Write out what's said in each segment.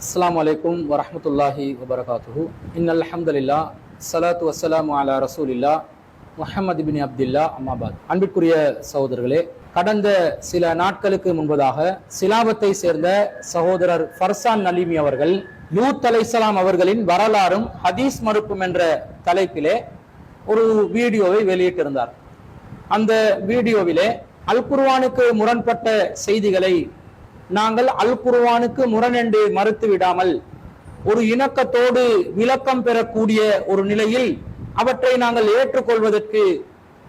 அஸ்ஸலாமு அலைக்கும் வரஹ்மத்துல்லாஹி வபரகாத்துஹு. இன்னல் ஹம்துலில்லாஹ் ஸலாத்து வஸ்ஸலாமு அலா ரசூலில்லாஹ் முஹம்மது இப்னு அப்துல்லாஹ் அம்மாபாத். அன்பிற்குரிய சகோதரர்களே, கடந்த சில நாட்களுக்கு முன்பதாக சிலாவத்தை சேர்ந்த சகோதரர் ஃபர்சான் நலீமி அவர்கள் லூத் அலைஹிஸ்ஸலாம் அவர்களின் வரலாறும் ஹதீஸ் மறுப்பும் என்ற தலைப்பிலே ஒரு வீடியோவை வெளியிட்டிருந்தார். அந்த வீடியோவிலே அல் குர்ஆனுக்கு முரண்பட்ட செய்திகளை நாங்கள் அல் குர்ஆனுக்கு முரண் என்று மறுத்து விடாமல் ஒரு இணக்கத்தோடு விளக்கம் பெறக்கூடிய ஒரு நிலையில் அவற்றை நாங்கள் ஏற்றுக்கொள்வதற்கு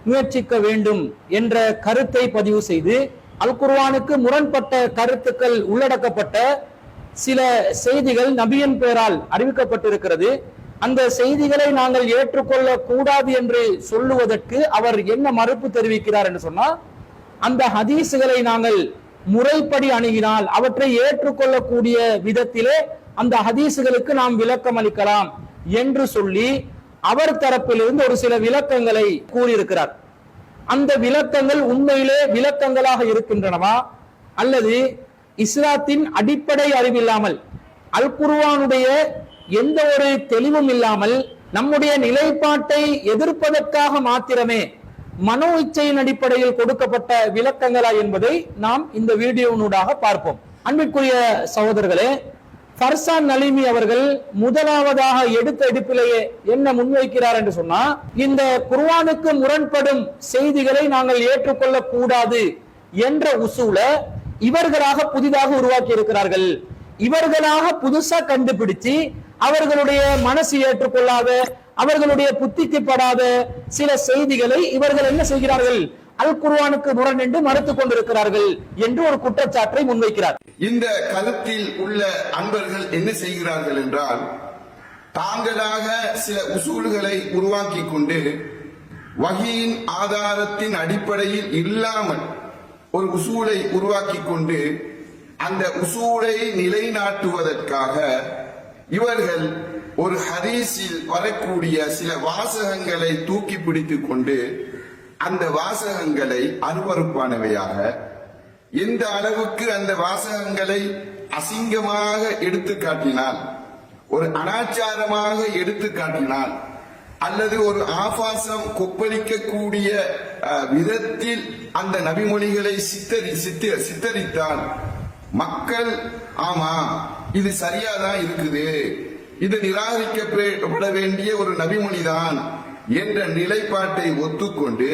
முயற்சிக்க வேண்டும் என்ற கருத்தை பதிவு செய்து அல் குர்ஆனுக்கு முரண்பட்ட கருத்துக்கள் உள்ளடக்கப்பட்ட சில செய்திகள் நபியின் பெயரால் அறிவிக்கப்பட்டிருக்கிறது. அந்த செய்திகளை நாங்கள் ஏற்றுக்கொள்ள கூடாது என்று சொல்லுவதற்கு அவர் என்ன மறுப்பு தெரிவிக்கிறார் என்று சொன்னால், அந்த ஹதீஸுகளை நாங்கள் முறைப்படி அணுகினால் அவற்றை ஏற்றுக்கொள்ளக்கூடிய விதத்திலே அந்த ஹதீஸுகளுக்கு நாம் விளக்கம் அளிக்கலாம் என்று சொல்லி அவர் தரப்பிலிருந்து ஒரு சில விளக்கங்களை கூறியிருக்கிறார். அந்த விளக்கங்கள் உண்மையிலே விளக்கங்களாக இருக்கின்றனவா, அல்லது இஸ்லாத்தின் அடிப்படை அறிவில்லாமல் அல் குர்ஆனுடைய எந்த ஒரு தெளிவும் இல்லாமல் நம்முடைய நிலைப்பாட்டை எதிர்ப்பதற்காக மாத்திரமே மனோ இச்சையின் அடிப்படையில் கொடுக்கப்பட்ட விளக்கங்களா என்பதை நாம் இந்த வீடியோனூடாக பார்ப்போம். அன்பிற்குரிய சகோதரர்களே, ஃபர்சான் நலீமி அவர்கள் முதலாவதாக எடுத்த எடுப்பிலேயே என்ன முன்வைக்கிறார் என்று சொன்னா, இந்த குர்ஆனுக்கு முரண்படும் செய்திகளை நாங்கள் ஏற்றுக்கொள்ள கூடாது என்ற உசூல இவர்களாக புதிதாக உருவாக்கி இருக்கிறார்கள். இவர்களாக புதுசா கண்டுபிடிச்சு அவர்களுடைய மனசு ஏற்றுக்கொள்ளாத, அவர்களுடைய புத்திக்கு படாத சில செய்திகளை இவர்கள் என்ன செய்கிறார்கள், அல் குர்ஆனுக்கு முரண் என்று மறுத்துக் கொண்டிருக்கிறார்கள் என்று ஒரு குற்றச்சாட்டை முன்வைக்கிறார். இந்த கருத்தில் உள்ள அன்பர்கள் என்ன செய்கிறார்கள் என்றால், தாங்களாக சில உசூல்களை உருவாக்கி கொண்டு வஹீயின் ஆதாரத்தின் அடிப்படையில் இல்லாமல் ஒரு உசூலை உருவாக்கி கொண்டு அந்த உசூலை நிலைநாட்டுவதற்காக இவர்கள் ஒரு ஹதீஸில் வரக்கூடிய சில வாசகங்களை தூக்கி பிடித்துக் கொண்டு அந்த வாசகங்களை அருவருப்பானவையாக, எந்த அளவுக்கு அந்த வாசகங்களை அசிங்கமாக எடுத்து காட்டினால், ஒரு அனாச்சாரமாக எடுத்து காட்டினால், அல்லது ஒரு ஆபாசம் கொப்பளிக்கக்கூடிய விதத்தில் அந்த நபிமொழிகளை சித்தரித்தால் மக்கள் ஆமா இது சரியாதான் இருக்குது, இது நிராகரிக்கப்பட வேண்டிய ஒரு நபிமொழிதான் என்ற நிலைப்பாட்டை ஒத்துக்கொண்டு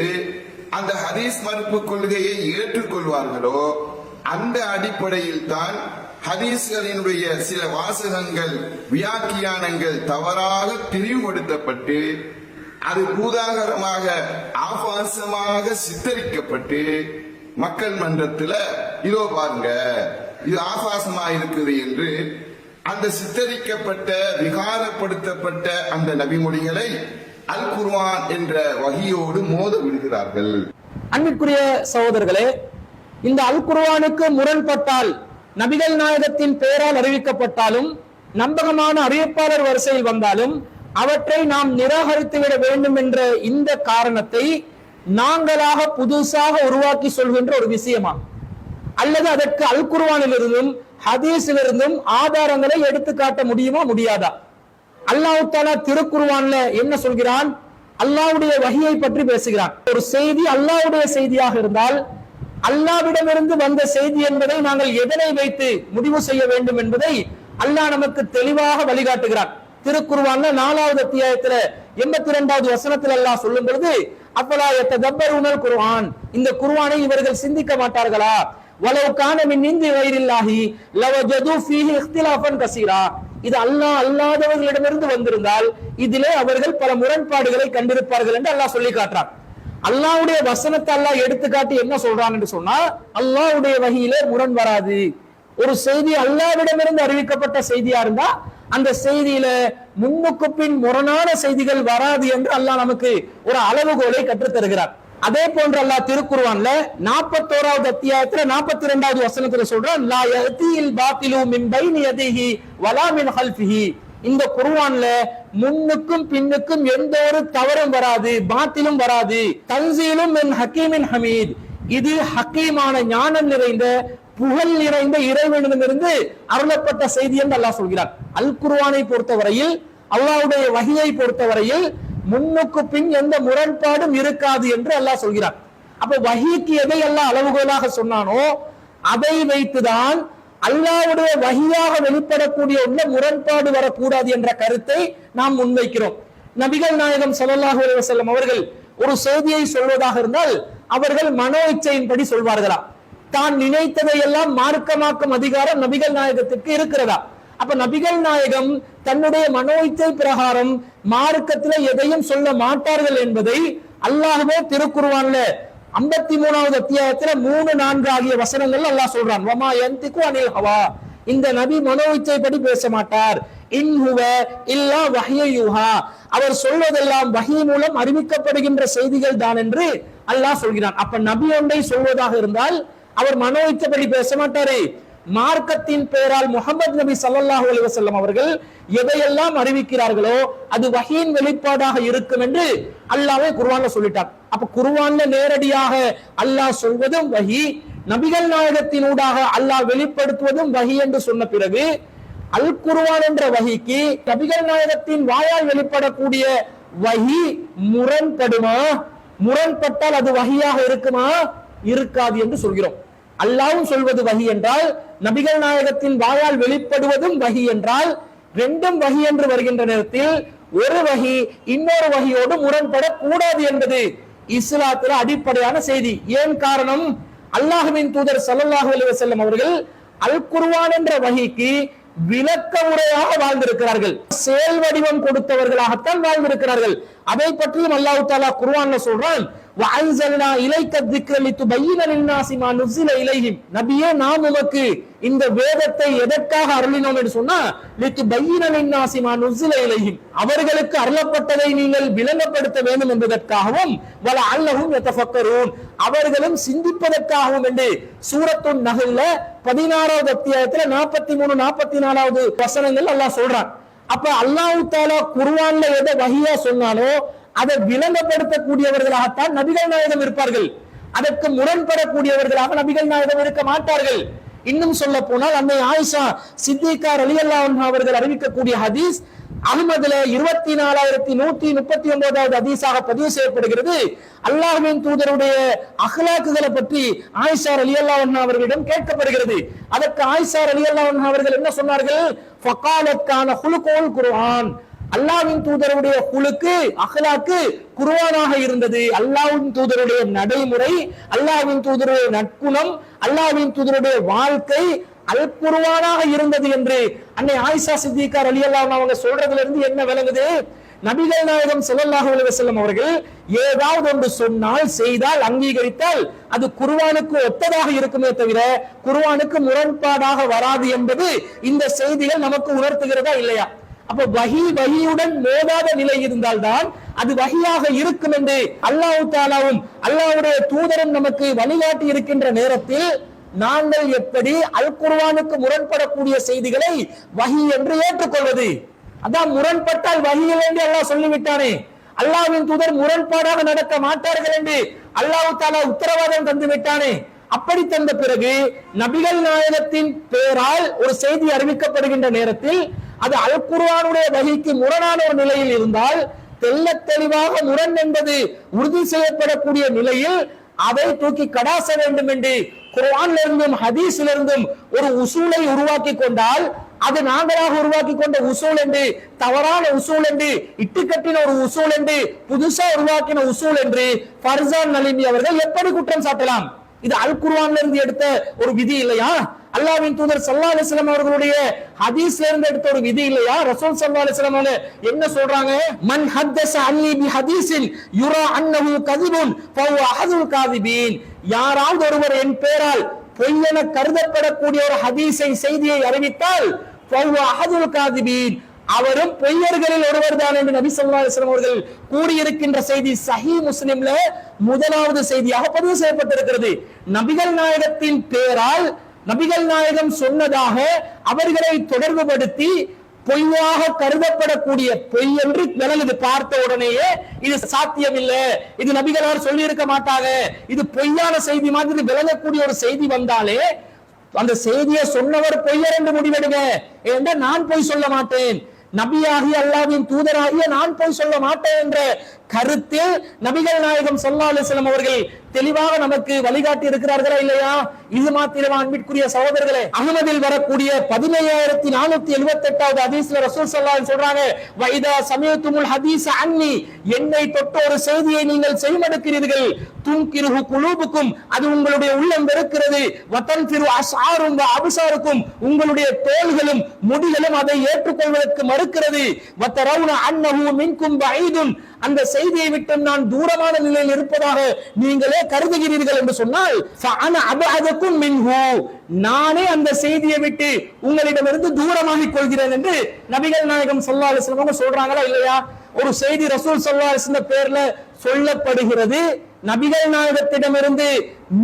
அந்த ஹதீஸ் மறுப்பு கொள்கையை ஏற்றுக்கொள்வார்களோ அந்த அடிப்படையில் தான் ஹதீஸ்களினுடைய சில வாசகங்கள், வியாக்கியானங்கள் தவறாக திரிவுபடுத்தப்பட்டு அது பூதாகரமாக ஆபாசமாக சித்தரிக்கப்பட்டு மக்கள் மன்றத்தில் இதோ பாருங்க இது ஆபாசமா இருக்குது என்று அந்த சித்தரிக்கப்பட்ட விகாரப்படுத்தப்பட்ட அந்த நபிமொழிகளை அல் குர்ஆன் என்ற வஹியோடு மோத விடுகிறார்கள். அன்பிற்குரிய சகோதரர்களே, இந்த அல் குர்ஆனுக்கு முரண்பட்டால் நபிகள் நாயகத்தின் பெயரால் அறிவிக்கப்பட்டாலும் நம்பகமான அறிவிப்பாளர் வரிசையில் வந்தாலும் அவற்றை நாம் நிராகரித்துவிட வேண்டும் என்ற இந்த காரணத்தை நாங்களாக புதுசாக உருவாக்கி சொல்கின்ற ஒரு விஷயமா, அல்லது அதற்கு அல் குர்ஆனிலிருந்தும் ஹதீஸிலிருந்தும் ஆதாரங்களை எடுத்து காட்ட முடியுமா, முடியாதா? அல்லாஹ் தஆலா திருக்குர்ஆன்ல என்ன சொல்கிறான்? அல்லாஹ்வுடைய வஹியை பற்றி பேசுகிறான். ஒரு செய்தி அல்லாஹ்வுடைய செய்தியாக இருந்தால் அல்லாஹ்விடமிருந்து வந்த செய்தி என்பதை நாங்கள் எதனை வைத்து முடிவு செய்ய வேண்டும் என்பதை அல்லாஹ் நமக்கு தெளிவாக வழிகாட்டுகிறான். திருக்குர்ஆன்ல 4வது அத்தியாயத்துல 82வது வசனத்தில் அல்லாஹ் சொல்லும் பொழுது, அஃபலா யததப்பருனல் குர்ஆன், இந்த குர்ஆனை இவர்கள் சிந்திக்க மாட்டார்களா, வலவ் கான மின் இன்தி கைரில்லாஹி லவஜது ஃபீஹி இக்திலாஃபன் கஸீரா, இது அல்லாஹ் அல்லாதவர்களிடமிருந்து வந்திருந்தால் இதிலே அவர்கள் பல முரண்பாடுகளை கண்டிருப்பார்கள் என்று அல்லாஹ் சொல்லி காட்டுறான். அல்லாஹ்வுடைய வசனத்தை அல்லாஹ் எடுத்துக்காட்டி என்ன சொல்றான் என்று சொன்னா, அல்லாஹ்வுடைய வஹியிலே முரண் வராது. ஒரு செய்தி அல்லாஹ்விடமிருந்து அறிவிக்கப்பட்ட செய்தியா இருந்தா அந்த செய்தியில முன்னுக்கு பின் முரணான செய்திகள் வராது என்று அல்லாஹ் நமக்கு ஒரு அளவுகோலை கற்றுத் தருகிறார். அதே போன்று அல்லாஹ் திருக்குர்ஆன்ல 41வது அத்தியாயத்துல 42வது வசனத்துல சொல்றான், லா யஅதில் பாத்திலு மின் பைனி யதிஹி வலா மின் ஹல்ஃபிஹி, இந்த குர்ஆன்ல முன்னுக்கும் பின்னுக்கும் எந்த ஒரு தவறும் வராது, பாத்திலும் வராது. தன்சீலும் மின் ஹக்கீமின் ஹமீத், இது ஹக்கீமான ஞானம் நிறைந்த புகழ் நிறைந்த இறைவனிடமிருந்து அருளப்பட்ட செய்தி என்று அல்லாஹ் சொல்கிறார். அல் குர்ஆனை பொறுத்தவரையில், அல்லாஹ்வுடைய வஹியை பொறுத்தவரையில் முன்னுக்கு பின் எந்த முரண்பாடும் இருக்காது என்று அல்லாஹ் சொல்கிறார். அப்ப வஹிக்கு எதை அல்லாஹ் அளவுகோலாக சொன்னானோ அதை வைத்துதான் அல்லாஹ்வுடைய வஹியாக வெளிப்படக்கூடிய உள்ள முரண்பாடு வரக்கூடாது என்ற கருத்தை நாம் முன்வைக்கிறோம். நபிகள் நாயகம் ஸல்லல்லாஹு அலைஹி வஸல்லம் அவர்கள் ஒரு செய்தியை சொல்வதாக இருந்தால் அவர்கள் மனோ இச்சையின்படி சொல்வார்களா? தான் நினைத்ததை எல்லாம் மார்க்கமாக்கும் அதிகாரம் நபிகள் நாயகத்திற்கு இருக்கிறதா? அப்ப நபிகள் நாயகம் தன்னுடைய மனோ இச்சை பிரகாரம் மார்க்கத்துல எதையும் சொல்ல மாட்டார்கள் என்பதை அல்லாஹ்வே திருக்குர்ஆன்ல 53வது அத்தியாயத்துல 3, 4 ஆகிய வசனங்கள் அல்லாஹ் சொல்றான். வமா யந்திகு அனில் ஹவா, இந்த நபி மனோ இச்சைப்படி பேச மாட்டார். இன் ஹுவ இல்லா வஹ்யு யூஹா, அவர் சொல்வதெல்லாம் வஹி மூலம் அறிவிக்கப்படுகின்ற செய்திகள் தான் என்று அல்லாஹ் சொல்கிறான். அப்ப நபி ஒன்றை சொல்வதாக இருந்தால் அவர் மனோ இச்சைப்படி பேச மாட்டாரே. மார்க்கத்தின் பெயரால் முஹம்மது நபி ஸல்லல்லாஹு அலைஹி வஸல்லம் அவர்கள் எதையெல்லாம் அறிவிக்கிறார்களோ அது வஹீன் வெளிப்பாடாக இருக்கும் என்று அல்லாஹ்வே குர்ஆன்ல சொல்லிட்டார். அப்ப குர்ஆன்ல நேரடியாக அல்லாஹ் சொல்வதும் வஹி, நபிகள் நாயகத்தினூடாக அல்லாஹ் வெளிப்படுத்துவதும் வஹி என்று சொன்ன பிறகு அல் குர்ஆன் என்ற வஹிக்கு நபிகள் நாயகத்தின் வாயால் வெளிப்படக்கூடிய வஹி முரண்படுமா? முரண்பட்டால் அது வஹியாக இருக்குமா? இருக்காது என்று சொல்கிறோம். அல்லாஹ்வும் சொல்வது வஹி என்றால், நபிகள் நாயகத்தின் வாயால் வெளிப்படுவதும் வஹி என்றால், ரெண்டும் வஹி என்று வருகின்ற நேரத்தில் ஒரு வஹி இன்னொரு வஹியோடு முரண்படக்கூடாது என்பது இஸ்லாத்துல அடிப்படையான செய்தி. ஏன் காரணம்? அல்லாஹ்வின் தூதர் ஸல்லல்லாஹு அலைஹி வஸல்லம் அவர்கள் அல் குர்ஆன் என்ற வஹிக்கு விளக்க உரையாக வாழ்ந்திருக்கிறார்கள், செயல் வடிவம் கொடுத்தவர்களாகத்தான் வாழ்ந்திருக்கிறார்கள். அதை பற்றியும் அல்லாஹ் தஆலா குர்ஆன்ல சொல்றான், வஅன்ஸல்னா இலைக்க ذிக்ர லிதுபய்யின லின்னாஸி மா நுஸில இலைஹிம், நபியே நாம் உமக்கு இந்த வேதத்தை எதற்காக அருளினோம் என்று சொன்னா லிதுபய்யின லின்னாஸி மா நுஸில இலைஹிம், அவர்களுக்கு அருளப்பட்டதை நீங்கள் விளங்கப்படுத்த வேண்டும் என்பதற்காகவும் வலஅல்லஹும் யதஃபக்கரூன், அவர்களும் சிந்திப்பதற்காகவும் என்று சூரத்துன் நஹ்ல்ல 16வது அத்தியாயத்துல 43, 44வது வசனங்கள் அல்லாஹ் சொல்றான். அப்ப அல்லாஹ் தஆலா குர்ஆன்ல எதை வஹியா சொன்னாலோ அதை விளங்கப்படுத்தக்கூடியவர்களாகத்தான் நபிகள் நாயகம் இருப்பார்கள். அதற்கு முரண்படக்கூடியவர்களாக நபிகள் நாயகம் இருக்க மாட்டார்கள். இன்னும் சொல்ல போனால் அன்னை ஆயிஷா சித்திகா ரலியல்லாஹு அன்ஹா அவர்கள் அறிவிக்கக்கூடிய ஹதீஸ் அஹ்மதுல 24139வது ஹதீஸாக பதிவு செய்யப்படுகிறது. அல்லாஹ்வின் தூதருடைய அக்லாக்குகளை பற்றி ஆயிஷா ரலியல்லாஹு அன்ஹா அவர்களிடம் கேட்கப்படுகிறது. அதற்கு ஆயிஷா ரலியல்லாஹு அன்ஹா அவர்கள் என்ன சொன்னார்கள்? ஃபகாலத் கான ஹுலுகுல் குர்ஆன், அல்லாஹ்வின் தூதருடைய குலுக்கு அக்லாக்கு குர்ஆனாக இருந்தது. அல்லாஹ்வின் தூதருடைய நடைமுறை, அல்லாஹ்வின் தூதருடைய நற்குணம், அல்லாஹ்வின் தூதருடைய வாழ்க்கை அல் குர்ஆனாக இருந்தது என்று அன்னை ஆயிஷா சித்திகா ரலியல்லாஹு அன்ஹா அவங்க சொல்றதுல இருந்து என்ன விளங்குது? நபிகள் நாயகம் ஸல்லல்லாஹு அலைஹி வஸல்லம் அவர்கள் ஏதாவது ஒன்று சொன்னால், செய்தால், அங்கீகரித்தால் அது குர்ஆனுக்கு ஒத்ததாக இருக்குமே தவிர குர்ஆனுக்கு முரண்பாடாக வராது என்பது இந்த செய்திகள் நமக்கு உணர்த்துகிறதா இல்லையா? அப்ப வஹியுடன் மோதாத நிலை இருந்தால்தான் அது வஹியாக இருக்கும் என்று அல்லாஹ் தஆலாவும் அல்லாஹ்வுடைய தூதரும் நமக்கு வழிகாட்டி இருக்கின்ற நேரத்தில் நாங்கள் எப்படி அல் குர்ஆனுக்கு முரண்படக்கூடிய செய்திகளை வஹி என்று ஏற்றுக்கொள்வது? அதான் முரண்பட்டால் வஹி என்று அல்லாஹ் சொல்லிவிட்டானே. அல்லாஹ்வின் தூதர் முரண்பாடாக நடக்க மாட்டார்கள் என்று அல்லாஹ் தஆலா உத்தரவாதம் தந்து விட்டானே. அப்படி தந்த பிறகு நபிகள் நாயகத்தின் பெயரால் ஒரு செய்தி அறிவிக்கப்படுகின்ற நேரத்தில் அது அல் குர்ஆனுடைய வஹிக்கு முரணான ஒரு நிலையில் இருந்தால், தெள்ள தெளிவாக முரண் என்பது உறுதி செய்யப்படக்கூடிய நிலையில் அதை தூக்கி கடாச வேண்டும் என்று குர்ஆன்ல இருந்தும் ஹதீஸ்ல இருந்தும் ஒரு உசூலை உருவாக்கி கொண்டால், அது நாங்களாக உருவாக்கி கொண்ட உசூல் என்று, தவறான உசூல் என்று, இட்டுக்கட்டின ஒரு உசூல் என்று, புதுசா உருவாக்கின உசூல் என்று ஃபர்சான் நலிமி அவர்கள் எப்படி குற்றம் சாட்டலாம்? இது அல் குர்ஆன்ல இருந்து எடுத்த ஒரு விதி இல்லையா? அல்லாஹ்வின் தூதர் ஸல்லல்லாஹு அலைஹி வஸல்லம் அவர்களுடைய ஹதீஸ்ல இருந்து எடுத்த ஒரு விதி இல்லையா? ரசூல் ஸல்லல்லாஹு அலைஹி வஸல்லம் என்ன சொல்றாங்க? மன் ஹத்தஸ அன்னி பி ஹதீஸின் யுரா அன்னஹு கذிபுன் ஃபஹுவ அஹதுல் காதிபீன், யாராவது ஒருவர் என் பெயரால் பொய்யென கருதப்படக்கூடிய ஒரு ஹதீஸை, செய்தியை அறிவித்தால் ஃபஹுவ அஹதுல் காதிபீன், அவரும் பொய்யர்களில் ஒருவர் தான் என்று நபி ஸல்லல்லாஹு அலைஹி வஸல்லம் அவர்கள் கூறியிருக்கின்ற செய்தி சஹீஹ் முஸ்லிம்ல முதலாவது செய்தியாக பதிவு செய்யப்பட்டிருக்கிறது. நபிகள் நாயகத்தின் பெயரால் நபிகள் நாயகம் சொன்னதாக அவர்களை தொடர்புபடுத்தி பொய்யாக கருதப்படக்கூடிய, பொய் என்று விளங்குது பார்த்த உடனேயே, இது சாத்தியம் இல்லை, இது நபிகளார் சொல்லி இருக்க மாட்டாங்க, இது பொய்யான செய்தி மாதிரி விளங்கக்கூடிய ஒரு செய்தி வந்தாலே அந்த செய்தியை சொன்னவர் பொய்யர் என்று முடிவெடுங்க. ஏன்னா நான் பொய் சொல்ல மாட்டேன், நபியாகிய அல்லாஹ்வின் தூதராகிய நான் பொய் சொல்ல மாட்டேன் என்ற கருத்தில் நபிகள் நாயகம் ஸல்லல்லாஹு அலைஹி வஸல்லம் அவர்கள் தெளிவாக நமக்கு வழிகாட்டி இருக்கிறார்களா இல்லையா? இது மாத்திரமா அன்பிற்குரிய சகோதரர்களே, அஹ்மதில் வரக்கூடிய 15478வது ஹதீஸ்ல ரசூல் ஸல்லல்லாஹு அலைஹி சொல்றாங்க, வைதா சமயத்துமுல் ஹதீஸ் அன்னி, என்னை தொட்ட ஒரு செய்தியை நீங்கள் செய்மடுக்கிறீர்கள், துன்கிருஹு குலூபுக்கும், அது உங்களுடைய உள்ளம் வெறுக்கிறது, வதன்ஃபிரு அஸ்ஆரும் வ அப்சாருக்கும், உங்களுடைய தோள்களும் முடிகளும் அதை ஏற்றுக்கொள்வதற்கு மறுக்கிறது, வதரவுன அன்னஹு மின்கும் பஈதுன், அந்த செய்தியை விட்டு நான் தூரமான நிலையில் இருப்பதாக நீங்களே கருதுகிறீர்கள் என்று சொன்னால், ஃபஅன அபஅதுக்கும் மின்ஹு, நானே அந்த செய்தியை விட்டு உங்களிடமிருந்து தூரமாகிக் கொள்கிறேன் என்று நபிகள் நாயகம் ஸல்லல்லாஹு அலைஹி வஸல்லம் சொல்றாங்களா இல்லையா? ஒரு செய்தி ரசூல் ஸல்லல்லாஹு அலைஹி வஸல்லம் பேர்ல சொல்லப்படுகிறது, நபிகள் நாயகத்திடமிருந்து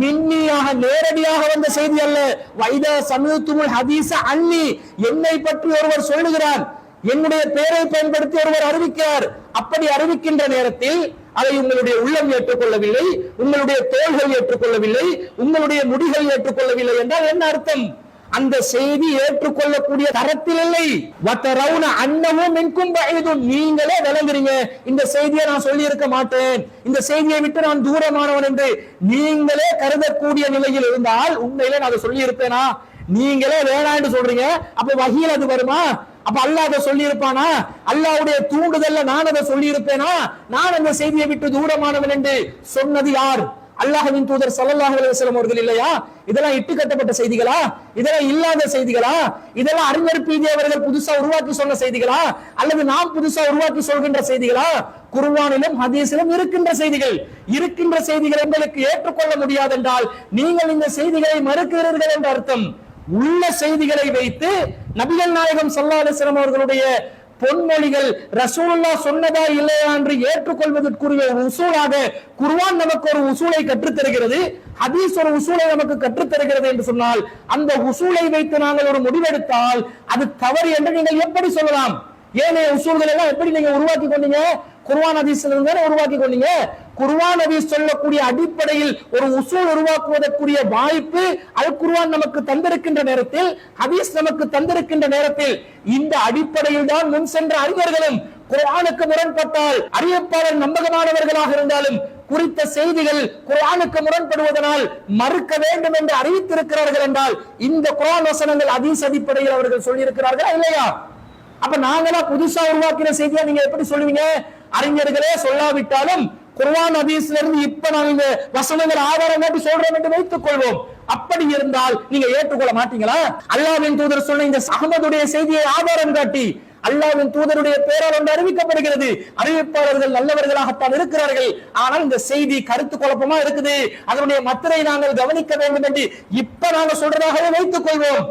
மின்னியாக நேரடியாக வந்த செய்தி அல்ல. வைதா சமயத்துமுல் ஹதீஸ அன்னி, என்னை பற்றி ஒருவர் சொல்லுகிறார், என்னுடைய பெயரை பயன்படுத்தி ஒருவர் அறிவிக்கிறார், அப்படி அறிவிக்கின்ற நேரத்தில் அதை உங்களுடைய உள்ளம் ஏற்றுக்கொள்ளவில்லை, உங்களுடைய தோள்கள் ஏற்றுக்கொள்ளவில்லை, உங்களுடைய முடிகள் ஏற்றுக்கொள்ளவில்லை என்றால் என்ன அர்த்தம்? அந்த செய்தி ஏற்றுக்கொள்ளக்கூடிய தரத்தில் இல்லை. வதரவுன அன்னஹு மின்கும் பஈதுன், நீங்களே விளங்குறீங்க இந்த செய்தியை நான் சொல்லி இருக்க மாட்டேன், இந்த செய்தியை விட்டு நான் தூரமானவன் என்று நீங்களே கருதக்கூடிய நிலையில் இருந்தால் உண்மையிலே நான் அதை சொல்லி இருப்பேனா? நீங்களே வேணான்னு சொல்றீங்க, அப்ப வஹீல் அது வருமா? அப்ப அல்லாஹ் அதை சொல்லி இருப்பானா? அல்லாஹ்வுடைய தூண்டுதல்ல நான் அதை சொல்லி இருப்பேனா? நான் அந்த செய்தியை விட்டு தூரமானவன் என்று சொன்னது யார்? அல்லாஹ்வின் தூதர் ஸல்லல்லாஹு அலைஹி வஸல்லம் அவர்கள் இல்லையா? இதெல்லாம் இட்டு கட்டப்பட்ட செய்திகளா? இதெல்லாம் இல்லாத செய்திகளா? இதெல்லாம் அறிஞர் பீதி அவர்கள் புதுசா உருவாக்கி சொன்ன செய்திகளா, அல்லது நாம் புதுசா உருவாக்கி சொல்கின்ற செய்திகளா? குர்ஆனிலும் ஹதீஸிலும் இருக்கின்ற செய்திகள் உங்களுக்கு ஏற்றுக்கொள்ள முடியாது என்றால் நீங்கள் இந்த செய்திகளை மறுக்கிறீர்கள் என்ற அர்த்தம். உள்ள செய்திகளை வைத்து நபிகள் நாயகம் ஸல்லல்லாஹு அலைஹி வஸல்லம் அவர்களுடைய பொன்மொழிகள் ரசூலுல்லாஹ் சொன்னதா இல்லையா என்று ஏற்றுக்கொள்வதற்குரிய உசூலாக குர்ஆன் நமக்கு ஒரு உசூலை கற்றுத் தருகிறது, ஹதீஸ் ஒரு உசூலை நமக்கு கற்றுத் தருகிறது என்று சொன்னால், அந்த உசூலை வைத்து நாங்கள் ஒரு முடிவெடுத்தால் அது தவறு என்று நீங்கள் எப்படி சொல்லலாம்? ஏனைய உசூல்கள் எல்லாம் எப்படி நீங்க உருவாக்கி கொண்டீங்க? குர்ஆன் ஹதீஸ்ல இருந்து உருவாக்கி கொண்டீங்க. குர்ஆன் ஹதீஸ் சொல்லக்கூடிய அடிப்படையில் ஒரு உசூல் உருவாக்குவதற்குரிய வாய்ப்பு அல் குர்ஆன் நமக்கு தந்திருக்கின்ற நேரத்தில், ஹதீஸ் நமக்கு தந்திருக்கின்ற நேரத்தில், இந்த அடிப்படையில் தான் முன் சென்ற அறிஞர்களும் குர்ஆனுக்கு முரண்பட்டால் அறிவிப்பாளர் நம்பகமானவர்களாக இருந்தாலும் குறித்த செய்திகள் குர்ஆனுக்கு முரண்படுவதனால் மறுக்க வேண்டும் என்று அறிவித்திருக்கிறார்கள் என்றால் இந்த குர்ஆன் வசனங்கள் ஹதீஸ் அடிப்படையில் அவர்கள் சொல்லி இருக்கிறார்களா இல்லையா? அப்ப நாங்களா புதுசா உருவாக்கின செய்தியா நீங்க எப்படி சொல்லுவீங்க? அறிஞர்களே சொல்லாவிட்டாலும் குர்ஆன் ஹதீஸ்ல இருந்து இப்ப நாங்க இந்த வசனங்கள் ஆதாரம் காட்டி சொல்றோம் என்று வைத்துக் கொள்வோம். அப்படி இருந்தால் நீங்க ஏற்றுக்கொள்ள மாட்டீங்களா? அல்லாஹ்வின் தூதர் சொன்ன இந்த அஹ்மதுடைய செய்தியை ஆதாரம் காட்டி அல்லாஹ்வின் தூதருடைய பெயரால் ஒன்று அறிவிக்கப்படுகிறது, அறிவிப்பாளர்கள் நல்லவர்களாகத்தான் இருக்கிறார்கள், ஆனால் இந்த செய்தி கருத்து குழப்பமா இருக்குது, அதனுடைய மத்திரை நாங்கள் கவனிக்க வேண்டும் என்று இப்ப நாங்க சொல்றதாகவே வைத்துக் கொள்வோம்.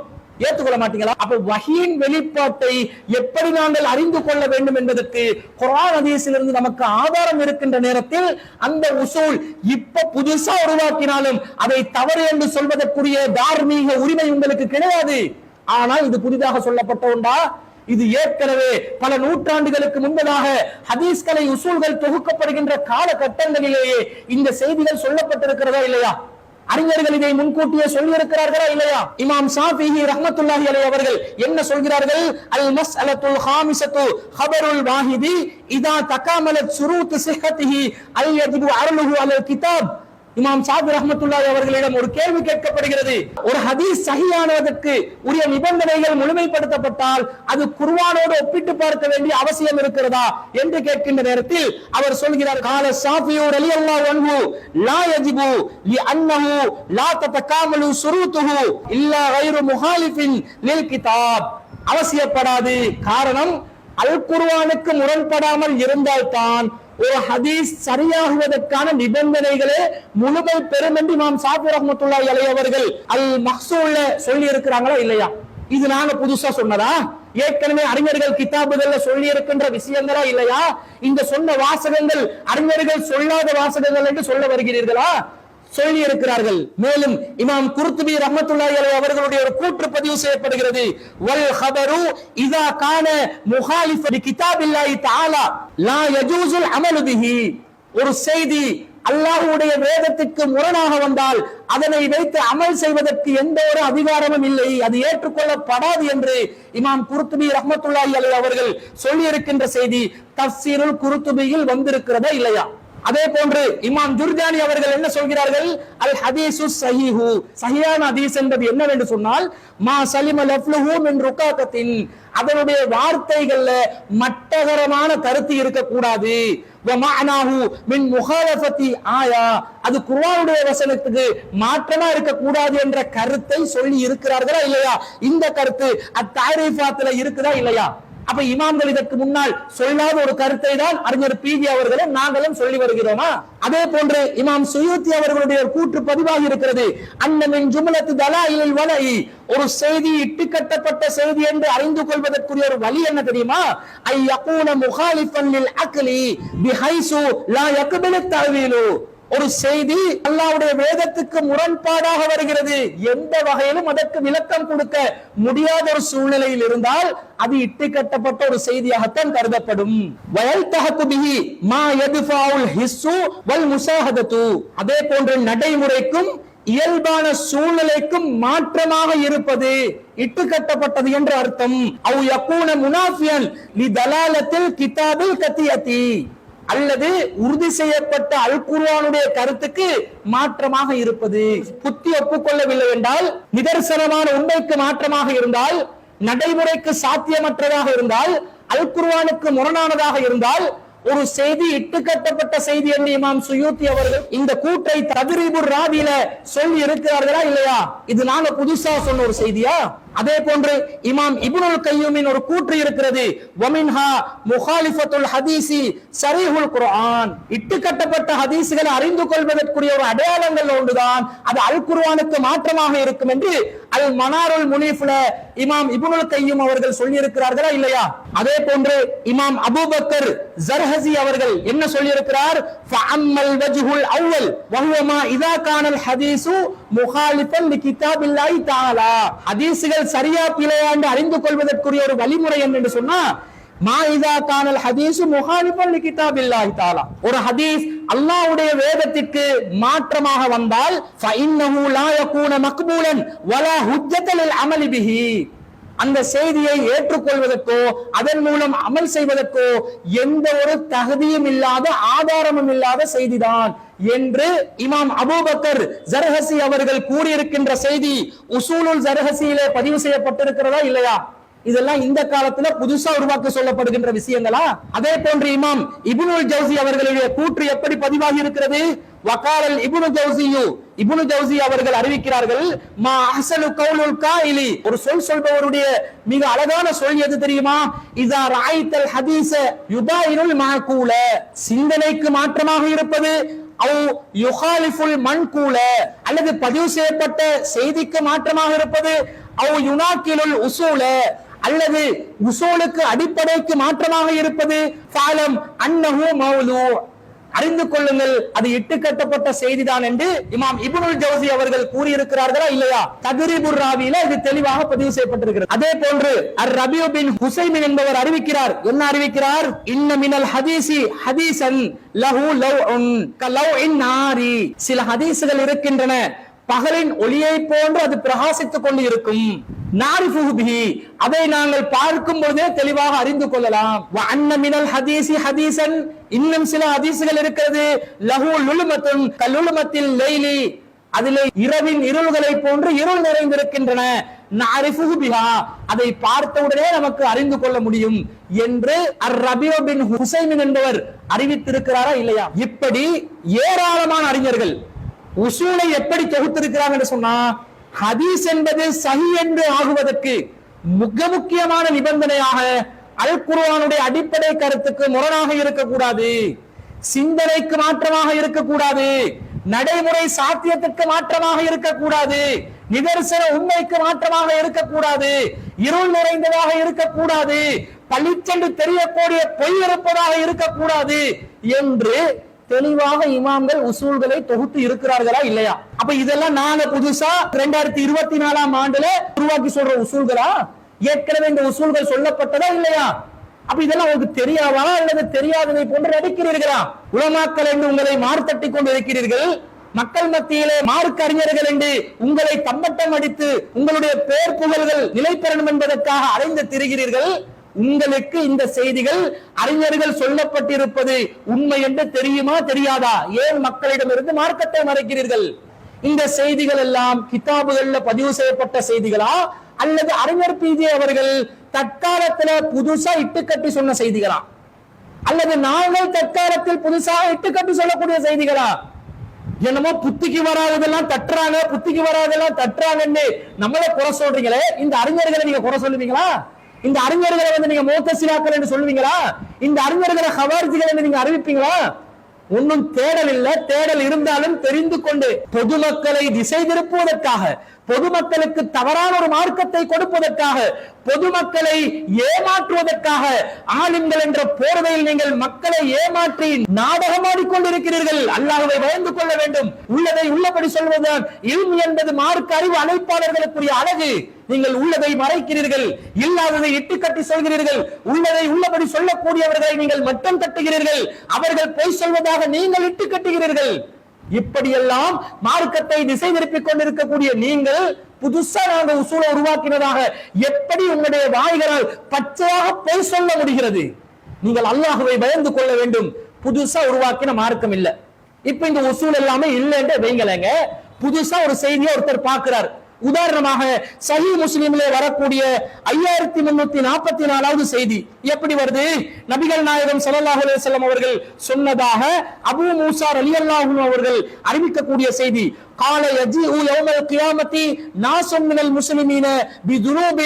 ஏற்றுக்கொள்ள மாட்டீங்களா? அப்ப வஹீயின் வெளிப்பாட்டை எப்படி நாங்கள் அறிந்து கொள்ள வேண்டும் என்பதற்கு குர்ஆன் ஹதீஸிலிருந்து நமக்கு ஆதாரம் இருக்கின்ற நேரத்தில் அந்த உசூல் இப்ப புதுசா உருவாக்கினாலும் அதை தவறு என்று சொல்வதற்குரிய தார்மீக உரிமை உங்களுக்கு கிடையாது. ஆனால் இது புதிதாக சொல்லப்பட்ட ஒன்றா? இது ஏற்கனவே பல நூற்றாண்டுகளுக்கு முன்பதாக ஹதீஸ்களை உசூல்கள் தொகுக்கப்படுகின்ற காலகட்டங்களிலேயே இந்த செய்திகள் சொல்லப்பட்டிருக்கிறதா இல்லையா? அறிஞர்கள் இதை முன்கூட்டியே சொல்லி இருக்கிறார்களா இல்லையா? இமாம் ஷாஃபிஈ ரஹ்மத்துல்லாஹி அலைஹி அவர்கள் என்ன சொல்கிறார்கள்? அல் மஸ்அலத்துல் ஹாமிஸத்து ஹபருல் வாஹிதி இதா தகாமலத் ஷுரூத் ஸிஹ்ஹத்திஹி அல் யஜிபு அர்லுஹு அலல் கிதாப். இமாம் ஷாஃபி ரஹ்மத்துல்லாஹி அவர்களிடம் ஒரு கேள்வி கேட்கப்படுகிறது, ஒரு ஹதீஸ் சஹீஹானதற்கு உரிய நிபந்தனைகள் முழுமைப்படுத்தப்பட்டால் அது குர்ஆனோடு ஒப்பிட்டு பார்க்க வேண்டிய அவசியம் இருக்கிறதா என்று கேட்கின்ற நேரத்தில் அவர் சொல்கிறார், கால ஷாஃபி ரலியல்லாஹு அன்ஹு லா யஜிபு லிஅன்னஹு லா ததகாமலு ஷுரூத்துஹு இல்லா கைரு முஹாலிஃபின் லில் கிதாப். அவசியப்படாது, காரணம் அல் குர்ஆனுக்கு முரண்படாமல் இருந்தால்தான் ஒரு ஹதீஸ் சரியாகுவதற்கான நிபந்தனைகளே முழுமை பெறும் என்று இமாம் ஷாஃபி ரஹ்மத்துல்லாஹி அலைஹி அவர்கள் அல் மஹ்சூல்ல சொல்லி இருக்கிறாங்களா இல்லையா? இது நாங்க புதுசா சொன்னதா? ஏற்கனவே அறிஞர்கள் கிதாபுகள்ல சொல்லி இருக்கின்ற விஷயங்களா இல்லையா? இந்த சொன்ன வாசகங்கள் அறிஞர்கள் சொல்லாத வாசகங்கள் என்று சொல்ல வருகிறீர்களா? சொல்லி இருக்கிறார்கள். மேலும் இமாம் குர்துபி ரஹ்மத்துல்லாஹி அலைஹி அவர்களுடைய ஒரு கூற்று பதிவு செய்யப்படுகிறது, வல் ஹபரு இதா கான முஹாலிஃப லி கிதாபில்லாஹி தஆலா லா யஜூஸுல் அமலு பிஹி. ஒரு செய்தி அல்லாஹ்வுடைய வேதத்திற்கு முரணாக வந்தால் அதனை வைத்து அமல் செய்வதற்கு எந்த ஒரு அதிகாரமும் இல்லை, அது ஏற்றுக்கொள்ளப்படாது என்று இமாம் குர்துபி ரஹ்மத்துல்லாஹி அலைஹி அவர்கள் சொல்லி இருக்கின்ற செய்தி தஃசீருல் குர்துபியில் வந்திருக்கிறதா இல்லையா? அதே போன்று இமாம் ஜுர்ஜானி அவர்கள் என்ன சொல்கிறார்கள்? அல் ஹதீசு ஸஹீஹு, சஹீஹான ஹதீஸ் என்பது என்னவென்று சொன்னால் மா சலிம லஃப்லுஹு மின் ருகாகத்தின், அதனுடைய வார்த்தைகள்ல மட்டகரமான கருத்து இருக்கக்கூடாது. வ மஅனாஹு மின் முகாலஃபத்தி ஆயா, அது குர்ஆனுடைய வசனத்துக்கு மாற்றமா இருக்கக்கூடாது என்ற கருத்தை சொல்லி இருக்கிறார்களா இல்லையா? இந்த கருத்து அத்தாரிஃபாத்துல இருக்குதா இல்லையா? அப்ப இமாம்கள் இதற்கு முன்னால் சொல்லாத ஒரு கருத்தை தான் அறிஞர் பிஜி அவர்களும் நாங்களும் சொல்லி வருகிறோமா? அதே போன்று இமாம் சுயூத்தி அவர்களுடைய கூற்று பதிவாகி இருக்கிறது. அன்னமின் ஜும்லத்து தலாயிலில் வலை, ஒரு செய்தி இட்டுக்கட்டப்பட்ட செய்தி என்று அறிந்து கொள்வதற்குரிய ஒரு வழி என்ன தெரியுமா? ஐ யகூன முகாலிஃபன் லில் அக்லி பிஹைசு லா யக்பிலு தஅவீலு, ஒரு செய்தி அல்லாஹ்வுடைய வேதத்துக்கு முரண்பாடாக வருகிறது, எந்த வகையிலும் அதற்கு விளக்கம் கொடுக்க முடியாத ஒரு சூழ்நிலையில் இருந்தால் அது இட்டுக்கட்டப்பட்ட ஒரு செய்தியாகத்தான் கருதப்படும். வயல்தஹகு பிஹி மா யத்ஃபஉல் ஹிஸ்ஸு வல் முஸாஹதத்து, அதே போன்ற நடைமுறைக்கும் இயல்பான சூழ்நிலைக்கும் மாற்றமாக இருப்பது இட்டுக்கட்டப்பட்டது என்று அர்த்தம். அவ் யகூன முனாஃபியன் லிதலாலத்தில் கிதாபில் கத்தியதி, அல்லது உறுதி செய்யப்பட்ட அல் குர்ஆனுடைய கருத்துக்கு மாற்றமாக இருப்பது. புத்தி ஒப்புக்கொள்ளவில்லை என்றால், நிதர்சனமான உண்மைக்கு மாற்றமாக இருந்தால், நடைமுறைக்கு சாத்தியமற்றதாக இருந்தால், அல் குர்ஆனுக்கு முரணானதாக இருந்தால் ஒரு செய்தி இட்டுக்கட்டப்பட்ட செய்தி என்று இமாம் சுயூத்தி அவர்கள் இந்த கூற்றை தத்ரீபுர் ராவில சொல்லி இருக்கிறார்களா இல்லையா? இது நாங்க புதுசா சொன்ன ஒரு செய்தியா? அதே போன்று இமாம் இப்னுல் கய்யூமின் ஒரு கூற்று இருக்கிறது. வமின்ஹா முகாலிஃபத்துல் ஹதீஸி ஸரீஹுல் குர்ஆன், இட்டுக்கட்டப்பட்ட ஹதீஸ்களை அறிந்து கொள்வதற்குரிய ஒரு அடையாளங்கள் ஒன்றுதான் அது அல் குர்ஆனுக்கு மாற்றமாக இருக்கும் என்று அல் மனாருல் முனீஃப்ல இமாம் இப்னுல் கய்யூம் அவர்கள் சொல்லி இருக்கிறார்களா இல்லையா? அதே போன்று இமாம் அபூபக்கர் ஜர்ஹஸி அவர்கள் என்ன சொல்லி இருக்கிறார்? ஃபஅம்மல் வஜ்ஹுல் அவ்வல் வஹுவ மா இதா கானல் ஹதீஸு முகாலிஃபன் லிகிதாபில்லாஹி தஆலா, ஹதீஸ்கள் சரியா பிழையாண்டு அறிந்து கொள்வதற்குரிய ஒரு வழிமுறை என்று சொன்னா மா இதா கானல் ஹதீஸு முகாலிஃபன் லிகிதாபில்லாஹி தஆலா, ஒரு ஹதீஸ் அல்லாஹ்வுடைய வேதத்திற்கு மாற்றமாக வந்தால் ஃபஇன்னஹு லா யகூன மக்பூலன் வலா ஹுஜ்ஜத லில் அமலி பிஹி, அந்த செய்தியை ஏற்றுக்கொள்வதற்கோ அதன் மூலம் அமல் செய்வதற்கோ எந்த ஒரு தகுதியும் இல்லாத ஆதாரமும் இல்லாத செய்திதான் என்று இமாம் அபூபக்கர் ஜர்ஹஸி அவர்கள் கூறியிருக்கின்ற செய்தி உசூலுல் ஜர்ஹஸியிலே பதிவு செய்யப்பட்டிருக்கிறதா இல்லையா? இதெல்லாம் இந்த காலத்துல புதுசா உருவாக்க சொல்லப்படுகின்ற விஷயங்களா? அதே போன்று இமாம் இப்னுல் ஜௌசி அவர்களுடைய கூற்று எப்படி பதிவாகி இருக்கிறது? வகாலல் இப்னு ஜௌசியு, இப்னு ஜௌசி அவர்கள் அறிவிக்கிறார்கள், மா அஹ்ஸனு கௌலுல் காயிலி, ஒரு சொல் சொல்பவருடைய மிக அழகான சொல் எது தெரியுமா? இதா ராயித்தல் ஹதீஸ யுதாயினுல் மஅகூல, சிந்தனைக்கு மாற்றமாக இருப்பது, அவ் யுகாலிஃபுல் மன்கூல, அல்லது பதிவு செய்யப்பட்ட செய்திக்கு மாற்றமாக இருப்பது, அவ் யுனாக்கிலுல் உசூல, அல்லது உசூலுக்கு அடிப்படைக்கு மாற்றமாக இருப்பது, ஃபாலம் அன்னஹு மௌலூ, அறிந்து கொள்ளுங்கள் அது இட்டுக்கட்டப்பட்ட செய்திதான் என்று இமாம் இப்னுல் ஜௌசி அவர்கள் கூறியிருக்கிறார்களா இல்லையா? தத்ரீபுர் ராவியில இது தெளிவாக பதிவு செய்யப்பட்டிருக்கிறது. அதே போன்று அர் ரபியு பின் ஹுசைமின் என்பவர் அறிவிக்கிறார். என்ன அறிவிக்கிறார்? இன்ன மினல் ஹதீஸி ஹதீஸன் லஹு லவ்உன் கலவ்இன் நாரி, சில ஹதீஸ்கள் இருக்கின்றன பகலின் ஒளியை போன்று அது பிரகாசித்துக் கொண்டு இருக்கும். நாரிஃபுஹு பிஹி, அதை நாங்கள் பார்க்கும் பொழுதே தெளிவாக அறிந்து கொள்ளலாம். வ அன்ன மினல் ஹதீஸி ஹதீஸன், இன்னும் சில ஹதீஸ்கள் இருக்கிறது லஹு லுலுமத்துன் கலுலுமத்தில் லைலி, அதிலே இரவின் இருள்களை போன்று இருள் நிறைந்திருக்கின்றன. நாரிஃபுஹு பிஹா, அதை பார்த்தவுடனே நமக்கு அறிந்து கொள்ள முடியும் என்று அர் ரபியு பின் ஹுசைமின் என்பவர் அறிவித்திருக்கிறாரா இல்லையா? இப்படி ஏராளமான அறிஞர்கள் உசூலை எப்படி தொகுத்திருக்கிறாங்க என்று சொன்னா, ஹதீஸ் என்பது சஹி என்று ஆகுவதற்கு மிக முக்கியமான நிபந்தனையாக அல் குர்ஆனுடைய அடிப்படை கருத்துக்கு முரணாக இருக்கக்கூடாது, சிந்தனைக்கு மாற்றமாக இருக்கக்கூடாது, நடைமுறை சாத்தியத்துக்கு மாற்றமாக இருக்கக்கூடாது, நிதர்சன உண்மைக்கு மாற்றமாக இருக்கக்கூடாது, இருள் நிறைந்ததாக இருக்கக்கூடாது, பளிச்சென்று தெரியக்கூடிய பொய் இருப்பதாக இருக்கக்கூடாது என்று தெளிவாக இமாம்கள் உசூல்களை தொகுத்து இருக்கிறார்களா இல்லையா? அப்ப இதெல்லாம் நாங்க புதுசா 2024 ஆண்டுல உருவாக்கி சொல்ற உசூல்களா? ஏற்கனவே இந்த உசூல்கள் சொல்லப்பட்டதா இல்லையா? அப்ப இதெல்லாம் உங்களுக்கு தெரியாதா அல்லது தெரியாததை போன்று நடிக்கிறீர்களா? உலமாக்கள் என்று உங்களை மார்த்தட்டி கொண்டு இருக்கிறீர்கள், மக்கள் மத்தியிலே மார்க்க அறிஞர்கள் என்று உங்களை தம்பட்டம் அடித்து உங்களுடைய பேர் புகழ்கள் நிலை பெறணும் என்பதற்காக அலைந்து திரிகிறீர்கள். உங்களுக்கு இந்த செய்திகள் அறிஞர்கள் சொல்லப்பட்டிருப்பது உண்மை என்று தெரியுமா தெரியாதா? ஏன் மக்களிடமிருந்து மார்க்கத்தை மறைக்கிறீர்கள்? இந்த செய்திகள் எல்லாம் கிதாபுகள்ல பதிவு செய்யப்பட்ட செய்திகளா அல்லது அறிஞர் பிஜே அவர்கள் தற்காலத்துல புதுசா இட்டுக்கட்டி சொன்ன செய்திகளா அல்லது நாங்கள் தற்காலத்தில் புதுசாக இட்டுக்கட்டி சொல்லக்கூடிய செய்திகளா? என்னமோ புத்திக்கு வராததெல்லாம் தட்டுறாங்க, புத்திக்கு வராதெல்லாம் தட்டுறாங்கன்னு நம்மளே குறை சொல்றீங்களே, இந்த அறிஞர்களை நீங்க குறை சொல்லுவீங்களா? இந்த அறிஞர்களை வந்து நீங்க முத்தசிலாக்கள் என்று சொல்லுவீங்களா? இந்த அறிஞர்களை ஹவாரிஜிகள் என்று நீங்க அறிவிப்பீங்களா? ஒன்னும் தேடல் இல்ல. தேடல் இருந்தாலும் தெரிந்து கொண்டு பொதுமக்களை திசை திருப்புவதற்காக, பொதுமக்களுக்கு தவறான ஒரு மார்க்கத்தை கொடுப்பதற்காக, பொதுமக்களை ஏமாற்றுவதற்காக ஆளுங்கள் என்ற போர்வையில் நீங்கள் மக்களை ஏமாற்றி நாடகமாடிக்கொண்டிருக்கிறீர்கள். அல்லாஹ்வை பயந்து கொள்ள வேண்டும். உள்ளதை உள்ளபடி சொல்வதுதான் இல்ம் என்பது மார்க்க அறிவு அழைப்பாளர்களுக்குரிய அழகு. நீங்கள் உள்ளதை மறைக்கிறீர்கள், இல்லாததை இட்டுக்கட்டி சொல்கிறீர்கள். உள்ளதை உள்ளபடி சொல்லக்கூடியவர்களை நீங்கள் மட்டம் தட்டுகிறீர்கள், அவர்கள் பொய் சொல்வதாக நீங்கள் இட்டுக்கட்டுகிறீர்கள். இப்படியெல்லாம் மார்க்கத்தை திசை திருப்பிக் கொண்டிருக்கக்கூடிய நீங்கள் புதுசா நாங்க உசூல உருவாக்கினதாக எப்படி உங்களுடைய வாய்களால் பச்சையாக பொய் சொல்ல முடிகிறது? நீங்கள் அல்லாஹ்வை பயந்து கொள்ள வேண்டும். புதுசா உருவாக்கின மார்க்கம் இல்ல. இப்ப இந்த உசூல் எல்லாமே இல்லைன்னு வைங்களேங்க. புதுசா ஒரு செய்தியை ஒருத்தர் பார்க்கிறார். உதாரணமாக சஹீஹ் முஸ்லிமிலே வரக்கூடிய 5344வது செய்தி எப்படி வருது? நபிகள் நாயகம் ஸல்லல்லாஹு அலைஹி வஸல்லம் அவர்கள் சொன்னதாக அபூ மூஸா ரலியல்லாஹு அன்ஹு அவர்கள் அறிவிக்கக்கூடிய செய்தி. قال يجيء يوم القيامة ناس من المسلمين بذنوب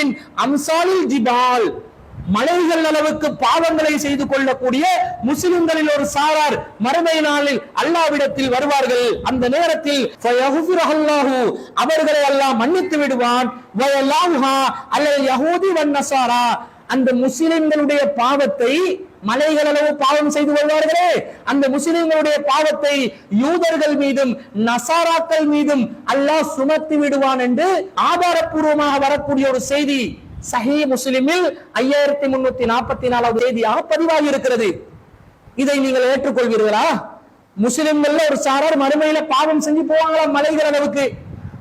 أمثال الجبال. மலைகள் அளவுக்கு பாவங்களை செய்து கொள்ளக்கூடிய முஸ்லிம்களில் ஒரு சாரார் மறுமை நாளில் அல்லாஹ்விடத்தில் வருவார்கள். அந்த நேரத்தில் அவர்களை அல்லாஹ் மன்னித்து விடுவான். அந்த முஸ்லிம்களுடைய பாவத்தை, மலைகள் அளவு பாவம் செய்து கொள்வார்களே, அந்த முஸ்லிம்களுடைய பாவத்தை யூதர்கள் மீதும் நசாராக்கள் மீதும் அல்லாஹ் சுமத்தி விடுவான் என்று ஆதாரப்பூர்வமாக வரக்கூடிய ஒரு செய்தி சஹீஹ் முஸ்லிமில் 5344வது செய்தியாக பதிவாகி இருக்கிறது. இதை நீங்கள் ஏற்றுக்கொள்வீர்களா? முஸ்லிம்கள்ல ஒரு சாரார் மறுமையில பாவம் செஞ்சு போவாங்களா மலைகள் அளவுக்கு?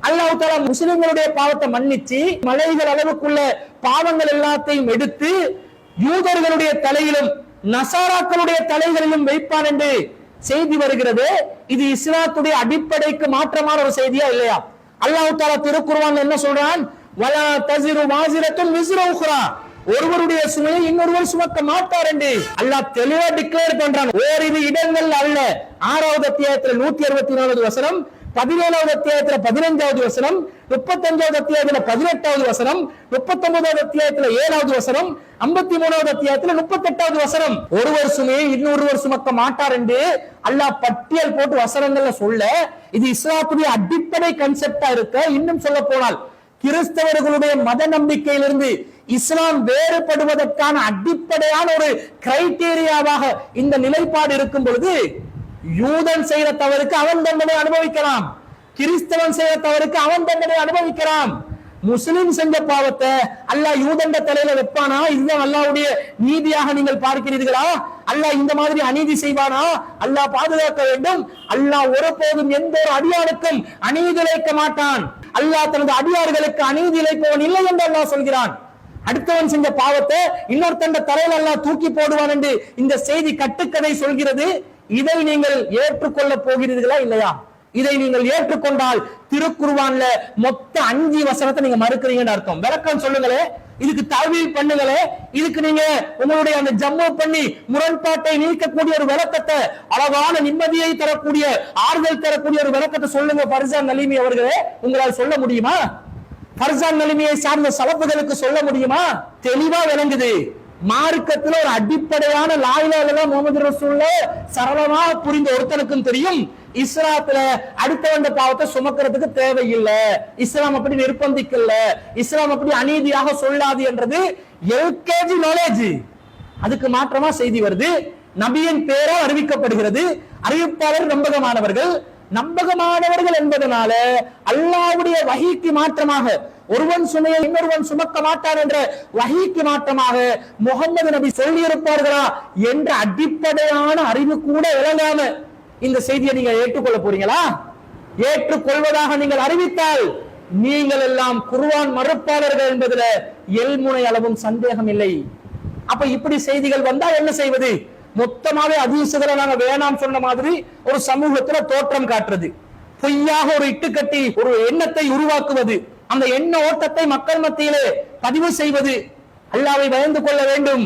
அல்லாஹ் தஆலா முஸ்லிம்களுடைய பாவத்தை மன்னிச்சு மலைகள் அளவுக்குள்ள பாவங்கள் எல்லாத்தையும் எடுத்து யூதர்களுடைய தலையிலும் நசாராக்களுடைய தலைகளிலும் வைப்பான் என்று செய்தி வருகிறது. இது இஸ்லாத்துடைய அடிப்படைக்கு மாற்றமான ஒரு செய்தியா இல்லையா? அல்லாஹ் தஆலா திருக்குர்ஆன்ல என்ன சொல்றான்? வலா தஸிரு வாஸிரத்துன் விஸ்ர உக்ரா. ஒருவருடைய சுமையை இன்னொருவர் சுமக்க மாட்டார் என்று அல்லாஹ் தெளிவா டிக்ளேர் பண்றான். ஓரிரு இடங்கள் அல்ல. 6வது அத்தியாயத்துல 164வது வசனம், 17வது அத்தியாயத்துல 15வது வசனம், 35வது அத்தியாயத்துல 18வது வசனம், 39வது அத்தியாயத்துல 7வது வசனம், 53வது அத்தியாயத்துல 38வது வசனம். ஒருவர் சுமையை இன்னொருவர் சுமக்க மாட்டார் என்று அல்லாஹ் பட்டியல் போட்டு வசனங்கள்ல சொல்ல, இது இஸ்லாத்துடைய அடிப்படை கான்செப்டா இருக்க. இன்னும் சொல்ல போனால் கிறிஸ்தவர்களுடைய மத நம்பிக்கையிலிருந்து இஸ்லாம் வேறுபடுவதற்கான அடிப்படையான ஒரு கிரைட்டீரியாவாக இந்த நிலைப்பாடு இருக்கும் பொழுது, யூதன் செய்யற தவறுக்கு அவன் தண்டனை அனுபவிக்கலாம், கிறிஸ்தவன் செய்யற தவறுக்கு அவன் தண்டனை அனுபவிக்கலாம். முஸ்லிம் செஞ்ச பாவத்தை அல்லாஹ் யூதண்ட தலையில வைப்பானா? இதுதான் அல்லாஹ்வுடைய நீதியாக நீங்கள் பார்க்கிறீர்களா? அல்லாஹ் இந்த மாதிரி அநீதி செய்வானா? அல்லாஹ் பாதுகாக்க வேண்டும். அல்லாஹ் ஒருபோதும் எந்த ஒரு அடியானுக்கும் அநீதி இழைக்க மாட்டான். அல்லாஹ் தனது அடியார்களுக்கு அநீதி இழைப்பவன் இல்லை என்று அல்லாஹ் சொல்கிறான். அடுத்தவன் செஞ்ச பாவத்தை இன்னொருத்தண்ட தலையில அல்லாஹ் தூக்கி போடுவான் என்று இந்த செய்தி கட்டுக்கதை சொல்கிறது. இதை நீங்கள் ஏற்றுக்கொள்ள போகிறீர்களா இல்லையா? இதை நீங்கள் ஏற்றுக்கொண்டால் திருக்குர்ஆன்ல மொத்த 5 வசனத்தை நீங்க மறுக்கிறீங்கன்னு அர்த்தம். விளக்கம் சொல்லுங்களே, இதுக்கு தஅவீல் பண்ணுங்களே, இதுக்கு நீங்க உங்களுடைய அந்த ஜம்மு பண்ணி முரண்பாட்டை நீக்கக்கூடிய ஒரு விளக்கத்தை, அழகான நிம்மதியை தரக்கூடிய, ஆறுதல் தரக்கூடிய ஒரு விளக்கத்தை சொல்லுங்க ஃபர்சான் நலிமி அவர்களே. உங்களால் சொல்ல முடியுமா? ஃபர்சான் நலிமியை சார்ந்த சலப்புகளுக்கு சொல்ல முடியுமா? தெளிவா விளங்குது. மார்க்கத்துல ஒரு அடிப்படையான லா இலாஹ இல்லல்லாஹ் முஹம்மது ரசூலுல்லாஹ் சரளமாக புரிந்த ஒருத்தனுக்கும் தெரியும், இஸ்லாத்துல அடுத்தவண்ட பாவத்தை சுமக்கிறதுக்கு தேவையில்லை, இஸ்லாம் அப்படி நிர்பந்திக்கல, இஸ்லாம் அப்படி அநீதியாக சொல்லாது என்றது எல்கேஜி நாலேஜ். அதுக்கு மாற்றமா செய்தி வருது. நபியின் பேரா அறிவிக்கப்படுகிறது. அறிவிப்பாளர் நம்பகமானவர்கள். நம்பகமானவர்கள் என்பதனால அல்லாஹ்வுடைய வஹீக்கு மாற்றமாக ஒருவன் சுமையை இன்னொருவன் சுமக்க மாட்டான் என்ற வஹீக்கு மாற்றமாக முகமது நபி சொல்லி இருப்பார்களா என்ற அடிப்படையான அறிவு கூட விளங்காம இந்த செய்தியை நீங்க ஏற்றுக்கொள்ள போறீங்களா? ஏற்றுக்கொள்வதாக நீங்கள் அறிவித்தால் நீங்கள் எல்லாம் குர்ஆன் மறுப்பாளர்கள் என்பதுல எல்முனை அளவும் சந்தேகம் இல்லை. அப்ப இப்படி செய்திகள் வந்தா என்ன செய்வது? மொத்தமாவே ஹதீஸ்களை நாங்க வேணாம் சொன்ன மாதிரி ஒரு சமூகத்துல தோற்றம் காட்டுறது, பொய்யாக ஒரு இட்டுக்கட்டி ஒரு எண்ணத்தை உருவாக்குவது, அந்த எண்ண ஓட்டத்தை மக்கள் மத்தியிலே பதிவு செய்வது. அல்லாஹ்வை பயந்து கொள்ள வேண்டும்.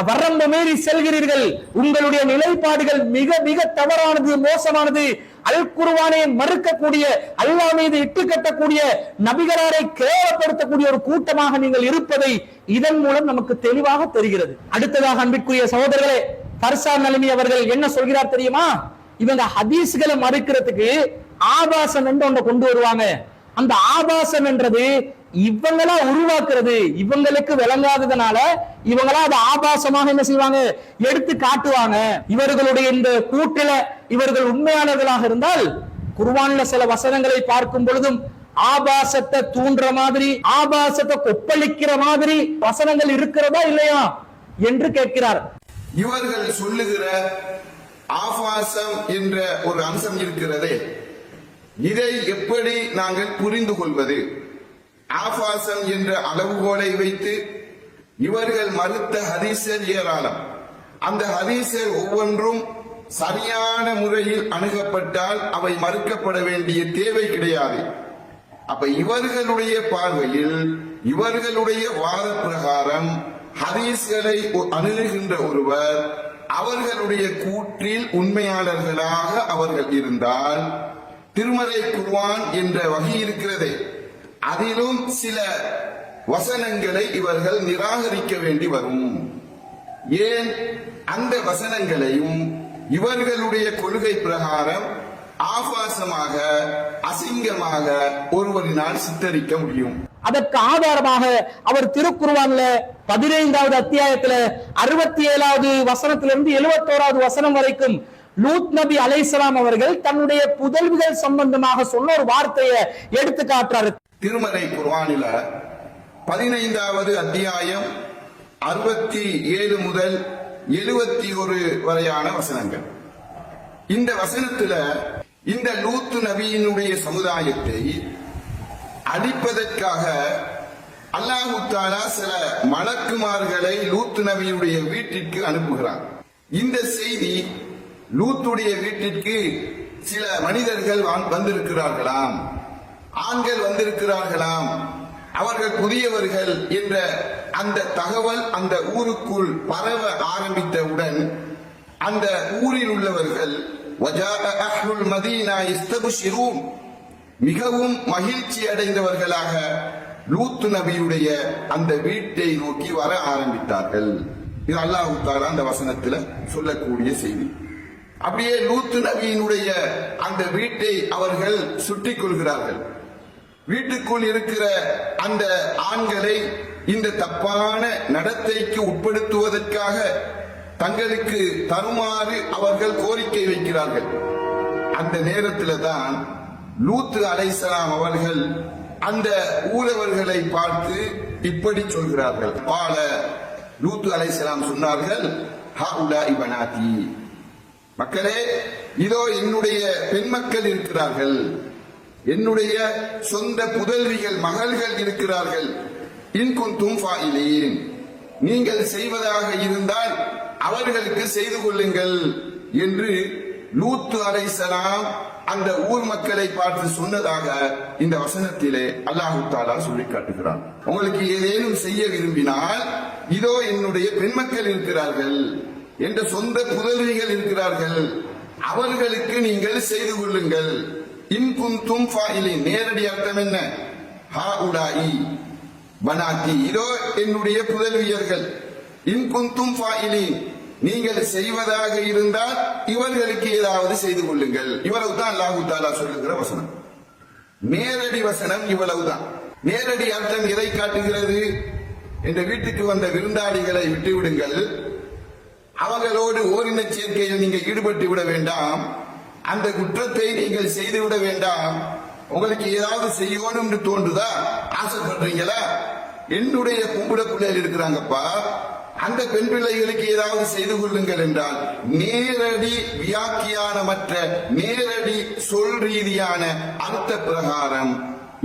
வரம்பு மீறி செல்கிறீர்கள். உங்களுடைய நிலைப்பாடுகள் மிக மிக தவறானது, மோசமானது. அல் குர்ஆனை மறுக்கக்கூடிய, அல்லாஹ் மீது இட்டு கட்டக்கூடிய, நபிகளாரை கேவலப்படுத்தக்கூடிய ஒரு கூட்டமாக நீங்கள் இருப்பதை இதன் மூலம் நமக்கு தெளிவாக தெரிகிறது. அடுத்ததாக அன்பிற்குரிய சகோதரர்களே, ஃபர்சான் நலிமி அவர்கள் என்ன சொல்கிறார் தெரியுமா? இவங்க ஹதீஸ்களை மறுக்கிறதுக்கு ஆபாசம் என்று ஒன்றை கொண்டு வருவாங்க. அந்த ஆபாசம் என்றது இவங்களா உருவாக்குறது, இவங்களுக்கு விளங்காததுனால இவங்களா அதை ஆபாசமாக என்ன செய்வாங்க, எடுத்து காட்டுவாங்க. இவர்களுடைய இந்த கூட்டில இவர்கள் உண்மையாளர்களாக இருந்தால் குர்ஆன்ல சில வசனங்களை பார்க்கும் பொழுதும் ஆபாசத்தை தூண்டுற மாதிரி, ஆபாசத்தை கொப்பளிக்கிற மாதிரி வசனங்கள் இருக்கிறதா இல்லையா என்று கேட்கிறார். இவர்கள் சொல்லுகிற ஆபாசம் என்ற ஒரு அம்சம் இருக்கிறதே, இதை எப்படி நாங்கள் புரிந்து கொள்வது? ஆபாசம் என்ற அளவுகோலை வைத்து இவர்கள் மறுத்த ஹதீஸர் ஏராளம். அந்த ஹதீஸர் ஒவ்வொன்றும் சரியான முறையில் அணுகப்பட்டால் அவை மறுக்கப்பட வேண்டிய தேவை கிடையாது. அப்ப இவர்களுடைய பார்வையில், இவர்களுடைய வாத பிரகாரம் ஹதீஸ்களை அணுகுகின்ற ஒருவர் அவர்களுடைய கூற்றில் உண்மையாளர்களாக அவர்கள் இருந்தால், திருமறை குர்ஆன் என்ற வகை இருக்கிறதே, அதிலும் சில வசனங்களை இவர்கள் நிராகரிக்க வேண்டி வரும். ஏன்? அந்த வசனங்களையும் இவர்களுடைய கொள்கை பிரகாரம் ஆபாசமாக, அசிங்கமாக ஒருவரினால் சித்தரிக்க முடியும். அதற்கு ஆதாரமாக அவர் திருக்குர்ஆன்ல 15வது அத்தியாயத்துல 67வது வசனத்திலிருந்து 71வது வசனம் வரைக்கும் லூத் நபி அலைஹிஸ்ஸலாம் அவர்கள் தன்னுடைய புதல்விகள் சம்பந்தமாக சொன்ன ஒரு வார்த்தையை எடுத்து காட்டுறாரு. திருமறை குர்ஆனில 15வது அத்தியாயம் 67 முதல் 71 வரையான வசனங்கள். இந்த வசனத்துல இந்த லூத் நபியினுடைய சமுதாயத்தை அழிப்பதற்காக அல்லாஹு தஆலா சில மலக்குமார்களை லூத் நபியுடைய வீட்டிற்கு அனுப்புகிறார். இந்த செய்தி லூத்துடைய வீட்டிற்கு சில மனிதர்கள் வந்திருக்கிறார்களாம், ஆண்கள் வந்திருக்கிறார்களாம், அவர்கள் புதியவர்கள் என்ற அந்த தகவல் அந்த ஊருக்குள் பரவ ஆரம்பித்தவுடன் அந்த ஊரில் உள்ளவர்கள் மிகவும் மகிழ்ச்சி அடைந்தவர்களாக லூத் நபியுடைய அந்த வீட்டை நோக்கி வர ஆரம்பித்தார்கள். இது அல்லாஹ் தஆலா அந்த வசனத்தில் சொல்லக்கூடிய செய்தி. அப்படியே லூத் நபியினுடைய அந்த வீட்டை அவர்கள் சுற்றிக் கொள்கிறார்கள். வீட்டுக்குள் இருக்கிற அந்த ஆண்களை இந்த தப்பான நடத்தைக்கு உட்படுத்துவதற்காக தங்களுக்கு தருமாறு அவர்கள் கோரிக்கை வைக்கிறார்கள். அந்த நேரத்தில் தான் லூத் அலைஹிஸ்ஸலாம் அவர்கள் அந்த ஊரவர்களை பார்த்து இப்படி சொல்கிறார்கள். பால லூத் அலைஹிஸ்ஸலாம் சொன்னார்கள், ஹாஉலாஇ பனாதி, மக்களே, இதோ என்னுடைய பெண் மக்கள் இருக்கிறார்கள், என்னுடைய சொந்த புதல்விகள் மகள்கள் இருக்கிறார்கள். இன் குன்தும் ஃபாயிலீன், நீங்கள் செய்வதாக இருந்தால் அவர்களுக்கு செய்து கொள்ளுங்கள் என்று லூத் அலைஹிஸ்ஸலாம் அந்த ஊர் மக்களை பார்த்து சொன்னதாக இந்த வசனத்திலே அல்லாஹ் தஆலா சொல்லி காட்டுகிறார். உங்களுக்கு ஏதேனும் செய்ய விரும்பினால் இதோ என்னுடைய பெண் மக்கள் இருக்கிறார்கள், என்ற சொந்த புதல்விகள் இருக்கிறார்கள், அவர்களுக்கு நீங்கள் செய்து கொள்ளுங்கள். இன் குன்தும் ஃபாயிலீன், நேரடி அர்த்தம் என்ன? ஹாஉலாஇ பனாத்தி, இதோ என்னுடைய புதல்வியர்கள். இன் குன்தும் ஃபாயிலீன், நீங்கள் செய்வதாக இருந்தால் இவர்களுக்கு ஏதாவது செய்து கொள்ளுங்கள். இவ்வளவுதான் அல்லாஹ் தஆலா சொல்லுகிற வசனம். நேரடி வசனம் இவ்வளவுதான். நேரடி அர்த்தம் எதை காட்டுகிறது? இந்த வீட்டுக்கு வந்த விருந்தாளிகளை விட்டுவிடுங்கள், அவர்களோடு ஓரின சேர்க்கையில் நீங்கள் ஈடுபட்டு விட வேண்டாம், அந்த குற்றத்தை நீங்கள் செய்துவிட வேண்டாம், உங்களுக்கு ஏதாவது செய்யணும்னு தோன்றுதா? ஆசைப்படுறீங்களா? என்னுடைய கும்பிட பிள்ளைகள் இருக்கிறாங்கப்பா, அந்த பெண் பிள்ளைகளுக்கு ஏதாவது செய்து கொள்ளுங்கள் என்றால் நேரடி வியாக்கியானமற்ற நேரடி சொல் ரீதியான அர்த்த பிரகாரம்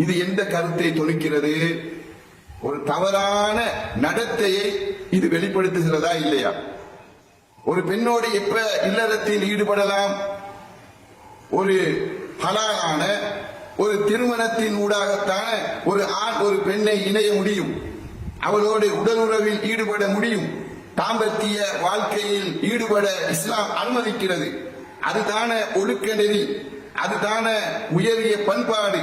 இது எந்த கருத்தை தொனிக்கிறது? ஒரு தவறான நடத்தையை இது வெளிப்படுத்துகிறதா இல்லையா? ஒரு பெண்ணோடு எப்ப இல்லறத்தில் ஈடுபடலாம்? ஒரு ஹலாலான ஒரு திருமணத்தின் ஊடாகத்தான ஒரு ஆண் ஒரு பெண்ணை இணைய முடியும், அவளோடு உடலுறவில் ஈடுபட முடியும், தாம்பத்திய வாழ்க்கையில் ஈடுபட இஸ்லாம் அனுமதிக்கிறது. அதுதான ஒழுக்க நெறி, அதுதான உயரிய பண்பாடு,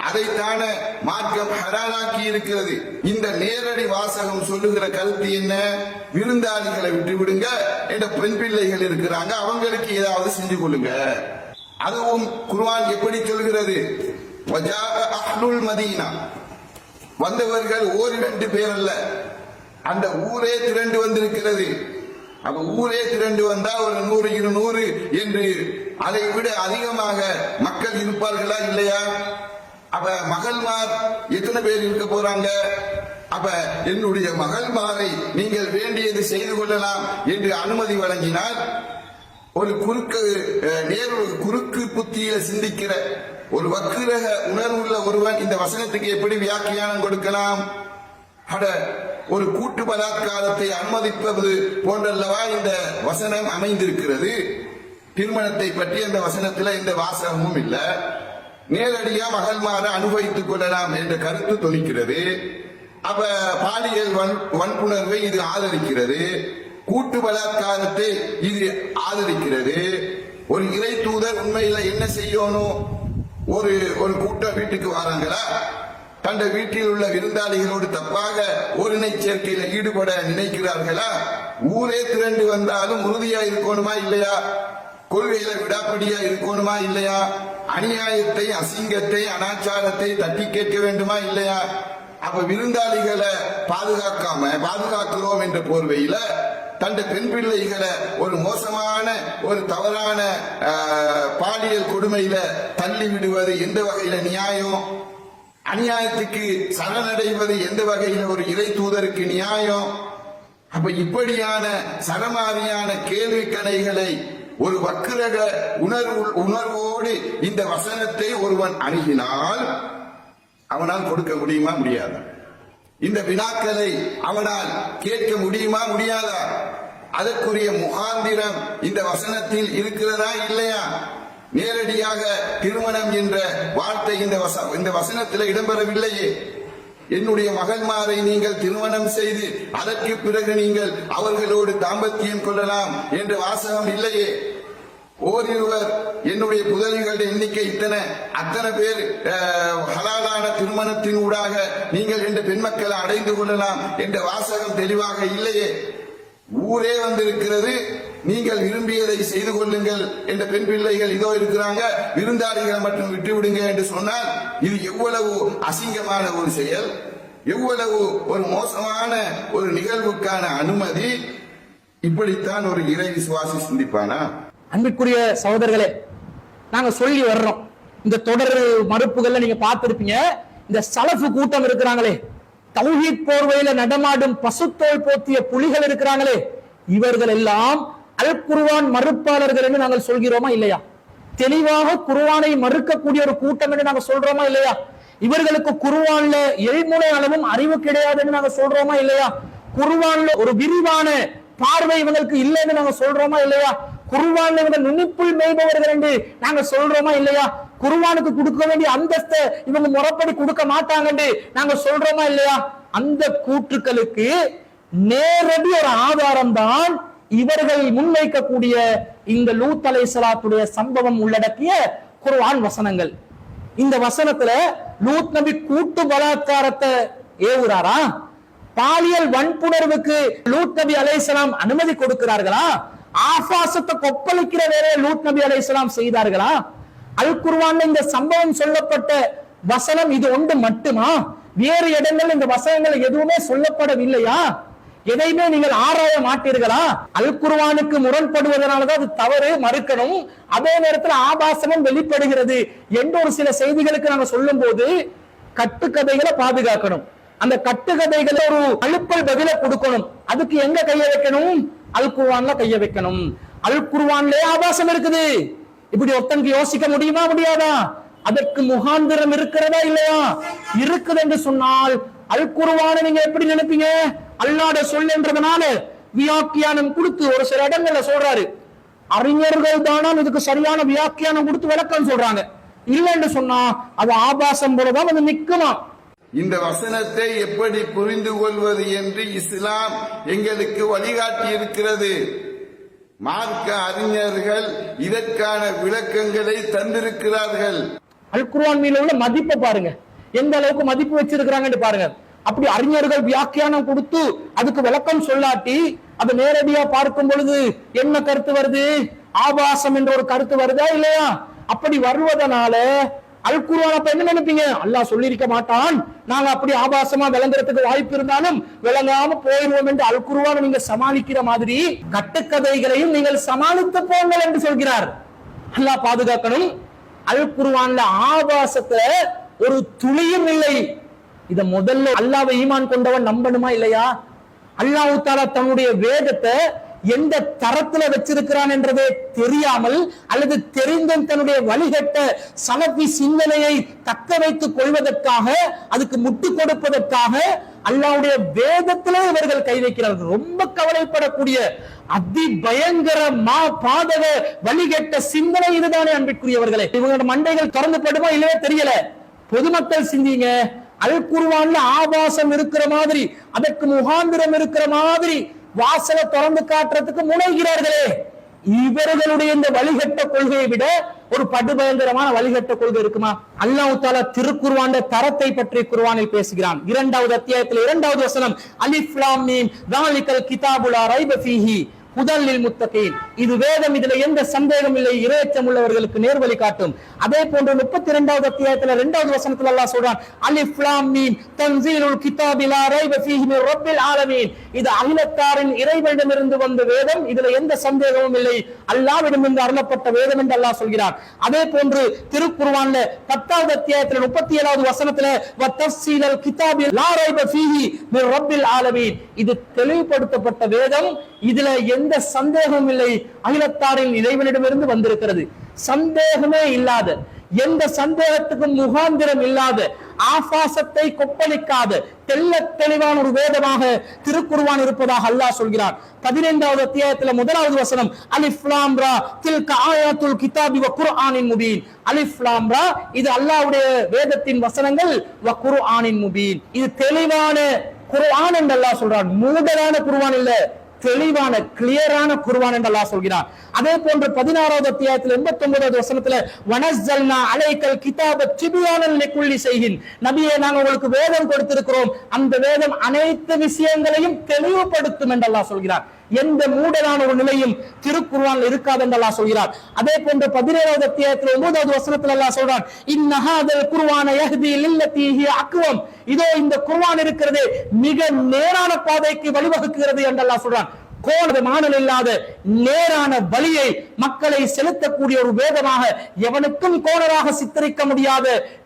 அதைத்தான மார்க்கம் ஹலாலாக்கி இருக்கிறது. இந்த நேரடி வாசகம் சொல்லுகிற கருத்து என்ன? விருந்தாளிகளை விட்டு விடுங்க, என்ற பெண் பிள்ளைகள் இருக்கிறாங்க, அவங்களுக்கு ஏதாவது செஞ்சு கொள்ளுங்க. அதுவும் குர்ஆன் எப்படி சொல்கிறது? அஹ்லுல் மதீனா, வந்தவர்கள் ஓர் 2 பேர் அல்ல, அந்த ஊரே திரண்டு வந்திருக்கிறது. அப்ப ஊரே திரண்டு வந்தா ஒரு 100 200 என்று அதை விட அதிகமாக மக்கள் இருப்பார்களா இல்லையா? அப்ப மகள்மார் எத்தனை பேர் இருக்க போறாங்க? அப்ப என்னுடைய மகள்மாரை நீங்கள் வேண்டியது செய்து கொள்ளலாம் என்று அனுமதி வழங்கினால் ஒரு குறுக்கு புத்தியில சிந்திக்கிற ஒரு வக்கிரக உணர்வுள்ள ஒருவன் இந்த வசனத்துக்கு எப்படி வியாக்கியானம் கொடுக்கலாம்? ஒரு கூட்டு பலாத்காரத்தை அனுமதிப்பது போன்றல்லவா இந்த வசனம் அமைந்திருக்கிறது. திருமணத்தை பற்றி அந்த வசனத்தில் எந்த வாசகமும் இல்ல. நேரடியா மகள்மார அனுபவித்துக் கொள்ளலாம் என்ற கருத்து தொனிக்கிறது. அப்ப பாலியல் வன்புணர்வை இது ஆதரிக்கிறது, கூட்டு பலாத்காரத்தை இது ஆதரிக்கிறது. ஒரு இறை தூதர் உண்மையில என்ன செய்யணும்? ஒரு கூட்டம் வீட்டுக்கு வராங்களா, தந்த வீட்டில் உள்ள விருந்தாளிகளோடு தப்பாக ஓரினை சேர்க்கையில ஈடுபட நினைக்கிறார்களா? ஊரே திரண்டு வந்தாலும் உறுதியா இருக்கணுமா இல்லையா? கொள்கையில விடாப்படியா இருக்கணுமா இல்லையா? அநியாயத்தை, அசிங்கத்தை, அனாச்சாரத்தை தட்டி கேட்க வேண்டுமா இல்லையா? அப்ப விருந்தாளிகளை பாதுகாக்கிறோம் என்ற போர்வையில தந்த பெண் பிள்ளைகளை ஒரு மோசமான ஒரு தவறான பாலியல் கொடுமையில தள்ளி விடுவது எந்த வகையில நியாயம்? அநியாயத்துக்கு சரணடைவது எந்த வகையில ஒரு இறை தூதருக்கு நியாயம்? அப்ப இப்படியான சரமாரியான கேள்வி கணைகளை ஒரு வக்கிரக உணர்வோடு இந்த வசனத்தை ஒருவன் அணுகினால் அவனால் கொடுக்க முடியுமா? முடியாதா? இந்த வினாக்களை அவனால் கேட்க முடியுமா? முடியாதா? அதற்குரிய முகாந்திரம் இந்த வசனத்தில் இருக்கிறதா இல்லையா? நேரடியாக திருமணம் என்ற வார்த்தை இந்த வசனத்தில் இடம்பெறவில்லையே. என்னுடைய மகன்மாரை நீங்கள் திருமணம் செய்து அதற்கு பிறகு நீங்கள் அவர்களோடு தாம்பத்தியம் கொள்ளலாம் என்ற வாசகம் இல்லையே. ஓரிருவர் என்னுடைய புதல்களுடைய எண்ணிக்கை அத்தனை பேர் ஹலாலான திருமணத்தின் ஊடாக நீங்கள் என்ற பெண் மக்களை அடைந்து கொள்ளலாம் என்ற வாசகம் தெளிவாக இல்லையே. ஊரே வந்திருக்கிறது, நீங்கள் விரும்பியதை செய்து கொள்ளுங்கள் என்ற பெண் பிள்ளைகள் இதோ இருக்கிறாங்க, விருந்தாளிகளை மட்டும் விட்டு விடுங்க என்று சொன்னால் இது எவ்வளவு அசிங்கமான ஒரு செயல், எவ்வளவு ஒரு மோசமான ஒரு நிகழ்வுக்கான அனுமதி. இப்படித்தான் ஒரு இறை விசுவாசி சிந்திப்பானா? அன்பிற்குரிய சகோதரர்களே, நாங்க சொல்லி வர்றோம், இந்த தொடர் மறுப்புகள்ல நீங்க பார்த்திருப்பீங்க, இந்த சலஃபு கூட்டம் இருக்கிறாங்களே, தௌஹீத் போர்வையில நடமாடும் பசுத்தோல் போத்திய புலிகள் இருக்கிறாங்களே, இவர்கள் எல்லாம் அல் குர்ஆன் மறுப்பாளர்கள் என்று நாங்கள் சொல்கிறோமா இல்லையா? தெளிவாக குர்ஆனை மறுக்கக்கூடிய ஒரு கூட்டம் என்று நாங்கள் சொல்றோமா இல்லையா? இவர்களுக்கு குர்ஆன்ல எழுமுறை அளவும் அறிவு கிடையாது என்று நாங்கள் சொல்றோமா இல்லையா? குர்ஆன்ல ஒரு விரிவான பார்வை இவங்களுக்கு இல்லை என்று நாங்கள் சொல்றோமா இல்லையா? குர்ஆன்ல இவங்க நுனிப்புள் மேய்பவர்கள் என்று நாங்க சொல்றோமா இல்லையா? குர்ஆனுக்கு கொடுக்க வேண்டிய அந்தஸ்தை இவங்க முறைப்படி கொடுக்க மாட்டாங்க என்று நாங்க சொல்றோமா இல்லையா? அந்த கூற்றுக்களுக்கு நேரடி ஒரு ஆதாரம் தான் இவர்கள் முன்வைக்கக்கூடிய இந்த லூத் அலைஹிஸ்ஸலாத்துடைய சம்பவம் உள்ளடக்கிய குர்ஆன் வசனங்கள். இந்த வசனத்துல லூத் நபி கூட்டு பலாத்காரத்தை ஏவுறாரா? பாலியல் வன்புணர்வுக்கு லூத் நபி அலைஹிஸ்ஸலாம் அனுமதி கொடுக்கிறார்களா? ஆபாசத்தை கொப்பளிக்கிற வேலையை லூத் நபி அலைஹிஸ்ஸலாம் செய்தார்களா? அல் குர்ஆன்ல இந்த சம்பவம் சொல்லப்பட்ட வசனம் இது ஒன்று மட்டுமா? வேறு இடங்கள் இந்த வசனங்கள் எதுவுமே சொல்லப்படவில்லையா? எதையுமே நீங்கள் ஆராய மாட்டீர்களா? அல் குர்ஆனுக்கு முரண்படுவதனாலதான் அது தவறு, மறுக்கணும். அதே நேரத்தில் ஆபாசமும் வெளிப்படுகிறது என்ற ஒரு சில செய்திகளுக்கு நாங்க சொல்லும் போது கட்டுக்கதைகளை பாதுகாக்கணும். அந்த கட்டுக்கதைகளை ஒரு அழுப்பல் பதில கொடுக்கணும். அதுக்கு எங்க கைய வைக்கணும்? அல் குர்ஆன்ல கைய வைக்கணும். அல் குர்ஆன்லயே ஆபாசம் இருக்குது. இப்படி ஒருத்தனுக்கு யோசிக்க முடியுமா? முடியாதா? அதற்கு முகாந்திரம் இருக்கிறதா இல்லையா? இருக்குது என்று சொன்னால் அல் குர்ஆனை நீங்க எப்படி நினைப்பீங்க? அல்லாஹ்வுடைய சொல் என்றதுனால வியாக்கியானம் கொடுத்து ஒரு சில இடங்கள்ல சொல்றாரு, அறிஞர்கள் தானா இதுக்கு சரியான வியாக்கியானம் கொடுத்து விளக்கம் சொல்றாங்க. இல்லைன்னு சொன்னா அது ஆபாசம் போலதான் அது நிக்குமா? இந்த வசனத்தை எப்படி புரிந்து கொள்வது என்று இஸ்லாம் எங்களுக்கு வழிகாட்டி இருக்கிறது. மார்க்க அறிஞர்கள் இதற்கான விளக்கங்களை தந்திருக்கிறார்கள். அல் குர்ஆன் மீது உள்ள மதிப்பை பாருங்க, எந்த அளவுக்கு மதிப்பு வச்சிருக்கிறாங்கன்னு பாருங்க. அப்படி அறிஞர்கள் வியாக்கியானம் கொடுத்து அதுக்கு விளக்கம் சொல்லாட்டி அதை நேரடியா பார்க்கும் பொழுது என்ன கருத்து வருது? ஆபாசம் என்ற ஒரு கருத்து வருதா இல்லையா? அப்படி வருவதனால அல் குர்ஆன் அப்ப என்ன நினைப்பீங்க? அல்லாஹ் சொல்லியிருக்க மாட்டான், நாங்க அப்படி ஆபாசமா விளங்குறதுக்கு வாய்ப்பு இருந்தாலும் விளங்காம போயிடுவோம் என்று அல் குர்ஆனை நீங்க சமாளிக்கிற மாதிரி கட்டுக்கதைகளையும் நீங்கள் சமாளித்து போங்கள் என்று சொல்கிறார். அல்லாஹ் பாதுகாக்கணும். அல் குர்ஆன்ல ஆபாசத்துல ஒரு துளியும் இல்லை. இத முதல்ல அல்லாஹ்வை ஈமான் கொண்டவன் நம்பணுமா இல்லையா? அல்லாஹ் தஆலா தன்னுடைய வேதத்தை எந்த தரத்துல வச்சிருக்கிறான் என்றதே தெரியாமல் அல்லது தெரிந்தும் தன்னுடைய வழிகட்ட சலஃபி சிந்தனையை தக்க வைத்துக் கொள்வதற்காக, அதுக்கு முட்டு கொடுப்பதற்காக அல்லாஹ்வுடைய வேதத்திலே இவர்கள் கை வைக்கிறார்கள். ரொம்ப கவலைப்படக்கூடிய அதி பயங்கர பாதக வழிகட்ட சிந்தனை இதுதானே அன்பிற்குரியவர்களே. இவங்களோட மண்டைகள் திறந்து படுமா இல்லையே தெரியல. பொதுமக்கள் சிந்திங்க. அல் குர்ஆன்ல ஆபாசம் இருக்கிற மாதிரி, அதற்கு முகாந்திரம் இருக்கிற மாதிரி வாசலை திறந்து காட்டுறதுக்கு முனைகிறார்களே, இவர்களுடைய இந்த வழிகட்ட கொள்கையை விட ஒரு படுபயங்கரமான வழிகட்ட கொள்கை இருக்குமா? அல்லாஹ் தஆலா திருக்குர்ஆன் தரத்தை பற்றி குர்ஆனில் பேசுகிறான். 2வது அத்தியாயத்தில் 2வது வசனம், அலிஃப் லாம் மீம் ذَلِكَ الْكِتَابُ لَا رَيْبَ فِيهِ ஹுதல் லில் முத்தகீன். இது வேதம், இதுல எந்த சந்தேகம் இல்லை, இறையச்சம் உள்ளவர்களுக்கு நேர்வழி காட்டும். அதே போன்று 32வது அத்தியாயத்துல 2வது வசனத்துல அல்லாஹ் சொல்றான், அலிஃப் லாம் மீம் தன்சீலுல் கிதாபி லா ரைப ஃபீஹி மிர் ரப்பில் ஆலமீன். இது அகிலத்தாரின் இறைவனிடமிருந்து வந்த வேதம், இதுல எந்த சந்தேகமும் இல்லை, அல்லாஹ்விடமிருந்து அருளப்பட்ட வேதம் என்று அல்லாஹ் சொல்கிறான். அதே போன்று திருக்குர்ஆன்ல 10வது அத்தியாயத்துல 37வது வசனத்துல வத்தஃசீலல் கிதாபி லா ரைப ஃபீஹி மிர் ரப்பில் ஆலமீன். இது தெளிவுபடுத்தப்பட்ட வேதம், இதுல எந்த சந்தேகமும் இல்லை, அகிலத்தாரின் இறைவனிடமிருந்து வந்திருக்கிறது. சந்தேகமே இல்லாத, எந்த சந்தேகத்துக்கும் முகாந்திரம் இல்லாத, ஆபாசத்தை கொப்பளிக்காத தெள்ள தெளிவான ஒரு வேதமாக திருக்குர்ஆன் இருப்பதாக அல்லாஹ் சொல்கிறார். 15வது அத்தியாயத்துல 1வது வசனம், அலிஃப் லாம் ரா தில்க ஆயாத்துல் கிதாபி வ குர்ஆனின் முபீன். அலிஃப் லாம் ரா இது அல்லாஹ்வுடைய வேதத்தின் வசனங்கள், வ குர்ஆனின் முபீன் இது தெளிவான குர்ஆன் என்று அல்லாஹ் சொல்றான். மூடலான குர்ஆன் இல்ல, தெளிவான கிளியரான குர்ஆன் என்று அல்லாஹ் சொல்கிறான். அதே போன்று 16வது அத்தியாயத்தில் 89வது வசனத்துல வனஸ்ஸல்னா அலைக்கல் கிதாப திபியானன் லிகுல்லி ஷைஇன். நபியே, நாங்கள் உங்களுக்கு வேதம் கொடுத்திருக்கிறோம், அந்த வேதம் அனைத்து விஷயங்களையும் தெளிவுபடுத்தும் என்று அல்லாஹ் சொல்கிறார். எந்த மூடலான ஒரு நிலையும் திருக்குர்ஆன் இருக்காது என்று அல்லாஹ் சொல்கிறார். அதே போன்று 17வது அத்தியாயத்தில் 9வது வசனத்தில் அல்லாஹ் சொல்றான், இன்ன ஹாதல் குர்ஆன யஹ்தி லில்லதி ஹிய அக்வம். இதோ இந்த குர்ஆன் இருக்கிறது மிக நேரான பாதைக்கு வழிவகுக்கிறது என்று அல்லாஹ் சொல்றான். கோணமானல் இல்லாத நேரான வழியை மக்களை செலுத்தக்கூடிய ஒரு வேதமாக, எவனுக்கும் கோணராக சித்தரிக்க முடியாத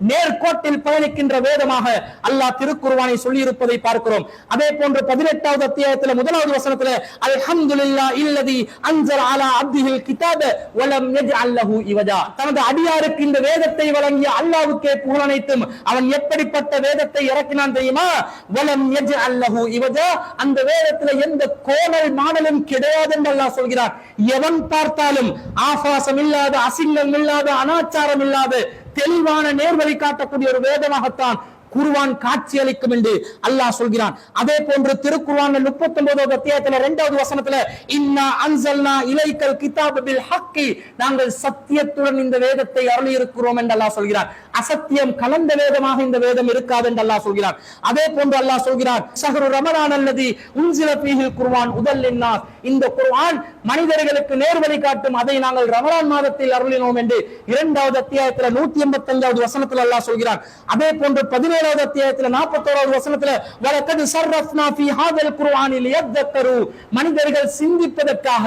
நேர்கோட்டில் பயணிக்கின்ற வேதமாக அல்லாஹ் திருக்குர்ஆனை சொல்லி இருப்பதை பார்க்கிறோம். அதே போன்று 18வது அத்தியாயத்தில் 1வது வசனத்துல அல்ஹம்துலில்லாஹ் இல்லதி அன்ஸல அலா அப்திஹில் கிதாப வலம் யஜ்அல் லஹு இவஜா. தனது அடியாருக்கு இந்த வேதத்தை வழங்கிய அல்லாஹ்வுக்கே புகழ் அனைத்தும். அவன் எப்படிப்பட்ட வேதத்தை இறக்கினான் தெரியுமா? வலம் யஜ்அல் லஹு இவஜா. அந்த வேதத்துல எந்த கோணல் மாடலும் கிடையாது என்று அல்லாஹ் சொல்கிறார். எவன் பார்த்தாலும் ஆபாசம் இல்லாத, அசிங்கம் இல்லாத, அனாச்சாரம் இல்லாத தெளிவான நேர்வழி காட்டக்கூடிய ஒரு வேதமாகத்தான் குர்ஆன் காட்சி அளிக்கும் என்று அல்லாஹ் சொல்கிறான். அதே போன்று திருக்குர்ஆன் 39வது அத்தியாயத்துல 2வது வசனத்துல இன்னா அன்ஸல்னா இலைக்கல் கிதாப பில் ஹக்கி. நாங்கள் சத்தியத்துடன் இந்த வேதத்தை அருளி இருக்கிறோம் என்று அல்லாஹ் சொல்கிறான். அசத்தியம் கலந்த வேதமாக இந்த வேதம் இருக்காது என்று அல்லாஹ் சொல்கிறான். அதே போன்று அல்லாஹ் சொல்கிறான், ஷஹ்ரு ரமலான் அல்லதி உன்ஸில ஃபீஹில் குர்ஆன் ஹுதல் லின்னாஸ். இந்த குர்ஆன் மனிதர்களுக்கு நேர்வழி காட்டும், அதை நாங்கள் ரமலான் மாதத்தில் அருளினோம் என்று 2வது அத்தியாயத்துல 185வது வசனத்தில் அல்லாஹ் சொல்கிறான். அதே போன்று 17 17வது அத்தியாயத்துல 41வது வசனத்துல வலக்கத் ஸர்ரஃப்னா ஃபீ ஹாதல் குர்ஆனி லியதக்கரு, மனிதர்கள் சிந்திப்பதற்காக,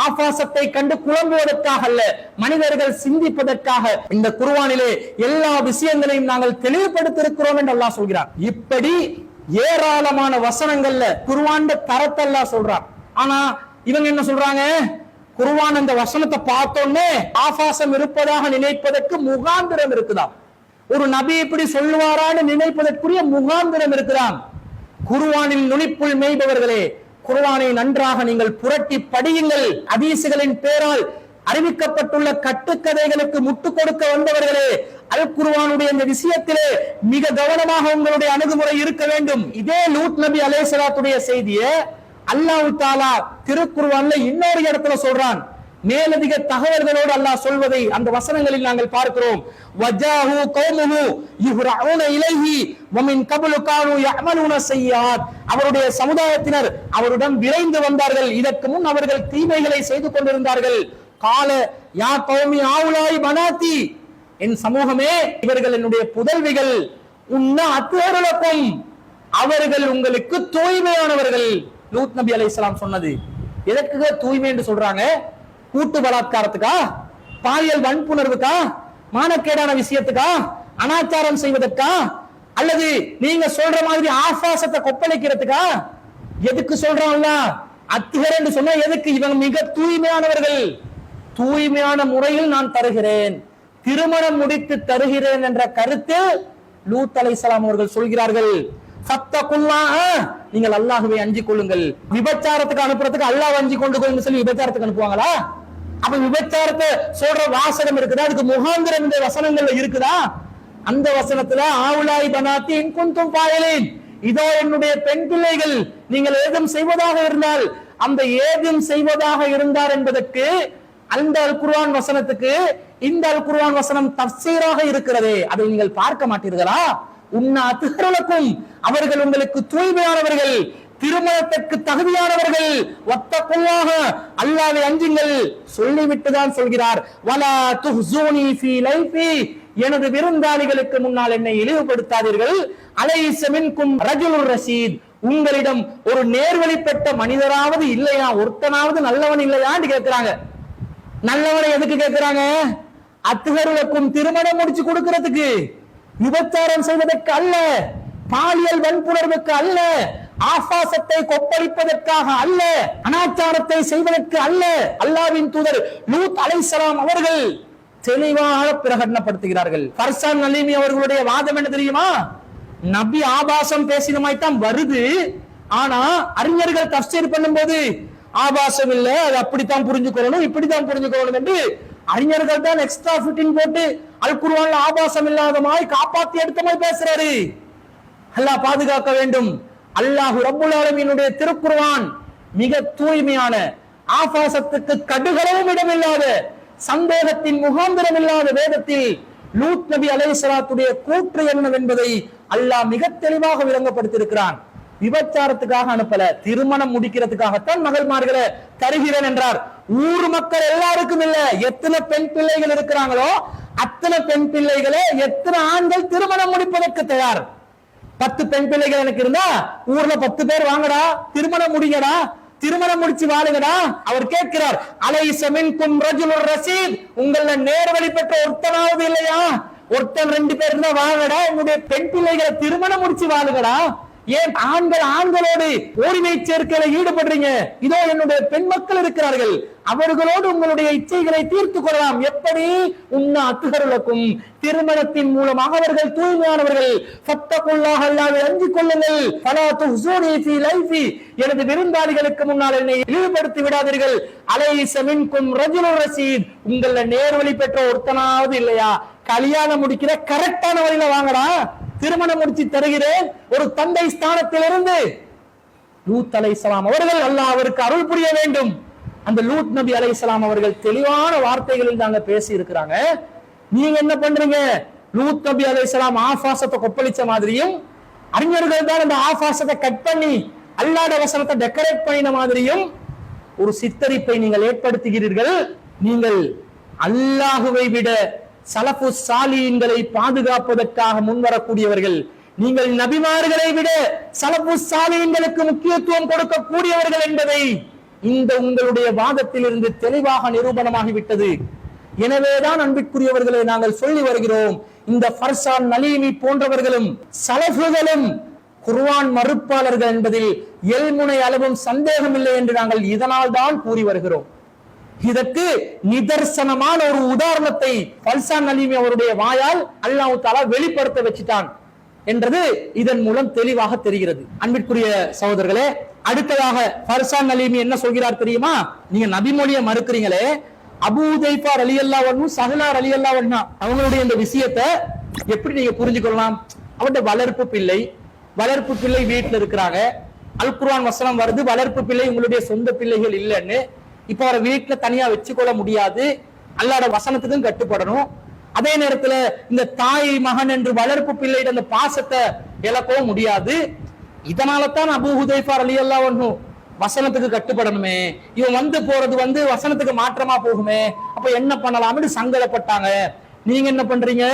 ஆபாசத்தை கண்டு குழம்புவதற்காக அல்ல, மனிதர்கள் சிந்திப்பதற்காக இந்த குர்ஆனிலே எல்லா விஷயங்களையும் நாங்கள் தெளிவுபடுத்தியிருக்கிறோம் என்று அல்லாஹ் சொல்கிறார். இப்படி ஏராளமான வசனங்கள்ல குர்ஆன் தரத்தை அல்லாஹ் சொல்றார். ஆனா இவங்க என்ன சொல்றாங்க? குர்ஆன் அந்த வசனத்தை பார்த்தோன்னே ஆபாசம் இருப்பதாக நினைப்பதற்கு முகாந்திரம் இருக்குதாம். ஒரு நபி இப்படி சொல்லுவாரான்னு நினைப்பதற்குரிய முகாந்திரம் இருக்கிறான். குர்ஆனில் நுனிப்புள் மேய்பவர்களே, குர்ஆனை நன்றாக நீங்கள் புரட்டி படியுங்கள். ஹதீஸ்களின் பேரால் அறிவிக்கப்பட்டுள்ள கட்டுக்கதைகளுக்கு முட்டு கொடுக்க வந்தவர்களே, அல் குர்ஆனுடைய இந்த விஷயத்திலே மிக கவனமாக உங்களுடைய அணுகுமுறை இருக்க வேண்டும். இதே லூத் நபி அலைஹிஸ்ஸலாத்துடைய செய்தியை அல்லாஹ் தஆலா திருக்குர்ஆன்ல இன்னொரு இடத்துல சொல்றான். மேலதிக தகவல்களோடு அல்லாஹ் சொல்வதை அந்த வசனங்களில் நாங்கள் பார்க்கிறோம். வஜாஹு கௌமுஹு யுஹ்ரஊன இலைஹி வமின் கப்லு கானூ யஅமலூன ஸய்யாத், அவருடைய சமுதாயத்தினர் அவருடன் விரைந்து வந்தார்கள், இதற்கு முன் அவர்கள் தீமைகளை செய்து கொண்டிருந்தார்கள். கால யா கௌமி ஆவுலாய் பனாத்தி, என் சமூகமே இவர்கள் என்னுடைய புதல்விகள், உன்ன அத்ஹருலக்கும், அவர்கள் உங்களுக்கு தூய்மையானவர்கள். லூத் நபி அலைஹிஸ்ஸலாம் சொன்னது எதற்கு தூய்மை என்று சொல்றாங்க? கூட்டு பலாத்காரத்துக்கா, பாலியல் வன்புணர்வுக்கா, மானக்கேடான விஷயத்துக்கா, அனாச்சாரம் செய்வதற்கா, அல்லது நீங்க சொல்ற மாதிரி ஆபாசத்தை கொப்பளிக்கிறதுக்கா? எதுக்கு சொல்றாங்க? அத்ஹர் என்று சொன்னா எதுக்கு? இவங்க மிக தூய்மையானவர்கள், தூய்மையான முறையில் நான் தருகிறேன், திருமணம் முடித்து தருகிறேன் என்ற கருத்து லூத் அலைஹிஸ்ஸலாம் அவர்கள் சொல்கிறார்கள். ஃபத்தகுல்லாஹ, நீங்கள் அல்லாஹ்வை அஞ்சிக் கொள்ளுங்கள். விபச்சாரத்துக்கு அனுப்புறதுக்கு அல்லாஹ் அஞ்சிக் கொண்டு சொல்லி விபச்சாரத்துக்கு அனுப்புவாங்களா? அப்ப விபச்சாரத்தை சொல்ற வாசகம் இருக்குதா? அதுக்கு முகாந்திரம் இந்த வசனங்கள்ல இருக்குதா? அந்த வசனத்துல ஆவுலாய் பனாத்தி இன் குன்தும் ஃபாயிலின், இதோ என்னுடைய பெண் பிள்ளைகள், நீங்கள் ஏதும் செய்வதாக இருந்தால், அந்த ஏதும் செய்வதாக இருந்தார் என்பதற்கு அந்த அல் குர்ஆன் வசனத்துக்கு இந்த அல் குர்ஆன் வசனம் தஃசீராக இருக்கிறதே, அதை நீங்கள் பார்க்க மாட்டீர்களா? உன்ன அத்ஹருலக்கும், அவர்கள் உங்களுக்கு தூய்மையானவர்கள், திருமணத்திற்கு தகுதியானவர்கள். வத்தகுல்லாஹ, அல்லாஹ்வை அஞ்சுங்கள் சொல்லிவிட்டுதான் சொல்கிறார். வலா துஹ்ஸூனி ஃபீ லைஃபி, எனது விருந்தாளிகளுக்கு முன்னால் என்னை இழிவுபடுத்தாதீர்கள். அலைஸ மின்கும் ரஜுலுர் ரஷீத், உங்களிடம் ஒரு நேர்வழிப்பட்ட மனிதராவது இல்லையா? ஒருத்தனாவது நல்லவன் இல்லையான்னு கேட்கிறாங்க. நல்லவனை எதுக்கு கேட்கிறாங்க? அத்ஹருலக்கும் திருமணம் முடிச்சு கொடுக்கிறதுக்கு, விபச்சாரம் செய்வதற்கு அல்ல, பாலியல் வன்புணர்வுக்கு அல்ல, ஆபாசத்தை கொப்பளிப்பதற்காக அல்ல, அனாச்சாரத்தை செய்வதற்கு அல்ல. அல்லாஹ்வின் தூதர் லூத் அலைஹிஸ்ஸலாம் அவர்கள் தெளிவாக பிரகடனப்படுத்துகிறார்கள். ஃபர்சான் நலீமி அவர்களுடைய வாதம் என்ன தெரியுமா? நபி ஆபாசம் பேசினமாய்த்தான் வருது, ஆனா அறிஞர்கள் தஃசீர் பண்ணும்போது ஆபாசம் இல்ல, அது அப்படித்தான் புரிஞ்சுக்கணும், இப்படித்தான் புரிஞ்சுக்கணும் என்று அறிஞர்கள் தான் எக்ஸ்ட்ரா ஃபிட்டிங் போட்டு அல் குர்ஆன்ல ஆபாசம் இல்லாதமாய் காப்பாத்தி எடுத்தமாய் பேசுறாரு. அல்லாஹ் பாதுகாக்க வேண்டும். அல்லாஹ் ரப்புல் ஆலமீனுடைய திருக்குர்ஆன் மிக தூய்மையான, ஆபாசத்துக்கு கடுகளவும் இடமில்லாத, சந்தேகத்தின் முகாந்திரம் இல்லாத வேதத்தில் லூத் நபி அலைஹிஸ்ஸலாத்துடைய கூற்று என்னவென்பதை அல்லாஹ் மிக தெளிவாக விளங்கப்படுத்தியிருக்கிறான். விபச்சாரத்துக்காக அனுப்பல, திருமணம் முடிக்கிறதுக்காகத்தான் மகள்மார்களை தருகிறேன் என்றார். ஊர் மக்கள் எல்லாருக்கும் இல்ல, எத்தனை பெண் பிள்ளைகள் இருக்கிறாங்களோ அத்தனை பெண் பிள்ளைகளை எத்தனை ஆண்கள் திருமணம் முடிப்பதற்கு தயார்? 10 பெண் பிள்ளைகள் எனக்கு இருந்தா ஊர்ல 10 பேர் வாங்கடா, திருமணம் முடிங்கடா, திருமணம் முடிச்சு வாழுங்கடா. அவர் கேட்கிறார், அலைஸ மின்கும் ரஜுலுர் ரஷீத், உங்கள நேர்வழி பெற்ற ஒருத்தனாவது இல்லையா? ஒருத்தன் 2 பேர் இருந்தா வாங்கடா, உங்களுடைய பெண் பிள்ளைகளை திருமணம் முடிச்சு வாழுங்கடா. ஏன் ஆண்கள் ஆண்களோடு ஓரிமை சேர்க்கையில ஈடுபடுறீங்க? இதோ என்னுடைய பெண் மக்கள் இருக்கிறார்கள், அவர்களோடு உங்களுடைய இச்சைகளை தீர்த்து கொள்ளலாம். எப்படி? உன்ன அத்ஹருலக்கும், திருமணத்தின் மூலமாக அவர்கள் தூய்மையானவர்கள். ஃபத்தகுல்லாஹ, அல்லாஹ்வை அஞ்சிக் கொள்ளுங்கள். ஃபலா துஹ்ஸூனி ஃபீ லைஃபி, எனது விருந்தாளிகளுக்கு முன்னால் என்னை இழிவுபடுத்தி விடாதீர்கள். அலைஸ மின்கும் ரஜுலுர் ரஷீத், உங்கள நேர்வழி பெற்ற ஒருத்தனாவது இல்லையா? கல்யாணம் முடிக்கிற கரெக்டான வழியில வாங்கடா, திருமணம் முடிச்சு தருகிறேன். ஒரு தந்தை ஸ்தானத்திலிருந்து லூத் அலைஹிஸ்ஸலாம் அவர்கள், அல்லாஹ் அவருக்கு அருள் புரிய வேண்டும். அந்த லூத் நபி அலைஹிஸ்ஸலாம் அவர்கள் தெளிவான வார்த்தைகளில் தாங்க பேசி இருக்கிறாங்க. நீங்க என்ன பண்றீங்க? லூத் நபி அலைஹிஸ்ஸலாம் ஆபாசத்தை கொப்பளிச்ச மாதிரியும், அறிஞர்கள் தான் அந்த ஆபாசத்தை கட் பண்ணி அல்லாஹ்வுடைய வசனத்தை டெக்கரேட் பண்ணின மாதிரியும் ஒரு சித்தரிப்பை நீங்கள் ஏற்படுத்துகிறீர்கள். நீங்கள் அல்லாஹுவை விட சலஃபு சாலிஹீன்களை பாதுகாப்பதற்காக முன்வரக்கூடியவர்கள், நீங்கள் நபிமார்களை விட சலஃபு சாலிஹீன்களுக்கு முக்கியத்துவம் கொடுக்கக்கூடியவர்கள் என்பதை இந்த உங்களுடைய வாதத்தில் இருந்து தெளிவாக நிரூபணமாகிவிட்டது. எனவேதான் அன்பிற்குரியவர்களை நாங்கள் சொல்லி வருகிறோம், இந்த ஃபர்சான் நலீமி போன்றவர்களும் சலஃபுகளும் குர்ஆன் மறுப்பாளர்கள் என்பதில் எல்முனை அளவும் சந்தேகம் இல்லை என்று நாங்கள் இதனால் தான் கூறி வருகிறோம். இதற்கு நிதர்சனமான ஒரு உதாரணத்தை ஃபர்சான் நலீமி அவருடைய வாயால் அல்லாஹ் தஆலா வெளிப்படுத்த வச்சிட்டான் என்றது இதன் மூலம் தெளிவாக தெரிகிறது. அன்பிற்குரிய சகோதரர்களே, அடுத்ததாக ஃபர்சான் நலீமி என்ன சொல்கிறார் தெரியுமா? நீங்க நபிமொழியை மறுக்கிறீங்களே, அபூ ஹுதைஃபா ரலியல்லாஹு அன்ஹு, ஸஹலா ரலியல்லாஹு அன்ஹா அவங்களுடைய இந்த விஷயத்தை எப்படி நீங்க புரிஞ்சுக்கொள்ளலாம்? அவருடைய வளர்ப்பு பிள்ளை வீட்டுல இருக்கிறாங்க, அல் குர்ஆன் வசனம் வருது, வளர்ப்பு பிள்ளை உங்களுடைய சொந்த பிள்ளைகள் இல்லைன்னு. இப்ப அவரை வீட்டுல தனியா வச்சுக்கொள்ள முடியாது, அல்லாஹ்வோட வசனத்துக்கும் கட்டுப்படணும். அதே நேரத்துல இந்த தாய் மகன் என்று வளர்ப்பு பிள்ளையிட அந்த பாசத்தை இழக்கவும் முடியாது. இதனால தான் அபூ ஹுதைஃபா ரலியல்லாஹு அன்ஹு வசனத்துக்கு கட்டுப்படணுமே, இவன் வந்து போறது வசனத்துக்கு மாற்றமா போகுமே, அப்ப என்ன பண்ணலாம்னு சங்கடப்பட்டாங்க. நீங்க என்ன பண்றீங்க?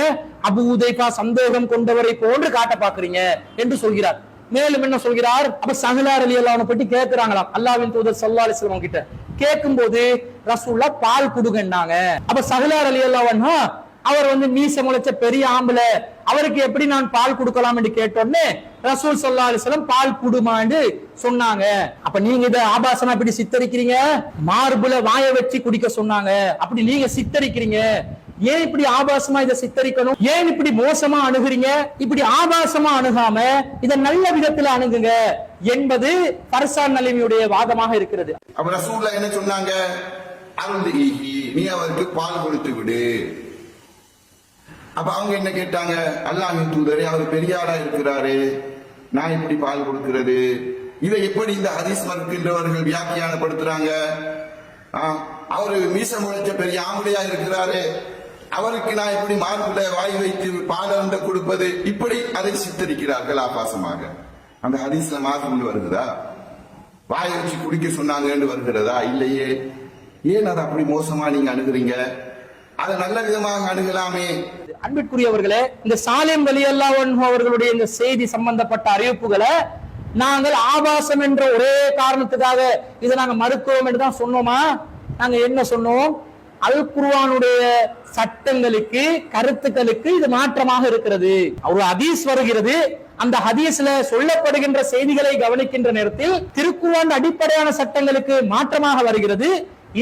அபூ ஹுதைஃபா சந்தேகம் கொண்டவரை போன்று காட்ட பாக்குறீங்க என்று சொல்கிறார். மேலும் என்ன சொல்கிறார்? அப்ப ஸஹலா ரலியல்லாஹு அன்ஹா பத்தி கேக்குறாங்களாம் அல்லாஹ்வின் தூதர் ஸல்லல்லாஹு அலைஹி வஸல்லம் கிட்ட. கேட்கும்போது ரசூலுல்லாஹ் பால் குடுங்கன்னாங்க. அப்ப ஸஹலா ரலியல்லாஹு அன்ஹா அவர் மீச முளைச்ச பெரிய ஆம்பளை, அவருக்கு எப்படி நான் பால் கொடுக்கலாம் என்று கேட்டோன்னு ரசூல் ஸல்லல்லாஹு அலைஹி வஸல்லம் பால் குடுமான்னு சொன்னாங்க. அப்ப நீங்க இத ஆபாசமா இப்படி சித்தரிக்கிறீங்க, மார்புல வாய வச்சு குடிக்க சொன்னாங்க, அப்படி நீங்க சித்தரிக்கிறீங்க. ஏன் இப்படி ஆபாசமா இதை சித்தரிக்கணும்? ஏன் இப்படி மோசமா அணுகுறீங்க? இப்படி ஆபாசமா அணுகாம இதை நல்ல விதத்துல அணுகுங்க என்பது ஃபர்சான் நலீமியுடைய வாதமாக இருக்கிறது. அப்ப ரசூலுல்லாஹ் என்ன சொன்னாங்க? நீ அவருக்கு பால் கொடுத்து விடு. அப்ப அவங்க என்ன கேட்டாங்க? அல்லாஹ்வின் தூதரே, அவர் பெரியாரா இருக்கிறாரு, நான் எப்படி பால் கொடுக்கிறது? இதை எப்படி இந்த ஹதீஸ் மறுக்கின்றவர்கள் வியாக்கியானப்படுத்துறாங்க? அவரு மீச முளைச்ச பெரிய ஆம்பளையா இருக்கிறாரு, அவருக்கு நான் எப்படி மார்புல வாய் வைத்து பால் அருந்த கொடுப்பது? இப்படி அதை சித்தரிக்கிறார்கள் ஆபாசமாக. அந்த ஹதீஸ்ல மார்புல வருகிறதா? வாய் வச்சு குடிக்க சொன்னாங்கன்னு வருகிறதா? இல்லையே. ஏன் அதை அப்படி மோசமா நீங்க அணுகுறீங்க? அதை நல்ல விதமாக அணுகலாமே. அன்பிற்குரியவர்களே, இந்த சாலிம் ரலியல்லாஹு அன்ஹு அவர்களுடைய இந்த செய்தி சம்பந்தப்பட்ட அறிவிப்புகளை நாங்கள் ஆபாசம் என்ற ஒரே காரணத்துக்காக இதை நாங்க மறுக்கிறோம் என்று தான் சொன்னோமா? நாங்க என்ன சொன்னோம்? அல் குர்ஆனுடைய சட்டங்களுக்கு, கருத்துக்களுக்கு இது மாற்றமாக இருக்கிறது. ஒரு ஹதீஸ் வருகிறது, அந்த ஹதீஸ்ல சொல்லப்படுகின்ற செய்திகளை கவனிக்கின்ற நேரத்தில் திருக்குர்ஆன் அடிப்படையான சட்டங்களுக்கு மாற்றமாக வருகிறது.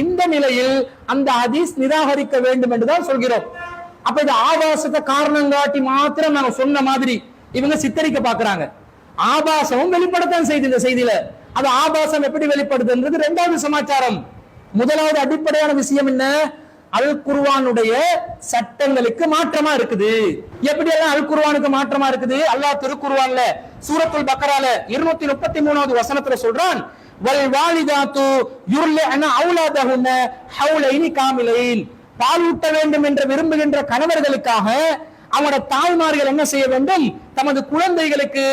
இந்த நிலையில் அந்த ஹதீஸ் நிராகரிக்க வேண்டும் என்றுதான் சொல்கிறோம். அப்ப இந்த ஆபாசத்தை காரணம் காட்டி மாத்திரம் நாங்க சொன்ன மாதிரி இவங்க சித்தரிக்க பாக்குறாங்க. ஆபாசமும் வெளிப்படத்தான் செய்து இந்த செய்தியில. அது ஆபாசம் எப்படி வெளிப்படுதுன்றது இரண்டாவது சமாச்சாரம். முதலாவது அடிப்படையான விஷயம் என்ன? அல் குர்ஆனுடைய சட்டங்களுக்கு மாற்றமா இருக்குது. எப்படி எல்லாம் அல் குர்ஆனுக்கு மாற்றமா இருக்குது? அல்லாஹ் திருக்குர்ஆன்ல சூரத்துல் பக்கரால 233வது வசனத்துல சொல்றான், வல் வாலிதாத்து யுர்லிஅன அவுலாதஹுன்ன ஹவுலைனி காமிலைன். பாலூட்ட வேண்டும் என்று விரும்புகின்ற கணவர்களுக்காக அவனோட தாய்மார்கள் என்ன செய்ய வேண்டும்? தமது குழந்தைகளுக்கு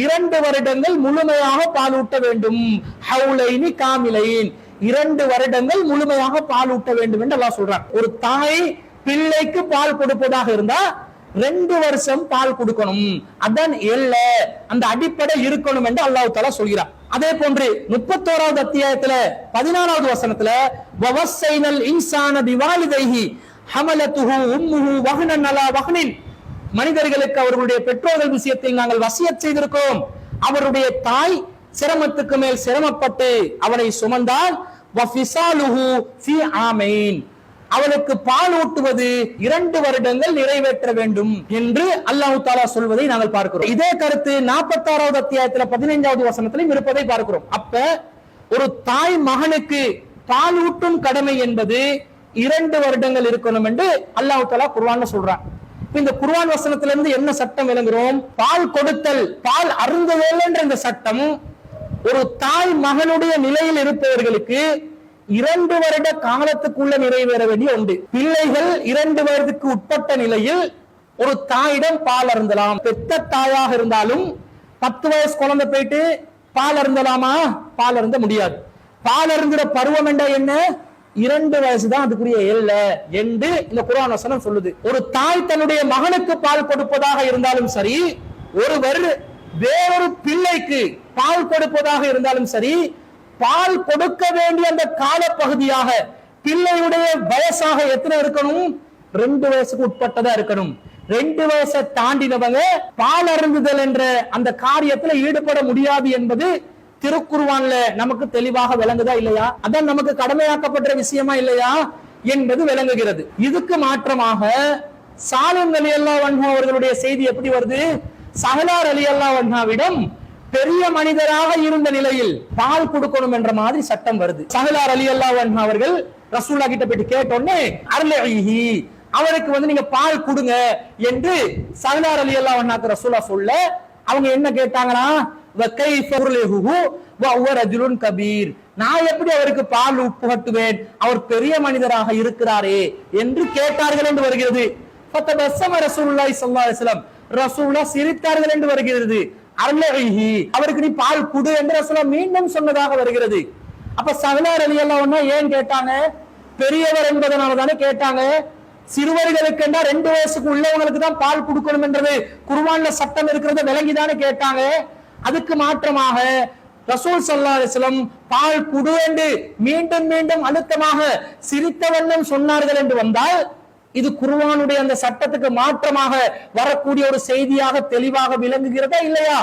2 வருடங்கள் முழுமையாக பாலூட்ட வேண்டும். ஹவுலைனி காமிலைன், 2 வருடங்கள் முழுமையாக பால் ஊட்ட வேண்டும் என்று அல்லாஹ் சொல்றான். ஒரு தாய் பிள்ளைக்கு பால் கொடுப்பதாக இருந்தா 2 வருஷம் பால் கொடுக்கணும், அதான் எல்ல, அந்த அடிப்படை இருக்கணும் என்று அல்லாஹ் தஆலா சொல்கிறான். அதே போன்று 31வது அத்தியாயத்துல 14வது வசனத்துல வவஸ்ஸைனல் இன்சான பிவாலிதைஹி ஹமலத்துஹு உம்முஹு வஹ்னன் அலா வஹ்னின், மனிதர்களுக்கு அவர்களுடைய பெற்றோர்கள் விஷயத்தில் நாங்கள் வசியத் செய்திருக்கிறோம், அவருடைய தாய் சிரமத்துக்கு மேல் சிரமப்பட்டு அவனை சுமந்தால் வஃபிசாலுஹு ஃபீ ஆமைன், அவளுக்கு பால் ஊட்டுவது 2 வருடங்கள் நிறைவேற்ற வேண்டும் என்று அல்லாஹ் தஆலா சொல்வதை நாங்கள் பார்க்கிறோம். இதே கருத்து 46வது அத்தியாயத்துல 15வது வசனத்திலும் இருப்பதை பார்க்கிறோம். அப்ப ஒரு தாய் மகனுக்கு பால் ஊட்டும் கடமை என்பது 2 வருடங்கள் இருக்கணும் என்று அல்லாஹ் தஆலா குர்ஆன்ல சொல்றான். இந்த குர்ஆன் வசனத்திலிருந்து என்ன சட்டம் விளங்குகிறோம்? பால் கொடுத்தல், பால் அருந்துதல் என்ற இந்த சட்டம் ஒரு தாய் மகனுடைய நிலையில் இருப்பவர்களுக்கு 2 வருட காலத்துக்குள்ள நிறைவேற வேண்டிய ஒன்று. பிள்ளைகள் 2 வயதுக்கு உட்பட்ட நிலையில் ஒரு தாயிடம் பால் அருந்தலாம். பெத்த தாயாக இருந்தாலும் 10 வயசு குழந்தை போயிட்டு பால் அருந்தலாமா? பால் அருந்த முடியாது. பால் அருந்துற பருவம் என்ற என்ன? 2 வயசு தான் அதுக்குரிய எல்ல என்று இந்த குர்ஆன் வசனம் சொல்லுது. ஒரு தாய் தன்னுடைய மகனுக்கு பால் கொடுப்பதாக இருந்தாலும் சரி, ஒருவர் வேறொரு பிள்ளைக்கு பால் கொடுப்பதாக இருந்தாலும் சரி, பால் கொடுக்க வேண்டிய அந்த காலப்பகுதியாக பிள்ளையுடைய வயசாக எத்தனை இருக்கணும்? 2 வயசுக்கு உட்பட்டதா இருக்கணும். 2 வயசை தாண்டினவங்க பால் அருந்துதல் என்ற அந்த காரியத்துல ஈடுபட முடியாது என்பது திருக்குர்ஆன்ல நமக்கு தெளிவாக விளங்குதா இல்லையா? அதான் நமக்கு கடமையாக்கப்பட்ட விஷயமா இல்லையா என்பது விளங்குகிறது. இதுக்கு மாற்றமாக சாலிம் ரலியல்லாஹு அன்ஹு அவர்களுடைய செய்தி எப்படி வருது? சஹலா ரலியல்லாஹு அன்ஹாவிடம் பெரிய மனிதராக இருந்த நிலையில் பால் கொடுக்கணும் என்ற மாதிரி சட்டம் வருது. சஹலா ரலியல்லாஹு அன்ஹு அவர்கள் ரசூலுல்லாஹ் கிட்ட போய் கேட்டோன்னே அர்லிஹி, அவருக்கு நீங்க பால் கொடுங்க என்று சஹலா ரலியல்லாஹு அன்ஹாக்கு ரசூலுல்லாஹ் சொல்ல, அவங்க என்ன கேட்டாங்கன்னா, நான் எப்படி அவருக்கு பால் புகட்டுவேன், அவர் பெரிய மனிதராக இருக்கிறாரே என்று கேட்டார்கள் என்று வருகிறது. ரசூலுல்லாஹ் சிரித்தார்கள் என்று வருகிறது. அவருக்கு நீ பால் குடு என்று ரசூலுல்லாஹ் மீண்டும் சொன்னதாக வருகிறது. அப்ப சஹலா ரலியல்லாஹு அன்ஹா ஏன் கேட்டாங்க? பெரியவர் என்பதனால தானே கேட்டாங்க. சிறுவர்களுக்கு 2 வயசுக்கு உள்ளவங்களுக்கு தான் பால் கொடுக்கணும் என்றது குர்ஆன்ல சட்டம் இருக்கிறது விளங்கிதானே கேட்டாங்க. அதுக்கு மாற்றமாக ரசூல் ஸல்லல்லாஹு அலைஹி வஸல்லம் பால் குடு என்று மீண்டும் மீண்டும் அழுத்தமாக சிரித்த வண்ணம் சொன்னார்கள் என்று வந்தால், இது குர்ஆனுடைய அந்த சட்டத்துக்கு மாற்றமாக வரக்கூடிய ஒரு செய்தியாக தெளிவாக விளங்குகிறதா இல்லையா?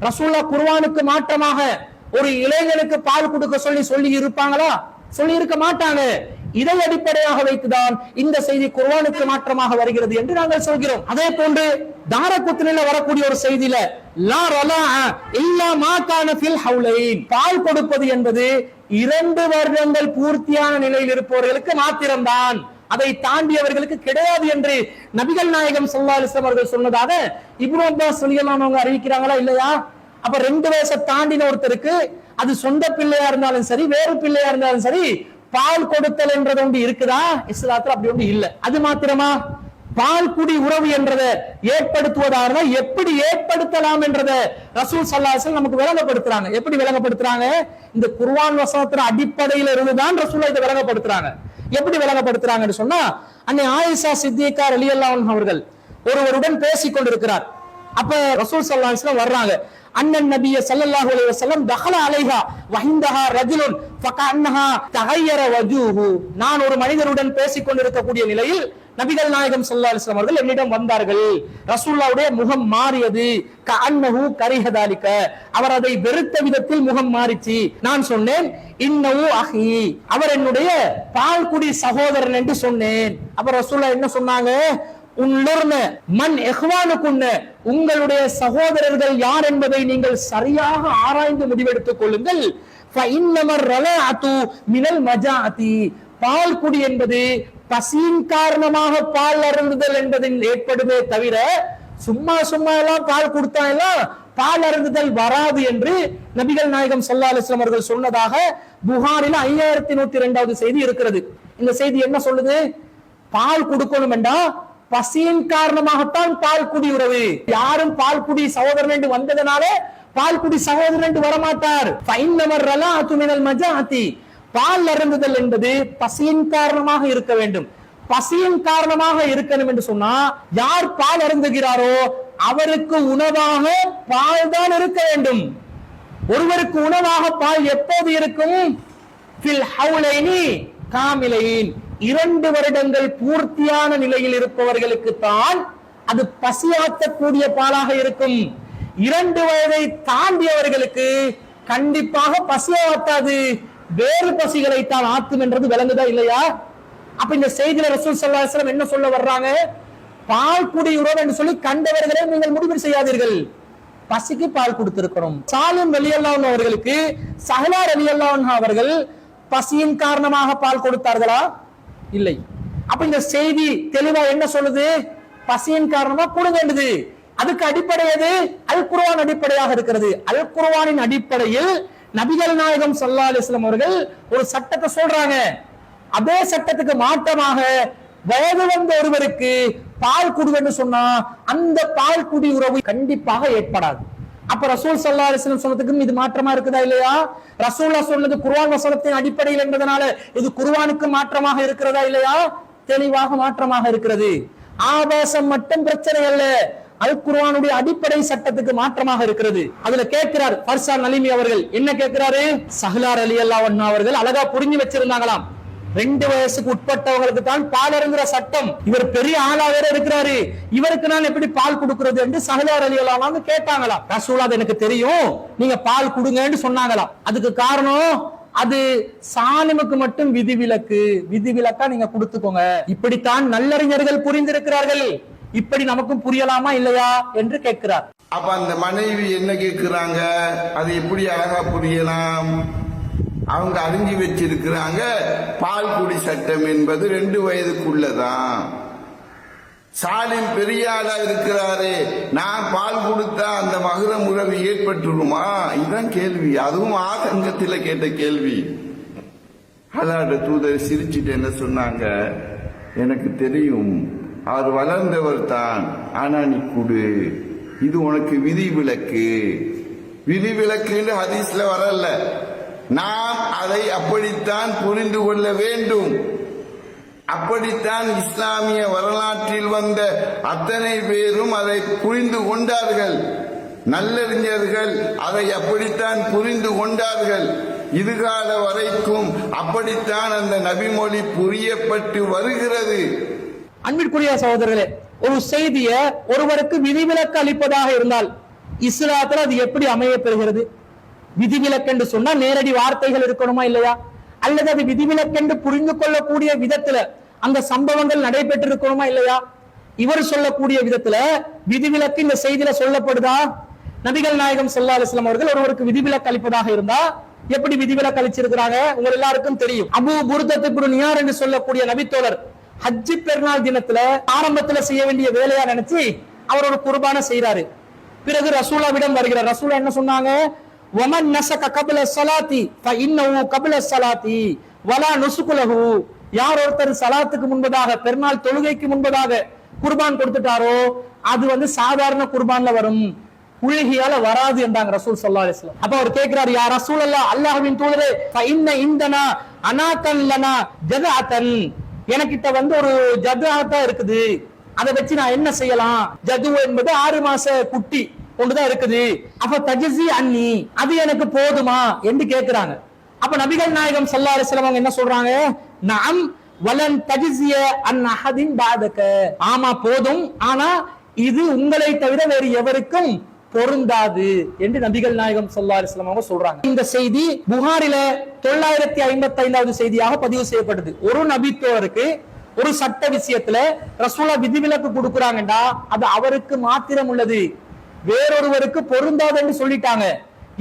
ரசூலுல்லாஹ் குர்ஆனுக்கு மாற்றமாக ஒரு இளைஞனுக்கு பால் கொடுக்க சொல்லி இருப்பாங்களா? சொல்லி இருக்க மாட்டாங்க. இதை அடிப்படையாக வைத்துதான் இந்த செய்தி குர்ஆனுக்கு மாற்றமாக வருகிறது என்று நாங்கள் சொல்கிறோம். அதே போன்று தாரகுத்னில வரக்கூடிய ஒரு செய்தியில லா ரலாஅ இல்லா மா கான ஃபில் ஹவுலைன், பால் கொடுப்பது என்பது 2 வருடங்கள் பூர்த்தியான நிலையில் இருப்பவர்களுக்கு மாத்திரம்தான், அதை தாண்டியவர்களுக்கு கிடையாது என்று நபிகள் நாயகம் ஸல்லல்லாஹு அலைஹி வஸல்லம் அவர்கள் சொன்னதாக இப்னு அப்பாஸ் ரலியல்லாஹு அன்ஹு அறிவிக்கிறாங்களா இல்லையா? அப்ப 2 வயசை தாண்டின ஒருத்தருக்கு அது சொந்த பிள்ளையா இருந்தாலும் சரி, வேறு பிள்ளையா இருந்தாலும் சரி, பால் கொடுத்தல் என்றது ஒன்று இருக்குதா? இஸ்லாத்துல அப்படி ஒன்று இல்ல. அது மாத்திரமா? பால் குடி உறவு என்றதை ஏற்படுத்துவதாக எப்படி ஏற்படுத்தலாம் என்றதை ரசூல் ஸல்லல்லாஹு அலைஹி வஸல்லம் நமக்கு விளங்கப்படுத்துறாங்க. எப்படி விளங்கப்படுத்துறாங்க? இந்த குர்ஆன் வசனத்தின் அடிப்படையில் இருந்துதான் ரசூலுல்லாஹ் இதை விளங்கப்படுத்துறாங்க. எப்படி விளங்கப்படுத்துறாங்கன்னு சொன்னா, அன்னை ஆயிஷா சித்திகா ரலியல்லாஹு அன்ஹா அவர்கள் ஒருவருடன் பேசிக் கொண்டிருக்கிறார். அப்ப ரசூல் ஸல்லல்லாஹு அலைஹி வஸல்லம் வர்றாங்க. அண்ணன் நபிய ஸல்லல்லாஹு அலைஹி வஸல்லம் தஹல அலைஹா வஹிந்தஹா ரஜுலுன் ஃபகஅன்னஹா தகய்யர வஜூஹு, நான் ஒரு மனிதருடன் பேசிக் கொண்டிருக்கக்கூடிய நிலையில் நபிகள் நாயகம் ஸல்லல்லாஹு அலைஹி வஸல்லம் அவர்கள் என்னிடம் வந்தார்கள். ரசூலுல்லாஹ்வுடைய முகம் மாறியது. கஅன்னஹு கரிஹதாலிக, அவர் அதை வெறுத்த விதத்தில் முகம் மாறிச்சு. நான் சொன்னேன், இன்னஹு அஹி, அவர் என்னுடைய பால்குடி சகோதரன் என்று சொன்னேன். அப்ப ரசூலுல்லாஹ் என்ன சொன்னாங்க? மன் இஹ்வானுக்குன்ன, உங்களுடைய சகோதரர்கள் யார் என்பதை நீங்கள் சரியாக ஆராய்ந்து முடிவெடுத்துக் கொள்ளுங்கள். ஃபஇன்னமர் ரலாஅத்து மினல் மஜாஅதி, பால் குடி என்பது பசியின் காரணமாக பால் அருந்துதல் என்பதில் ஏற்படுமே தவிர சும்மா எல்லாம் பால் கொடுத்தா எல்லாம் பால் அருந்துதல் வராது என்று நபிகள் நாயகம் ஸல்லல்லாஹு அலைஹி வஸல்லம் அவர்கள் சொன்னதாக புகாரில 5102வது செய்தி இருக்கிறது. இந்த செய்தி என்ன சொல்லுது? பால் கொடுக்கணும் என்றா பசியின் காரணமாகத்தான் பால் குடி உறவு. யாரும் பால் குடி சகோதரன் என்று வந்ததனால பால் குடி சகோதரன் என்று வரமாட்டார். பால் அருந்துதல் என்பது பசியின் காரணமாக இருக்க வேண்டும். பசியின் காரணமாக இருக்கணும் என்று சொன்னா, யார் பால் அருந்துகிறாரோ அவருக்கு உணவாக பால் தான் இருக்க வேண்டும். ஒருவருக்கு உணவாக பால் எப்போது இருக்கும்? ஃபில் ஹவுலைனி காமிலைன், 2 வருடங்கள் பூர்த்தியான நிலையில் இருப்பவர்களுக்கு தான் அது பசியாற்றக்கூடிய பாலாக இருக்கும். 2 வயதை தாண்டியவர்களுக்கு கண்டிப்பாக பசியாற்றாது, வேறு பசிகளை தான் ஆற்றும் என்றது விளங்குதா இல்லையா? அப்ப இந்த செய்தியில ரசூல் ஸல்லல்லாஹு அலைஹி வஸல்லம் என்ன சொல்ல வர்றாங்க? பால் குடி உறவு என்று சொல்லி கண்டவர்களை நீங்கள் முடிவு செய்யாதீர்கள், பசிக்கு பால் கொடுத்திருக்கிறோம். சாலிம் ரலியல்லாஹு அன்ஹு அவர்களுக்கு சஹலா ரலியல்லாஹு அன்ஹா அவர்கள் பசியின் காரணமாக பால் கொடுத்தார்களா? இல்லை. அப்ப இந்த செய்தி தெளிவா என்ன சொல்லுது? பசியின் காரணமா கொடுங்க வேண்டியது. அதுக்கு அடிப்படை எது? அல் குர்ஆன் அடிப்படையாக இருக்கிறது. அல் குர்ஆனின் அடிப்படையில் நபிகள் நாயகம் ஸல்லல்லாஹு அலைஹி வஸல்லம் அவர்கள் ஒரு சட்டத்தை சொல்றாங்க. அதே சட்டத்துக்கு மாற்றமாக வயது வந்த ஒருவருக்கு பால் குடுன்னு சொன்னா அந்த பால் குடி உறவு கண்டிப்பாக ஏற்படாது. அப்ப ரசூல் ஸல்லல்லாஹு அலைஹி வஸல்லம் சொன்னதுக்கும் இது மாற்றமா இருக்குதா இல்லையா? ரசூலுல்லாஹ் சொன்னது குர்ஆன் வசனத்தின் அடிப்படையில் என்பதனால இது குர்ஆனுக்கு மாற்றமாக இருக்கிறதா இல்லையா? தெளிவாக மாற்றமாக இருக்கிறது. ஆபாசம் மட்டும் பிரச்சனை அல்ல, அல் குர்ஆனுடைய அடிப்படை சட்டத்துக்கு மாற்றமாக இருக்கிறது. அதுல கேட்கிறார் ஃபர்சான் நலிமி அவர்கள், என்ன கேட்கிறாரு? சஹ்லார் ரலியல்லாஹு அன்ஹு அவர்கள் அழகா புரிஞ்சு வச்சிருந்தாங்களாம், 2 வயசுக்கு உட்பட்டவங்களுக்கு தான் பால் அருந்துற சட்டம். இவர் பெரிய ஆளா வேற இருக்கிறாரு, இவருக்கு நான் எப்படி பால் கொடுக்கிறது என்று சஹ்லார் ரலியல்லாஹு அன்ஹு கேட்டாங்களாம். ரசூல் அது எனக்கு தெரியும், நீங்க பால் கொடுங்கன்னு சொன்னாங்களாம். அதுக்கு காரணம் அது சாலிமுக்கு மட்டும் விதிவிலக்கு, விதிவிலக்கா நீங்க கொடுத்துக்கோங்க. இப்படித்தான் நல்லறிஞர்கள் புரிந்திருக்கிறார்கள். இப்படி நமக்கும் புரியலாமா இல்லையா என்று கேட்கிறார். அப்ப அந்த மனைவி என்ன கேட்கிறாங்க, அது எப்படி அழகா புரியலாம்? அவங்க அறிஞ்சு வச்சிருக்கிறாங்க, பால் குடி சட்டம் என்பது 2 வயதுக்குள்ளதான். சாலிம் பெரிய ஆளா இருக்கிறாரு, நான் பால் கொடுத்தா அந்த மகரம் உறவு ஏற்பட்டுருமா? இதுதான் கேள்வி. அதுவும் ஆதங்கத்தில் கேட்ட கேள்வி. அல்லாஹ்வுடைய தூதர் சிரிச்சுட்டு என்ன சொன்னாங்க, எனக்கு தெரியும் அவர் வளர்ந்தவர் தான், ஆனா நீ குடு, இது உனக்கு விதிவிலக்கு. விதிவிலக்கு ஹதீஸ்ல வரல, நாம் அதை அப்படித்தான் புரிந்து கொள்ள வேண்டும். அப்படித்தான் இஸ்லாமிய வரலாற்றில் வந்த அத்தனை பேரும் அதை புரிந்து கொண்டார்கள். நல்லறிஞர்கள் அதை அப்படித்தான் புரிந்து கொண்டார்கள். இதுகால வரைக்கும் அப்படித்தான் அந்த நபிமொழி புரியப்பட்டு வருகிறது. அன்பிற்குரிய சகோதரர்களே, ஒரு செய்திய ஒருவருக்கு விதிவிலக்கு அளிப்பதாக இருந்தால் இஸ்லாத்துல அது எப்படி அமைய பெறுகிறது? விதிவிலக்கு என்று சொன்னா நேரடி வார்த்தைகள் இருக்கணுமா இல்லையா? அல்லது அது விதிவிலக்கென்று புரிந்து கொள்ளக்கூடிய விதத்துல அந்த சம்பவங்கள் நடைபெற்று இருக்கணுமா இல்லையா? இவர் சொல்லக்கூடிய விதத்துல விதிவிலக்கு இந்த செய்தியில சொல்லப்படுதா? நபிகள் நாயகம் ஸல்லல்லாஹு அலைஹி வஸல்லம் அவர்கள் ஒருவருக்கு விதிவிலக்கு அளிப்பதாக இருந்தா எப்படி விதிவிலக்கு அளிச்சிருக்கிறாங்க உங்க எல்லாருக்கும் தெரியும். அபூ புர்தத் இப்னு நியார் என்று சொல்லக்கூடிய நபித்தோழர் ஹஜ்ஜி பெருநாள் தினத்துல ஆரம்பத்துல செய்ய வேண்டிய வேலையா நினைச்சு அவர் ஒரு குர்பான செய்யறாரு. பிறகு ரசூலாவிடம் வருகிறார். ரசூலா என்ன சொன்னாங்க? வமன் நஸக கப்ல ஸலாத்தி ஃபஇன்னஹு கப்ல ஸலாத்தி வலா நுஸுகு லஹு. யார் ஒருத்தர் சலாத்துக்கு முன்பதாக, பெருநாள் தொழுகைக்கு முன்பதாக குர்பான் கொடுத்துட்டாரோ அது சாதாரண குர்பான்ல வரும், உலகியால வராது என்றாங்க ரசூல் ஸல்லல்லாஹு அலைஹி வஸல்லம். அப்ப அவர் கேட்கிறார், யா ரசூலல்லாஹ், அல்லாஹ்வின் தூதரே, ஃபஇன்ன இந்தனா அனாகன் லனா ஜதஅதன், எனக்கிட்ட ஒரு ஜதுஆத்தா இருக்குது, அதை வச்சு நான் என்ன செய்யலாம்? ஜது என்பது 6 மாச குட்டி ஒன்றுதான் இருக்குது. அப்ப தஜ்ஸி அன்னி, அது எனக்கு போதுமா என்று கேட்கிறாங்க. அப்ப நபிகள் நாயகம் ஸல்லல்லாஹு அலைஹி வஸல்லம் அவங்க என்ன சொல்றாங்க? நஅம் வலன் தஜ்ஸிய அன் அஹதின் பாதக, ஆமா போதும், ஆனா இது உங்களை தவிர வேறு எவருக்கும் பொருந்தாது என்று நபிகள் நாயகம் ஸல்லல்லாஹு அலைஹி வஸல்லம் அவங்க சொல்றாங்க. இந்த செய்தி புகாரில 955வது செய்தியாக பதிவு செய்யப்பட்டது. ஒரு நபித்தோருக்கு ஒரு சட்ட விஷயத்துல ரசூலா விதிவிலக்கு கொடுக்குறாங்கடா, அது அவருக்கு மாத்திரம் உள்ளது, வேறொருவருக்கு பொருந்தாது என்று சொல்லிட்டாங்க.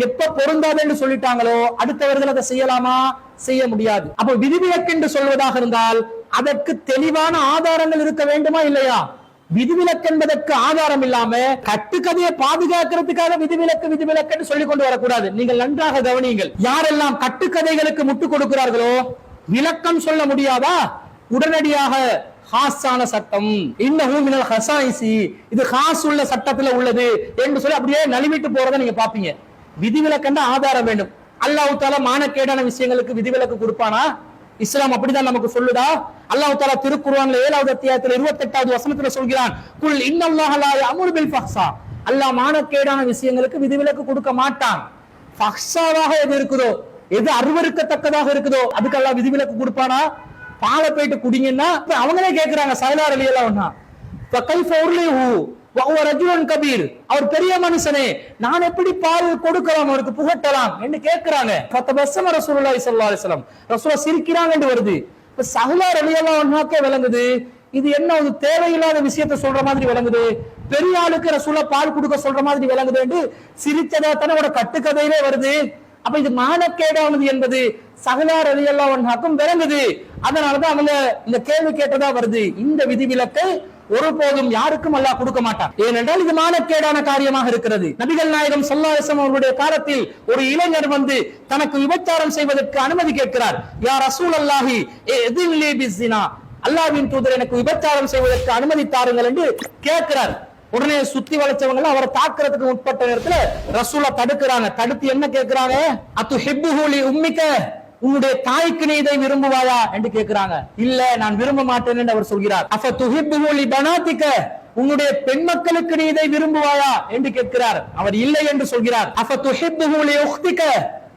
எப்ப பொருந்தாது என்று சொல்லிட்டாங்களோ அடுத்தவர்கள் அதை செய்யலாமா? செய்ய முடியாது. அப்ப விதிவிலக்கு என்று சொல்வதாக இருந்தால் அதற்கு தெளிவான ஆதாரங்கள் இருக்க வேண்டுமா இல்லையா? விதிவிலக்கு என்பதற்கு ஆதாரம் இல்லாம கட்டுக்கதையை பாதுகாக்கிறதுக்காக விதிவிலக்கு விதிவிலக்கு என்று சொல்லிக் கொண்டு வரக்கூடாது. நீங்கள் நன்றாக கவனியுங்கள். யாரெல்லாம் கட்டுக்கதைகளுக்கு முட்டுக் கொடுக்கிறார்களோ விளக்கம் சொல்ல முடியாதா? உடனடியாக ஹாஸான சட்டம், இன்னஹு மினல் ஹஸாயிசி, இது ஹாஸ் உள்ள சட்டத்துல உள்ளது என்று சொல்லி அப்படியே நழுவிட்டு போறதை நீங்க பாப்பீங்க. விதிவிலக்கண்ட ஆதாரம் வேண்டும். அல்லாஹ் தஆலா மானக்கேடான விஷயங்களுக்கு விதிவிலக்கு கொடுப்பானா? இஸ்லாம் அப்படிதான் நமக்கு சொல்லுதா? அல்லாஹ் தஆலா திருக்குர்ஆன்ல 7வது அத்தியாயத்துல 28வது வசனத்துல சொல்கிறான், குல் இன்னல்லாஹ லா யஅமுரு பில் ஃபஹ்ஸா, அல்லாஹ் மானக்கேடான விஷயங்களுக்கு விதிவிலக்கு கொடுக்க மாட்டான். ஃபஹ்ஸாவாக எது இருக்குதோ, எது அருவருக்கத்தக்கதாக இருக்குதோ அதுக்கு அல்லாஹ் விதிவிலக்கு கொடுப்பானா? பாலை போயிட்டு குடிங்கன்னா அவங்களே கேட்கிறாங்க, சஹ்லார் ரலியல்லாஹு அன்ஹு, ஃபகைஃப உர்லிஹு வஹுவ ரஜுலுன் கபீர், அவர் பெரிய மனுஷனே, நான் எப்படி பால் கொடுக்கலாம், அவருக்கு புகட்டலாம் என்று கேட்கிறாங்க. ஃபதபஸ்ஸம ரசூலுல்லாஹி ஸல்லல்லாஹு அலைஹி வஸல்லம், ரசூலா சிரிக்கிறாங்க என்று வருது. இப்ப சஹ்லார் ரலியல்லாஹு அன்ஹுக்கே விளங்குது இது என்ன ஒரு தேவையில்லாத விஷயத்தை சொல்ற மாதிரி விளங்குது, பெரிய ஆளுக்கு ரசூலா பால் கொடுக்க சொல்ற மாதிரி விளங்குது என்று சிரிச்சதா தன்னோட கட்டுக்கதையிலே வருது. அப்ப இது மானக்கேடானது என்பது சஹ்லார் ரலியல்லாஹு அன்ஹுக்கும் விளங்குது. அதனாலதான் அவங்க இந்த கேள்வி கேட்டதா வருது. இந்த விதிவிலக்கை ஒருபோதும் யாருக்கும் அல்லாஹ் கொடுக்க மாட்டான். ஏனென்றால் இது மானக்கேடான காரியமாக இருக்கிறது. நபிகள் நாயகம் ஸல்லல்லாஹு அலைஹி வஸல்லம் அவருடைய காலத்தில் ஒரு இளைஞர் தனக்கு விபச்சாரம் செய்வதற்கு அனுமதி கேட்கிறார். யா ரசூலல்லாஹி இத்னிலி பிஸ்ஸினா, அல்லாஹ்வின் தூதர் எனக்கு விபச்சாரம் செய்வதற்கு அனுமதி தாருங்கள் என்று கேட்கிறார். உடனே சுத்தி வளைச்சவங்க அவரை தாக்குறதுக்கு உட்பட்ட நேரத்துல ரசூலா தடுக்கிறாங்க. தடுத்து என்ன கேட்கிறாங்க? அத்துஹிப்புஹு லி உம்மிக, உன்னுடைய தாய்க்கு நீ இதை விரும்புவாயா என்று கேட்கிறாங்க. இல்ல, நான் விரும்ப மாட்டேன் என்று அவர் சொல்கிறார். அஃப துஹிப்புஹு லி பனாதிக, உன்னுடைய பெண் மக்களுக்கு நீ இதை விரும்புவாயா என்று கேட்கிறார். அவர் இல்லை என்று சொல்கிறார். அஃபதுஹிப்புஹு லிஉக்திக,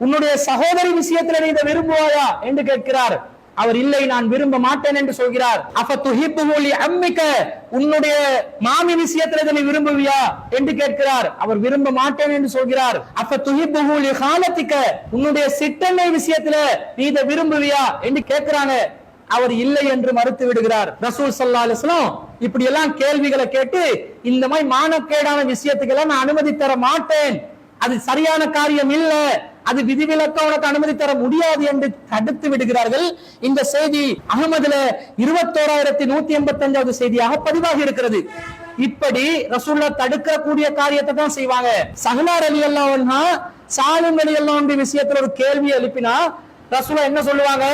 உன்னுடைய சகோதரி விஷயத்தில் நீ இதை விரும்புவாயா என்று கேட்கிறார். அவர் இல்லை, நான் விரும்ப மாட்டேன் என்று சொல்கிறார். அஃபதுஹிப்புஹு லிஅம்மிக, உன்னுடைய மாமி விஷயத்தில் நீ விரும்புவியா என்று கேட்கிறார். அவர் விரும்ப மாட்டேன் என்று சொல்கிறார். அஃபதுஹிப்புஹு லிகாலத்திக, உன்னுடைய சிற்றன்னை விஷயத்தில் நீ இதை விரும்புவியா என்று கேட்கிறாங்க. அவர் இல்லை என்று மறுத்து விடுகிறார். ரசூல் ஸல்லல்லாஹு அலைஹி வஸல்லம் இப்படி எல்லாம் கேள்விகளை கேட்டு, இந்த மாதிரி மானக்கேடான விஷயத்துக்கு எல்லாம் நான் அனுமதி தர மாட்டேன், அது சரியான காரியம் இல்ல, அது விதிவிலக்க உனக்கு அனுமதி தர முடியாது என்று தடுத்து விடுகிறார்கள். இந்த செய்தி அகமதுல 21185வது செய்தியாக பதிவாகி இருக்கிறது. இப்படி ரசூலுல்லாஹ் தடுக்கக்கூடிய காரியத்தை தான் செய்வாங்க. சஹ்லா ரலியல்லாஹு அன்ஹா சாலிம் ரலியல்லாஹு அன்ஹு விஷயத்துல ஒரு கேள்வி எழுப்பினா ரசூலுல்லாஹ் என்ன சொல்லுவாங்க?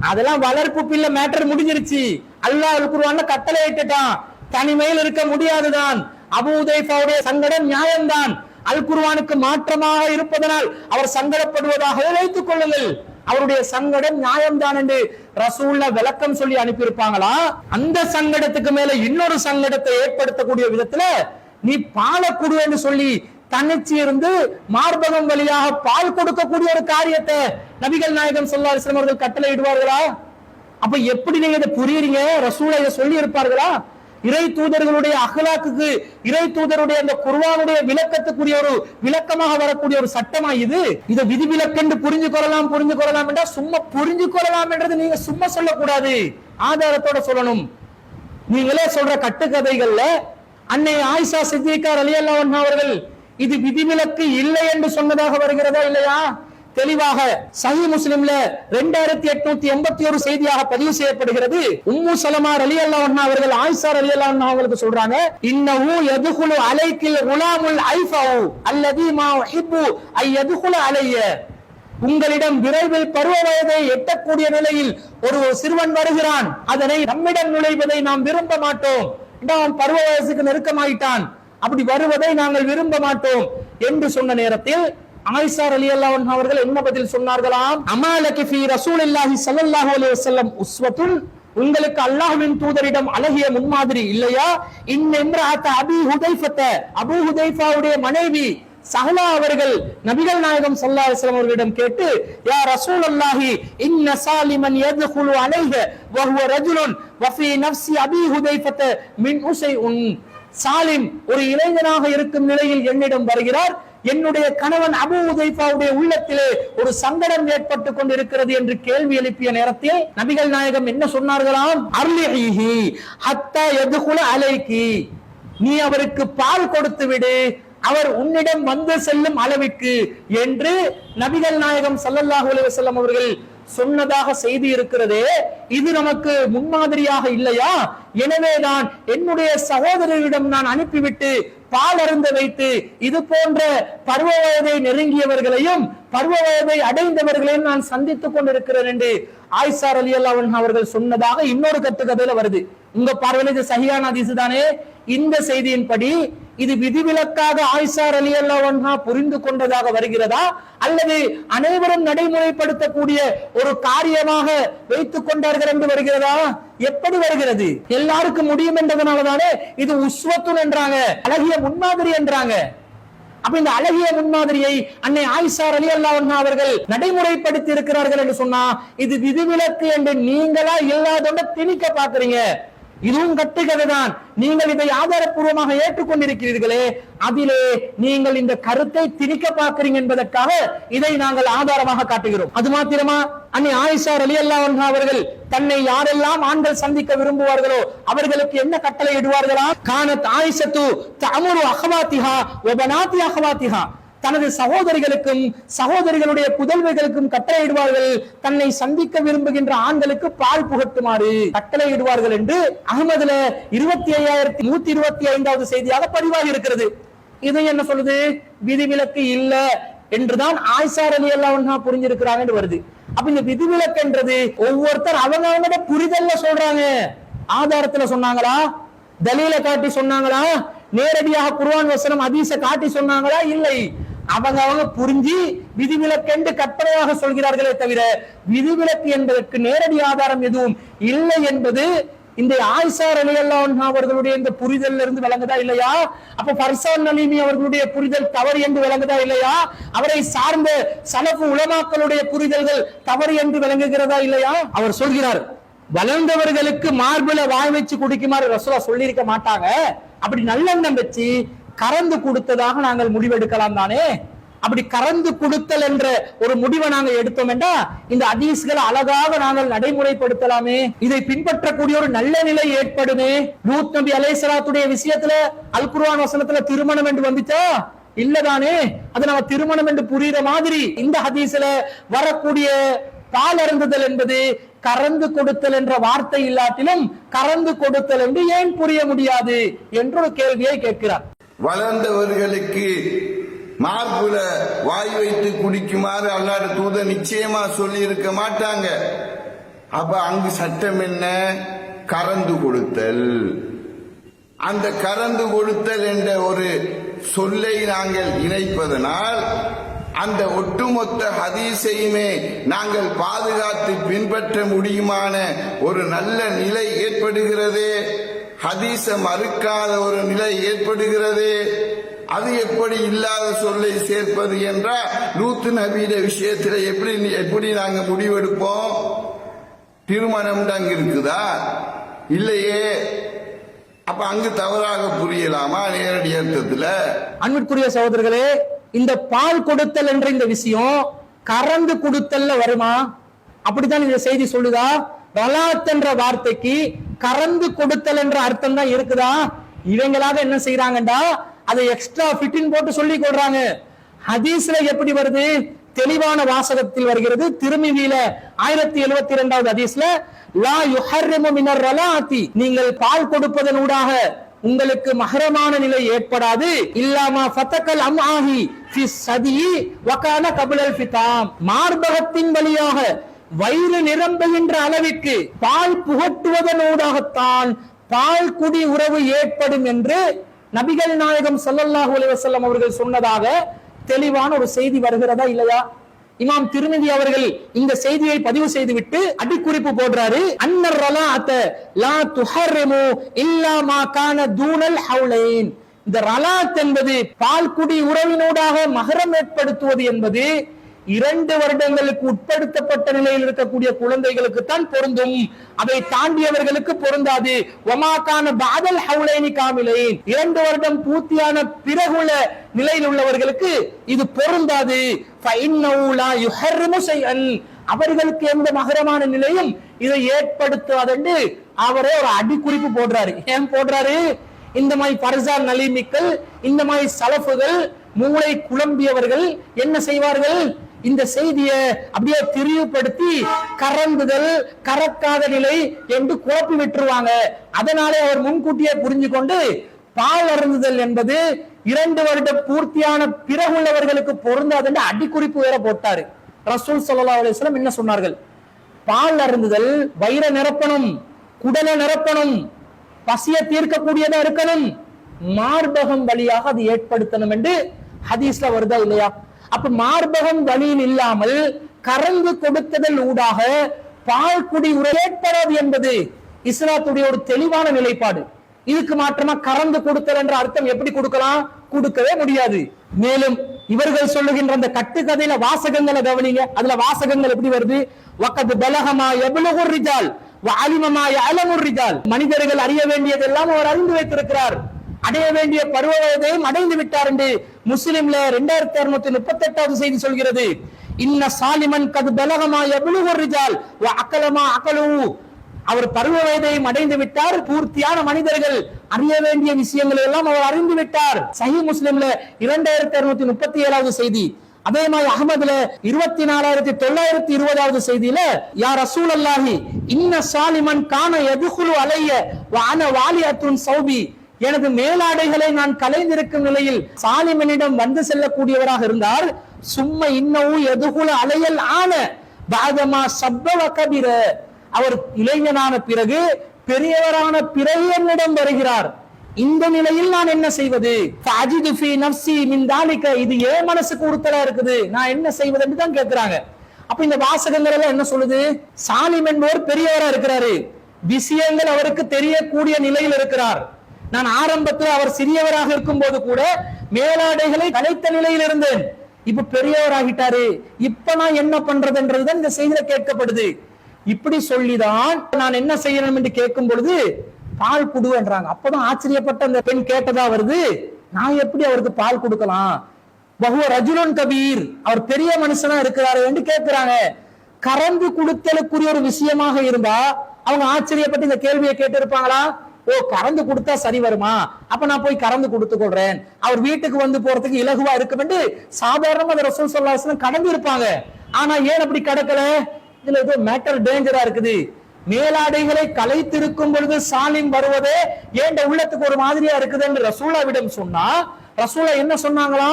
அதெல்லாம் வளர்ப்பு பிள்ளை மேட்டர் முடிஞ்சிருச்சு, அல்லாஹ் குர்ஆன்ல கட்டளை இட்டுட்டான், தனிமையில் இருக்க முடியாதுதான், அபூ ஹுதைஃபாவுடைய சங்கடம் நியாயம்தான், அல் குர்ஆனுக்கு மாற்றமாக இருப்பதனால் அவர் சங்கடப்படுவதாக வைத்துக் கொள்ளுங்கள், அவருடைய சங்கடம் நியாயம்தான் என்று ரசூலுல்லாஹ் விளக்கம் சொல்லி அனுப்பியிருப்பாங்களா? அந்த சங்கடத்துக்கு மேல இன்னொரு சங்கடத்தை ஏற்படுத்தக்கூடிய விதத்துல நீ பாலை குடு என்று சொல்லி தனிச்சு இருந்து மார்பகம் வழியாக பால் கொடுக்கக்கூடிய ஒரு காரியத்தை நபிகள் நாயகம் ஸல்லல்லாஹு அலைஹி வஸல்லம் அவர்கள் கட்டளை இடுவார்களா? அப்ப எப்படி நீங்க இதை புரியுறீங்க? ரசூலுல்லாஹ் இதை சொல்லி இருப்பார்களா? இறை தூதர்களுடைய அஹ்லாக்குக்கு, இறை தூதருடைய அந்த குர்ஆனுடைய விளக்கத்துக்குரிய ஒரு விளக்கமாக வரக்கூடிய ஒரு சட்டமா இது? இதை விதிவிலக்கென்று புரிஞ்சு கொள்ளலாம் என்றா சும்மா புரிஞ்சு கொள்ளலாம் என்றது நீங்க சும்மா சொல்லக்கூடாது, ஆதாரத்தோட சொல்லணும். நீங்களே சொல்ற கட்டுக்கதைகள்ல அன்னை ஆயிஷா சித்திகா ரலியல்லாஹு அன்ஹா அவர்கள் இது விதிவிலக்கு இல்லை என்று சொன்னதாக வருகிறதா இல்லையா? தெளிவாக சஹீஹ் முஸ்லிம்ல 2881 செய்தியாக பதிவு செய்யப்படுகிறது. உம்மு சலமா ரலியல்லாஹு அன்ஹா அவர்கள் ஆயிஷா ரலியல்லாஹு அன்ஹா அவங்களுக்கு சொல்றாங்க, இன்னஹு யதுகுலு அலைக்கில் குலாமுல் ஐஃபு அல்லதி மா உஹிப்பு ஐ யதுகுல அலைய, உங்களிடம் விரைவில் பருவ வயதை எட்டக்கூடிய நிலையில் ஒரு சிறுவன் வருகிறான், அதனை நம்மிடம் நுழைவதை நாம் விரும்ப மாட்டோம், அவன் பருவ வயசுக்கு நெருக்கமாயிட்டான், அப்படி வருவதை நாங்கள் விரும்ப மாட்டோம் என்று சொன்ன நேரத்தில் ஆயிஷா ரலியல்லாஹு அன்ஹா அவர்கள் என்ன பதில் சொன்னார்களாம்? அமாலகி ஃபீ ரசூலில்லாஹி ஸல்லல்லாஹு அலைஹி வஸல்லம் உஸ்வத்துன், உங்களுக்கு அல்லாஹ்வின் தூதரிடம் அழகிய முன்மாதிரி இல்லையா? இம்ரஅத அபீ ஹுதைஃபத, அபூ ஹுதைஃபாவுடைய மனைவி சஹ்லா அவர்கள் நபிகள் நாயகம் ஸல்லல்லாஹு அலைஹி வஸல்லம் அவர்களிடம் கேட்டு, யா ரசூலல்லாஹி இன்ன சாலிமன் யத்குலு அலைஹ வ ஹுவ ரஜுலுன் வ ஃபீ நஃப்ஸி அபீ ஹுதைஃபத மின் உஸைஉன், சாலிம் ஒரு இளைஞனாக இருக்கும் நிலையில் என்னிடம் வருகிறார், என்னுடைய கணவன் அபூ ஹுதைஃபாவுடைய உள்ளத்திலே ஒரு சங்கடம் ஏற்பட்டுக் கொண்டிருக்கிறது என்று கேள்வி எழுப்பிய நேரத்தில் நபிகள் நாயகம் என்ன சொன்னார்களாம்? அர்லிஹி ஹத்தா யத்குல அலைகி, நீ அவருக்கு பால் கொடுத்து விடு, அவர் உன்னிடம் வந்து செல்லும் அளவிற்கு என்று நபிகள் நாயகம் ஸல்லல்லாஹு அலைஹி வஸல்லம் அவர்கள் சொன்னதாக செய்தி இருக்கிறதே, இது நமக்கு முன்மாதிரியாக இல்லையா? எனவேதான் என்னுடைய சகோதரரிடம் நான் அனுப்பிவிட்டு பால் அருந்த வைத்து இது போன்ற பருவ வயதை நெருங்கியவர்களையும் பருவ வயதை அடைந்தவர்களையும் நான் சந்தித்துக் கொண்டிருக்கிறேன் என்று ஆயிஷா ரலியல்லாஹு அன்ஹா அவர்கள் சொன்னதாக இன்னொரு கட்டுக்கதையில வருது. உங்க பார்வையில இது சஹீஹான ஹதீஸ் தானே? இந்த செய்தியின்படி இது விதிவிலக்காக ஆயிஷா ரலியல்லாஹு அன்ஹா புரிந்து கொண்டதாக வருகிறதா, அல்லது அனைவரும் நடைமுறைப்படுத்தக்கூடிய ஒரு காரியமாக வைத்துக் கொண்டார்கள் என்று வருகிறதா? எப்படி வருகிறது? எல்லாருக்கும் முடியும் என்றதுனாலதானே இது உஸ்வத்துன் என்றாங்க, அழகிய முன்மாதிரி என்றாங்க. அப்ப இந்த அழகிய முன்மாதிரியை அன்னை ஆயிஷா ரலியல்லாஹு அன்ஹா அவர்கள் நடைமுறைப்படுத்தி இருக்கிறார்கள் என்று சொன்னா இது விதிவிலக்கு என்று நீங்களா இல்லாதோட திணிக்க பாக்குறீங்க. இதுவும் கட்டுக்கதைதான். நீங்கள் இதை ஆதாரப்பூர்வமாக ஏற்றுக்கொண்டிருக்கிறீர்களே, அதிலே நீங்கள் இந்த கருத்தை திணிக்க பார்க்கிறீங்க என்பதற்காக இதை நாங்கள் ஆதாரமாக காட்டுகிறோம். அது மாத்திரமா? அன்னை ஆயிஷா ரலியல்லாஹு அன்ஹா அவர்கள் தன்னை யாரெல்லாம் ஆண்கள் சந்திக்க விரும்புவார்களோ அவர்களுக்கு என்ன கட்டளை இடுவார்களா? கானத் ஆயிஷத்து தஅமுரு அஹ்வாத்திஹா வ பனாத்தி அஹ்வாத்திஹா, தனது சகோதரிகளுக்கும் சகோதரிகளுடைய புதல்வர்களுக்கும் கட்டளையிடுவார்கள், தன்னை சந்திக்க விரும்புகின்ற ஆண்களுக்கு பால் புகட்டுமாறு கட்டளையிடுவார்கள் என்று அகமதுல 25125வது செய்தியாக பதிவாகி இருக்கிறது. இது என்ன சொல்லுது? விதிவிலக்கு இல்ல என்றுதான் ஆயிஷா ரலியல்லாஹு அன்ஹா புரிஞ்சிருக்கிறாங்க என்று வருது. அப்ப இந்த விதிவிலக்கு என்றது ஒவ்வொருத்தர் அவங்க புரிதல்ல சொல்றாங்க. ஆதாரத்துல சொன்னாங்களா? தலீல காட்டி சொன்னாங்களா? நேரடியாக குர்ஆன் வசனம் ஹதீஸ காட்டி சொன்னாங்களா? இல்லை. அவங்க புரிஞ்சு விதிவிலக்கு என்று கற்பனையாக சொல்கிறார்களே தவிர விதிவிலக்கு என்பதற்கு நேரடி ஆதாரம் எதுவும் இல்லை என்பது இந்த ஆயிஷா ரலியல்லாஹு அன்ஹா அவர்களுடைய இந்த புரிதல்ல இருந்து விளங்குதா இல்லையா? அப்ப ஃபர்சான் நலீமி அவர்களுடைய புரிதல் தவறு என்று விளங்குதா இல்லையா? அவரை சார்ந்த சலஃபு உலமாக்களுடைய புரிதல்கள் தவறு என்று விளங்குகிறதா இல்லையா? அவர் சொல்கிறார், வளர்ந்தவர்களுக்கு மார்புல வாய் வச்சு குடிக்குமாறு ரசூலுல்லாஹ் சொல்லியிருக்க மாட்டாங்க. அப்படி நல்லெண்ணம் வச்சு கறந்து கொடுத்ததாக நாங்கள் முடிவெடுக்கலாம் தானே. அப்படி கறந்து கொடுத்தல் என்ற ஒரு முடிவை நாங்க எடுத்தோம் என்றா இந்த ஹதீஸ்களை அழகாக நாங்கள் நடைமுறைப்படுத்தலாமே. இதை பின்பற்றக்கூடிய ஒரு நல்ல நிலை ஏற்படுமே. லூத் நபி அலைஹிஸ்ஸலாத்துடைய விஷயத்துல அல் குர்ஆன் வசனத்துல திருமணம் என்று வந்துச்சா? இல்லதானே. அது நம்ம திருமணம் என்று புரியுற மாதிரி இந்த ஹதீஸ்ல வரக்கூடிய பால் அருந்துதல் என்பது கறந்து கொடுத்தல் என்ற வார்த்தை இல்லாட்டிலும் கறந்து கொடுத்தல் என்று ஏன் புரிய முடியாது என்ற ஒரு கேள்வியை கேட்கிறார். வளர்ந்தவர்களுக்கு மார்புல வாய் வைத்து குடிக்குமாறு அல்லாஹ்வுடைய தூதர் நிச்சயமா சொல்லி இருக்க மாட்டாங்க. அப்ப அங்கு சட்டம் என்ன? கறந்து கொடுத்தல். அந்த கறந்து கொடுத்தல் என்ற ஒரு சொல்லை நாங்கள் இணைப்பதனால் அந்த ஒட்டுமொத்த ஹதீஸையுமே நாங்கள் பாதுகாத்து பின்பற்ற முடியுமான ஒரு நல்ல நிலை ஏற்படுகிறது. ஹதீஸ மறுக்காத ஒரு நிலை ஏற்படுகிறது. அது எப்படி இல்லாத சொல்லை சேர்ப்பது என்றால் லூத் நபியுடைய விஷயத்தில் எப்படி நாங்க முடிவெடுப்போம்? திருமணம் அங்க இருக்குதா? இல்லையே. அப்ப அங்கு தவறாக புரியலாமா? நேரடி அர்த்தத்துல. அன்பிற்குரிய சகோதரர்களே, இந்த பால் கொடுத்தல் என்ற இந்த விஷயம் கறந்து கொடுத்தல்ல வருமா? அப்படித்தான் இந்த செய்தி சொல்லுதா? ரலாத் என்ற வார்த்தைக்கு கறந்து கொடுத்தல் என்ற அர்த்தம் தான் இருக்குதா? இவங்களாக என்ன செய்யறாங்கடா, அதை எக்ஸ்ட்ரா ஃபிட்டிங் போட்டு சொல்லி கொடுறாங்க. ஹதீஸ்ல எப்படி வருது? தெளிவான வாசகத்தில் வருகிறது. திருமிதியில 1072வது ஹதீஸ்ல லா யுஹர்ரிமு மினர் ரலாத்தி, நீங்கள் பால் கொடுப்பதனூடாக உங்களுக்கு மஹரமான நிலை ஏற்படாது. இல்லாமா ஃபதகல் அம்ஆஹி ஃபி ஸதி வகான கப்லல் ஃபிதாம், மார்பகத்தின் வழியாக வயிறு நிரம்புகின்ற அளவிற்கு பால் புகட்டுவதனூடாகத்தான் பால் குடி உறவு ஏற்படும் என்று நபிகள் நாயகம் ஸல்லல்லாஹு அலைஹி வஸல்லம் அவர்கள் சொன்னதாக தெளிவான ஒரு செய்தி வருகிறதா இல்லையா? இமாம் திருமிதி அவர்கள் இந்த செய்தியை பதிவு செய்துவிட்டு அடிக்குறிப்பு போடுறாரு. அன்னர் ரலாஅத லா துஹர்ரிமு இல்லா மா கான தூனல் ஹவுலைன். இந்த ரலாத் என்பது பால் குடி உறவினூடாக மஹரம் ஏற்படுத்துவது என்பது 2 வருடங்களுக்கு உட்படுத்தப்பட்ட நிலையில் இருக்கக்கூடிய குழந்தைகளுக்கு தான் பொருந்தும். அதை தாண்டியவர்களுக்கு பொருந்தாது. வமாகான பாதல் ஹவுலைனி காமிலைன், 2 வருடம் பூர்த்தியான பிறகுள்ள நிலையில் உள்ளவர்களுக்கு இது பொருந்தாது. ஃபஇன்னஹு லா யுஹர்ரிமு ஷைஅன், அவர்களுக்கு எந்த மஹரமான நிலையும் இதை ஏற்படுத்தாதென்று அவரே ஒரு அடிக்குறிப்பு போடுறாரு. ஏன் போடுறாரு? இந்த மாதிரி ஃபர்சான் நலீமிக்கள், இந்த மாதிரி சலஃபுகள், மூளை குழம்பியவர்கள் என்ன செய்வார்கள்? இந்த செய்தியை அப்படியே திரிவுபடுத்தி கறந்துதல் கறக்காத நிலை என்று குழப்பி விட்டுருவாங்க. அதனாலே அவர் முன்கூட்டியே புரிஞ்சு கொண்டு பால் அருந்துதல் என்பது 2 வருட பூர்த்தியான பிறகுள்ளவர்களுக்கு பொருந்தாது என்று அடிக்குறிப்பு வேற போட்டாரு. ரசூல் ஸல்லல்லாஹு அலைஹி வஸல்லம் என்ன சொன்னார்கள்? பால் அருந்துதல் வயிறை நிரப்பணும், குடலை நிரப்பணும், பசியை தீர்க்கக்கூடியதா இருக்கணும், மார்பகம் வழியாக அது ஏற்படுத்தணும் என்று ஹதீஸ்ல வருதா இல்லையா? அப்ப மார்பகம் வழியில் இல்லாமல் கறந்து கொடுத்ததல் ஊடாக பால் குடி ஏற்படாது என்பது இஸ்லாத்துடைய ஒரு தெளிவான நிலைப்பாடு. இதுக்கு மாற்றமா கறந்து கொடுத்தல் என்ற அர்த்தம் எப்படி கொடுக்கலாம்? கொடுக்கவே முடியாது. மேலும் இவர்கள் சொல்லுகின்ற அந்த கட்டுக்கதையில வாசகங்களை கவனிங்க. அதுல வாசகங்கள் எப்படி வருது? வகத் பலகமா யப்லுகுர் ரிஜால் வ அலிமமா யஅலமுர் ரிஜால், மனிதர்கள் அறிய வேண்டியதெல்லாம் அவர் அறிந்து வைத்திருக்கிறார், அடைய வேண்டிய பருவ வயதையும் அடைந்து விட்டார் என்று முஸ்லிம்ல 2638வது செய்தி சொல்கிறது. இன்ன சாலிமன் கது பலகமா யப்லுகுர் ரிஜால் வ அகலமா அகலு, அவர் பருவ வயதையும் அடைந்து விட்டார், பூர்த்தியான மனிதர்கள் அறிய வேண்டிய விஷயங்களை எல்லாம் அவர் அறிந்து விட்டார். சஹீஹ் முஸ்லிம்ல 2637வது செய்தி. அதே மாதிரி அஹ்மதுல 24920வது செய்தியில யா ரசூலல்லாஹி இன்ன சாலிமன் கான யதுகுலு அலைய வ அன வாலியத்துன் சௌபி, எனது மேலாடைகளை நான் கலைந்திருக்கும் நிலையில் சாலிமனிடம் வந்து செல்லக்கூடியவராக இருந்தார். சும்ம இன்னவு எதுகுல அலையல் ஆன பாதமா சப்பவ கபிர, அவர் இளைஞனான பிறகு பெரியவரான பிறகு என்னிடம் வருகிறார். இந்த நிலையில் நான் என்ன செய்வது? ஃபஅஜிது ஃபீ நஃப்ஸி மின் தாலிக, இது ஏன் மனசுக்கு உறுத்தலா இருக்குது, நான் என்ன செய்வது என்று தான் கேட்கிறாங்க. அப்ப இந்த வாசகங்கள் எல்லாம் என்ன சொல்லுது? சாலிம் என்பவர் பெரியவரா இருக்கிறாரு, விஷயங்கள் அவருக்கு தெரியக்கூடிய நிலையில் இருக்கிறார். நான் ஆரம்பத்தில் அவர் சிறியவராக இருக்கும் போது கூட மேலாடைகளை கலைத்த நிலையில் இருந்தேன். இப்ப பெரியவராகிட்டாரு, இப்ப நான் என்ன பண்றதுன்றதுதான் இந்த செய்தியில கேட்கப்படுது. இப்படி சொல்லிதான் நான் என்ன செய்யணும் என்று கேட்கும் பொழுது பால் குடுன்றாங்க. அப்பதான் ஆச்சரியப்பட்ட அந்த பெண் கேட்டதா வருது, நான் எப்படி அவருக்கு பால் கொடுக்கலாம்? பஹுவ ரஜுலுன் கபீர், அவர் பெரிய மனுஷனா இருக்கிறாரு என்று கேட்கிறாங்க. கறந்து கொடுத்தலுக்குரிய ஒரு விஷயமாக இருந்தா அவங்க ஆச்சரியப்பட்டு இந்த கேள்வியை கேட்டு இருப்பாங்களா? ஓ, கறந்து கொடுத்தா சரி வருமா, அப்ப நான் போய் கறந்து கொடுத்து கொள்றேன், அவர் வீட்டுக்கு வந்து போறதுக்கு இலகுவா இருக்கும் என்று சாதாரணமா அந்த ரசூல் ஸல்லல்லாஹு அலைஹி வஸல்லம் கடந்து இருப்பாங்க. ஆனா ஏன் அப்படி கடக்கல? இதுல ஏதோ மேட்டர் டேஞ்சரா இருக்குது. மேலாடைகளை கலைத்திருக்கும் பொழுது சாலிம் வருவதே ஏண்ட உள்ளத்துக்கு ஒரு மாதிரியா இருக்குது என்று ரசூலாவிடம் சொன்னா, ரசூலா என்ன சொன்னாங்களா?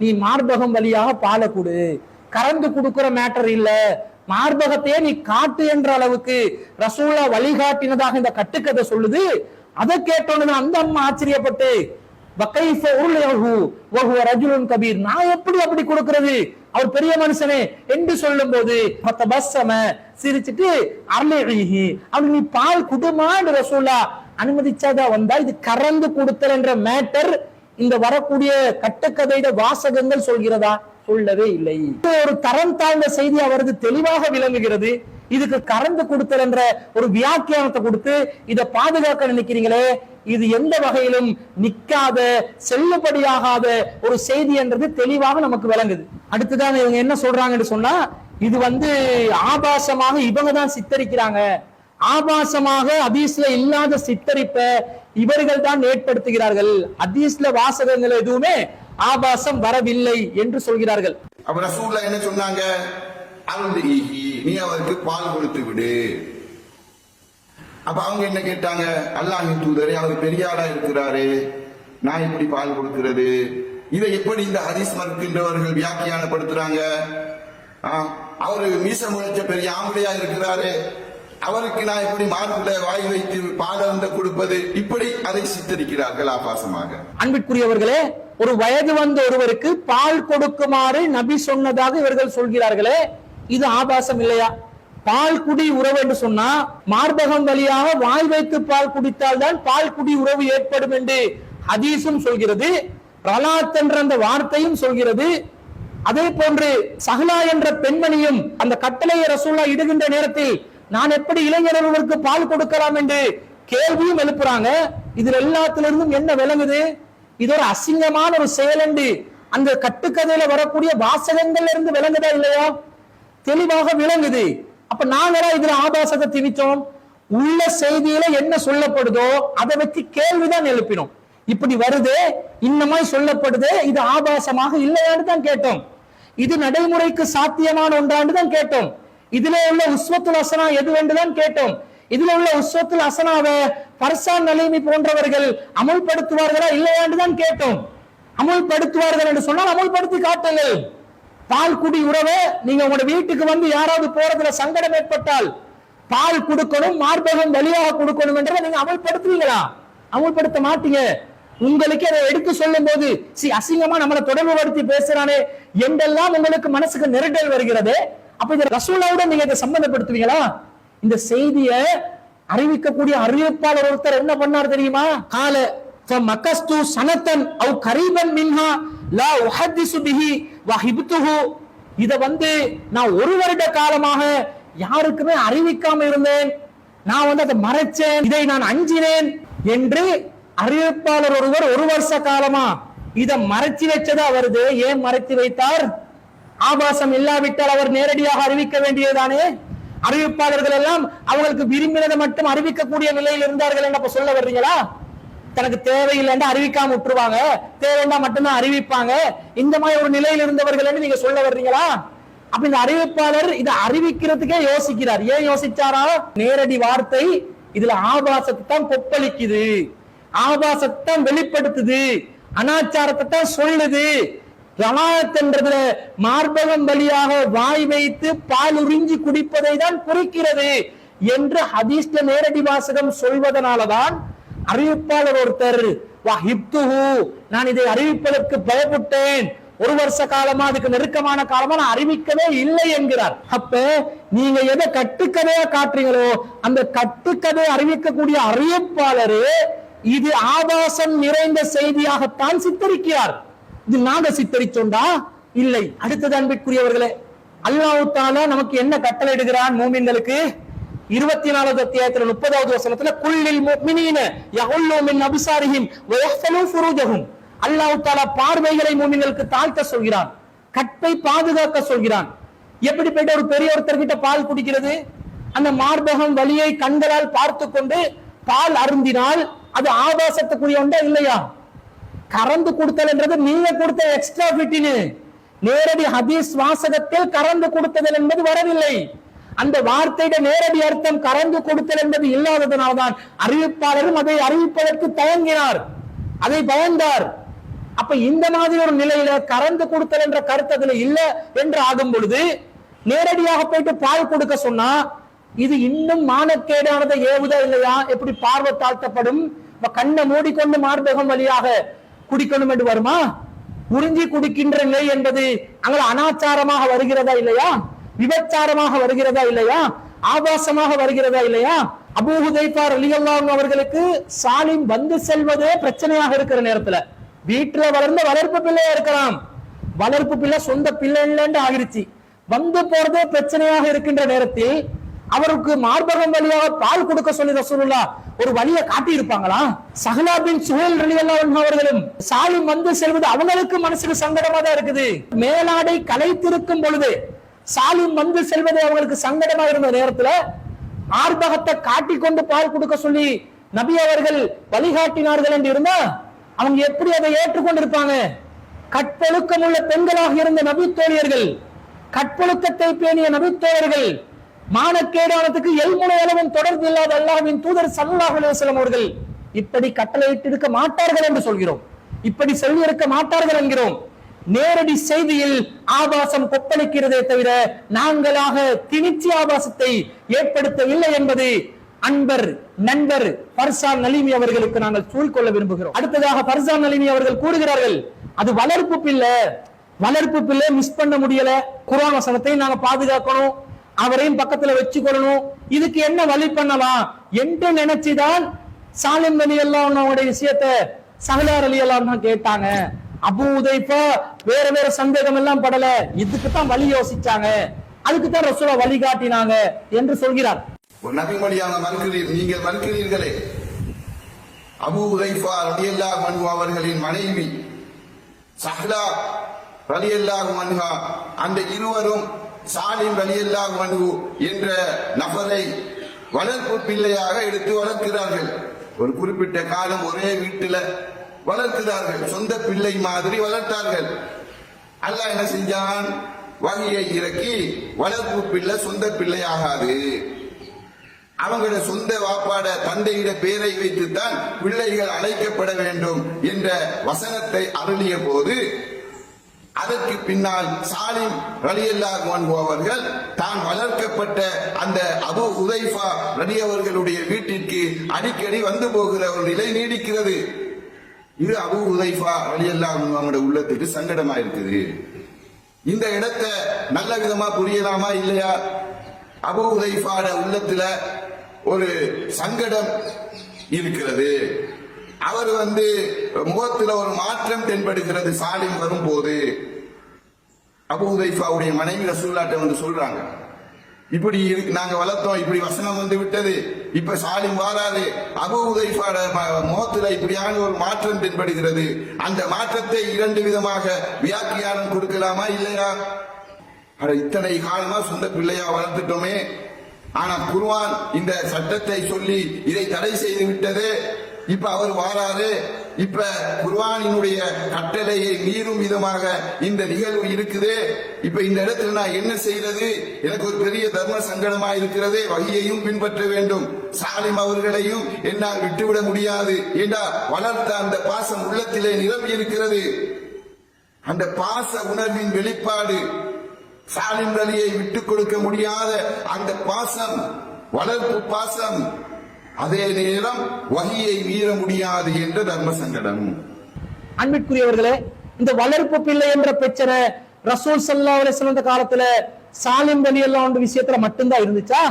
நீ மார்பகம் வழியாக பாலை கொடு, கறந்து கொடுக்கிற மேட்டர் இல்ல, மார்பகத்தையே நீ காட்டு என்ற அளவுக்கு ரசூலா வழிகாட்டினதாக இந்த கட்டுக்கதை சொல்லுது. அதை கேட்டோன்னு அந்த அம்மா ஆச்சரியப்பட்டு கபீர், நான் எப்படி அப்படி கொடுக்கிறது, அவர் பெரிய மனுஷனே என்று சொல்லும் போது சிரிச்சுட்டு அவனுக்கு நீ பால் குடுமா என்று ரசூலா அனுமதிச்சாதா வந்தா இது கறந்து கொடுத்தல் என்ற மேட்டர் இந்த வரக்கூடிய கட்டுக்கதையிட வாசகங்கள் சொல்கிறதா? சொல்லவே இல்லை. ஒரு தரம் தாழ்ந்த செய்தி அவரது தெளிவாக விளங்குகிறது. இதுக்கு கறந்து கொடுத்தல் என்ற ஒரு வியாக்கியானத்தை கொடுத்து இதை பாதுகாக்க நினைக்கிறீங்களே, இது எந்த வகையிலும் நிக்காத செல்லுபடியாகாத ஒரு செய்தி என்றது தெளிவாக நமக்கு விளங்குது. அடுத்துதான் இவங்க என்ன சொல்றாங்கன்னு சொன்னா, இது ஆபாசமாக இவங்க தான் சித்தரிக்கிறாங்க, ஆபாசமாக ஹதீஸ்ல இல்லாத சித்தரிப்ப இவர்கள் தான் ஏற்படுத்துகிறார்கள், ஹதீஸ்ல வாசகங்கள் எதுவுமே ஆபாசம் வரவில்லை என்று சொல்கிறார்கள். அப்ப ரசூலுல்லாஹ் என்ன சொன்னாங்க? நீ அவருக்கு பால் கொடுத்து விடு. அப்ப அவங்க என்ன கேட்டாங்க? அல்லாஹ்வின் தூதரே, அவர் பெரிய ஆளா இருக்கிறாரு, நான் எப்படி பால் கொடுக்கிறது? இதை எப்படி இந்த ஹதீஸ் மறுக்கின்றவர்கள் வியாக்கியானப்படுத்துறாங்க? அவரு மீச முளைச்ச பெரிய ஆம்பளையா இருக்கிறாரு, அவருக்கு நான் எப்படி மார்புல வாய் வைத்து பால் கொடுப்பது? இப்படி அதை சித்தரிக்கிறார்கள் ஆபாசமாக. அன்பிற்குரியவர்களே, ஒரு வயது வந்த ஒருவருக்கு பால் கொடுக்குமாறு நபி சொன்னதாக இவர்கள் சொல்கிறார்களே, இது ஆபாசம் இல்லையா? பால் குடி உறவு என்று சொன்னா மார்பகம் வழியாக வாய் வைத்து பால் குடித்தால் தான் பால் குடி உறவு ஏற்படும் என்று ஹதீஸும் சொல்கிறது, ரலாத் என்ற அந்த வார்த்தையும் சொல்கிறது. அதே போன்று சஹ்லா என்ற பெண்மணியும் அந்த கட்டளையை ரசூலுல்லாஹ் இடுகின்ற நேரத்தில் நான் எப்படி இளைஞர்களுக்கு பால் கொடுக்கலாம் என்று கேள்வியும் எழுப்புறாங்க. இதுல எல்லாத்திலிருந்தும் என்ன விளங்குது? இது ஒரு அசிங்கமான ஒரு செயல் என்று அந்த கட்டுக்கதையில வரக்கூடிய வாசகங்கள்ல இருந்து விளங்குதா இல்லையா? தெளிவாக விளங்குது. அப்ப நாங்களா இதுல ஆபாசத்தை திணிச்சோம்? உள்ள செய்தியில என்ன சொல்லப்படுதோ அதை வச்சு கேள்விதான் எழுப்பினோம். இப்படி வருது, இன்னமாய் சொல்லப்படுது, இது ஆபாசமாக இல்லையான்னு தான் கேட்டோம். இது நடைமுறைக்கு சாத்தியமான ஒன்றாண்டு தான் கேட்டோம். இதுல உள்ள உஸ்வத்துல் ஹசனா எது என்றுதான் கேட்டோம். இதுல உள்ள உஸ்வத்துல் ஹசனாவை ஃபர்சான் நலீமி போன்றவர்கள் அமல்படுத்துவார்களா இல்லையான்னு தான் கேட்டோம். அமல்படுத்துவார்கள் என்று சொன்னால் அமல்படுத்தி காட்டுங்கள். பால் குடி உறவை நீங்க உங்களோட வீட்டுக்கு வந்து யாராவது போறதுல சங்கடம் ஏற்பட்டால் பால் கொடுக்கணும், மார்பகம் வழியாக கொடுக்கணும் என்றதை நீங்க அமல்படுத்துவீங்களா? அமல்படுத்த மாட்டீங்க. உங்களுக்கு அதை எடுத்து சொல்லும் போது அசிங்கமா நம்மளை தொடர்பு படுத்தி பேசுறானே என்றெல்லாம் உங்களுக்கு மனசுக்கு நெருடல் வருகிறது. அப்ப இந்த ரசூலுல்லாஹ்வோட நீங்க இதை சம்பந்தப்படுத்துவீங்களா? இந்த செய்தியை அறிவிக்கக்கூடிய அறிவிப்பாளர் ஒருத்தர் என்ன பண்ணார் தெரியுமா? கால ஃபமகஸ்து சனதன் அவ் கரீபன் மின்ஹா லா உஹதிஸு பிஹி வஹிப்துஹு. இத நான் ஒரு வருட காலமாக யாருக்குமே அறிவிக்காம இருந்தேன், நான் அதை மறைச்சேன், இதை நான் அஞ்சினேன் என்று அறிவிப்பாளர் ஒருவர் ஒரு வருஷ காலமா இத மறைச்சு வச்சதா வருது. ஏன் மறைத்து வைத்தார்? ஆபாசம் இல்லாவிட்டால் அவர் நேரடியாக அறிவிக்க வேண்டியதானே? அறிவிப்பாளர்கள் எல்லாம் அவங்களுக்கு விரும்பினதை மட்டும் அறிவிக்கக்கூடிய நிலையில் இருந்தார்கள் என்ன சொல்ல வர்றீங்களா? தனக்கு தேவையில்லைன்னா அறிவிக்காம விட்டுருவாங்க, தேவைன்னா மட்டும்தான் அறிவிப்பாங்க, இந்த மாதிரி ஒரு நிலையில் இருந்தவர்கள் நீங்க சொல்ல வர்றீங்களா? அப்ப இந்த அறிவிப்பாளர் இதை அறிவிக்கிறதுக்கே யோசிக்கிறார். ஏன் யோசிச்சாரா? நேரடி வார்த்தை இதுல ஆபாசத்தை தான் கொப்பளிக்குது, ஆபாசத்தை தான் வெளிப்படுத்துது, அனாச்சாரத்தை தான் சொல்லுது. ரலாத் என்றதுல மார்பகம் வழியாக வாய் வைத்து பால் உறிஞ்சி குடிப்பதை தான் குறிக்கிறது என்று ஹதீஸ்ல நேரடி வாசகம் சொல்வதனாலதான் அறிவிப்பாளர் ஒருத்தர் நான் இதை அறிவிப்பதற்கு பயப்பட்டேன், ஒரு வருஷ காலமா அதுக்கு நெருக்கமான காலமா நான் அறிவிக்கவே இல்லை என்கிறார். அப்ப நீங்க எதை கட்டுக்கதையா காட்டுறீங்களோ அந்த கட்டுக்கதை அறிவிக்கக்கூடிய அறிவிப்பாளரு இது ஆபாசம் நிறைந்த செய்தியாகத்தான் சித்தரிக்கிறார். இது நாங்க சித்தரிச்சோண்டா இல்லை. அடுத்தது அன்பிற்குரியவர்களே, அல்லாஹ் தஆலா நமக்கு என்ன கட்டளை இடுகிறான் மூமின்களுக்கு? 24வது அத்தியாயத்துல 30வது வசனத்துல குல்லில் முஃமினீன யகுல்லு மின் அப்சாரிஹிம் வ யஹ்ஃபலு ஃபுரூஜஹும். அல்லாஹ் தஆலா பார்வைகளை மூமின்களுக்கு தாழ்த்த சொல்கிறான், கற்பை பாதுகாக்க சொல்கிறான். எப்படிப்பட்ட ஒரு பெரிய ஒருத்தர்கிட்ட பால் குடிக்கிறது? அந்த மார்பகம் வலியை கண்களால் பார்த்து கொண்டு பால் அருந்தினால் அது ஆபாசத்துக்குரிய ஒன்றா இல்லையா? கறந்து கொடுத்தல் என்றது நீங்க கொடுத்த எக்ஸ்ட்ரா பிட்டினு. நேரடி ஹதீஸ் வாசகத்தில் கறந்து கொடுத்தல் என்பது வரவில்லை. அந்த வார்த்தைയുടെ நேரடி அர்த்தம் கறந்து கொடுத்தல் என்பது இல்லாததனால்தான் அறிவிப்பாளரும் அதை அறிவிப்பதற்கு தயங்கினார், அதை பயந்தார். அப்ப இந்த மாதிரி ஒரு நிலையில கறந்து கொடுத்தல் என்ற கருத்து அதுல இல்ல என்று ஆகும் பொழுது நேரடியாக போயிட்டு பால் கொடுக்க சொன்னா இது இன்னும் மானக்கேடானதை ஏவுதா இல்லையா? எப்படி பார்வை தாழ்த்தப்படும்? கண்ணை மூடிக்கொண்டு மார்பகம் வழியாக குடிக்கணும் என்று வருமா? உறிஞ்சி குடிக்கின்ற நிலை என்பது அங்கே அனாச்சாரமாக வருகிறதா இல்லையா? விபச்சாரமாக வருகிறதா இல்லையா? ஆபாசமாக வருகிறதா இல்லையா? அபூ ஹுதைஃபா ரலியல்லாஹு அன்ஹு அவர்களுக்கு சாலிம் வந்து செல்வதே பிரச்சனையாக இருக்கிற நேரத்துல வீட்டுல வளர்ந்த வளர்ப்பு பிள்ளையா இருக்கலாம், வளர்ப்பு பிள்ளை சொந்த பிள்ளை இல்லைன்னு ஆகிருச்சு, வந்து போறதே பிரச்சனையாக இருக்கின்ற நேரத்தில் அவருக்கு மார்பகம் வழியாக பால் கொடுக்க சொல்லி ரசூலுல்லாஹ் ஒரு வழியை காட்டி இருப்பாங்களா? சஹலா பின் சுஹைல் ரலியல்லாஹு அன்ஹு அவர்களும் சாலிம் வந்து செல்வது அவங்களுக்கு மனசுக்கு சங்கடமா தான் இருக்குது. மேலாடை கலைத்திருக்கும் பொழுது சாலிம் வந்து செல்வது அவங்களுக்கு சங்கடமா இருந்த நேரத்துல மார்பகத்தை காட்டி கொண்டு பால் கொடுக்க சொல்லி நபி அவர்கள் வழிகாட்டினார்கள் என்று இருந்தா அவங்க எப்படி அதை ஏற்றுக்கொண்டிருப்பாங்க? கற்பொழுக்கம் உள்ள பெண்களாக இருந்த நபி தோழியர்கள், கற்பொழுக்கத்தை பேணிய நபி தோழர்கள், மானக்கேடானதுக்கு எல்முனை அளவும் தொடர்பு இல்லாத அல்லாஹ்வின் தூதர் ஸல்லல்லாஹு அலைஹி வஸல்லம் அவர்கள் இப்படி கட்டளையிட்டு இருக்க மாட்டார்கள் என்று சொல்கிறோம், இப்படி சொல்லி இருக்க மாட்டார்கள் என்கிறோம். நேரடி செய்தியில் ஆபாசம் கொப்பளிக்கிறதே தவிர நாங்களாக திணிச்சி ஆபாசத்தை ஏற்படுத்தவில்லை என்பது அன்பர் நண்பர் ஃபர்சான் நலிமி அவர்களுக்கு நாங்கள் சூழ்கொள்ள விரும்புகிறோம். அடுத்ததாக ஃபர்சான் நலிமி அவர்கள் கூறுகிறார்கள், அது வளர்ப்பு பிள்ளை, வளர்ப்பு பிள்ளை மிஸ் பண்ண முடியல, குர்ஆன் வசனத்தை நாங்க பாதுகாக்கணும், அவரையும் பக்கத்துல வச்சுக்கொள்ளணும், இதுக்கு என்ன வழி பண்ணலாம் என்று நினைச்சுதான் சாலிம் ரலியல்லாஹு அன்ஹு அவருடைய விஷயத்தை சஹலா ரலியல்லாஹு அன்ஹு கேட்டாங்க. அபூ ஹுதைஃபா வேற வேற சந்தேகம் எல்லாம் படல, இதுக்கு தான் வழி யோசிச்சாங்க, அதுக்கு தான் ரசூலுல்லாஹ் வழிகாட்டினாங்க என்று சொல்கிறார். ஒரு நபிமொழியாக நீங்கள் மறுக்கிறீர்களே, அபூ ஹுதைஃபா ரலியல்லாஹு அன்ஹு அவர்களின் மனைவி சஹலா ரலியல்லாஹு அன்ஹா, அந்த இருவரும் சாலிம் ரலியல்லாஹு அன்ஹு என்ற நபரை வளர்ப்பு பிள்ளையாக எடுத்து வளர்க்கிறார்கள். ஒரு குறிப்பிட்ட காலம் ஒரே வீட்டில் வளர்க்கிறார்கள், சொந்த பிள்ளை மாதிரி வளர்த்தார்கள். அல்லாஹ் என்ன செஞ்சான்? வஹியை இறக்கி வளர்ப்பு பிள்ளை சொந்த பிள்ளையாகாது, அவங்களோட சொந்த வாப்பாட தந்தையிட பேரை வைத்துத்தான் பிள்ளைகள் அழைக்கப்பட வேண்டும் என்ற வசனத்தை அருளிய போது அதற்கு பின்னால் சாலிம் ரலியல்லாஹு அன்ஹு அவர்கள் தான் வளர்க்கப்பட்ட அந்த அபூ ஹுதைஃபா ரலி அவர்களுடைய வீட்டிற்கு அடிக்கடி வந்து போகிற ஒரு நிலை நீடிக்கிறது. இது அபூ ஹுதைஃபா ரலியல்லாஹு அன்ஹு அவங்களுடைய உள்ளத்துக்கு சங்கடமா இருக்குது. இந்த இடத்தை நல்ல விதமா புரியலாமா இல்லையா? அபூ ஹுதைஃபாட உள்ளத்துல ஒரு சங்கடம் இருக்கிறது. அவர் முகத்துல ஒரு மாற்றம் தென்படுகிறது. சாலிம் வரும்போது அபூ ஹுதைஃபாவுடைய மனைவி ரசூலுல்லாஹ்ட்ட சொல்றாங்க, இப்படி நாங்க வளர்த்தோம், இப்படி வசனம் வந்து விட்டது, இப்ப சாலிம் வாராரு, அபூ ஹுதைஃபாட முகத்துல இப்படியான ஒரு மாற்றம் தென்படுகிறது. அந்த மாற்றத்தை இரண்டு விதமாக வியாக்கியானம் கொடுக்கலாமா இல்லையா? இத்தனை காலமா சொந்த பிள்ளையா வளர்த்துட்டோமே, ஆனா குர்ஆன் இந்த சட்டத்தை சொல்லி இதை தடை செய்து விட்டது. இப்ப அவர் வாராரு, இப்ப குர்ஆனினுடைய கட்டளையை மீறும் விதமாக இந்த நிகழ்வு இருக்குது. இப்ப இந்த இடத்துல நான் என்ன செய்யறது? எனக்கு ஒரு பெரிய தர்ம சங்கடமா இருக்கிறது. வஹியையும் பின்பற்ற வேண்டும், சாலிம் அவர்களையும் என்னால் விட்டுவிட முடியாது. ஏண்டா வளர்த்த அந்த பாசம் உள்ளத்திலே நிரம்பி இருக்கிறது. அந்த பாச உணர்வின் வெளிப்பாடு, சாலிம் ரலியை விட்டுக் கொடுக்க முடியாத அந்த பாசம், வளர்ப்பு பாசம், அதே நேரம் வஹியை மீற முடியாது என்ற தர்ம சங்கடம். அன்பிற்குரியவர்களே, இந்த வளர்ப்பு பிள்ளை என்ற பிரச்சனை ரசூல் ஸல்லல்லாஹு அலைஹி வஸல்லம் காலத்துல சாலிம் ரலியல்லாஹு அன்ஹு விஷயத்துல மட்டும்தான் இருந்துச்சா?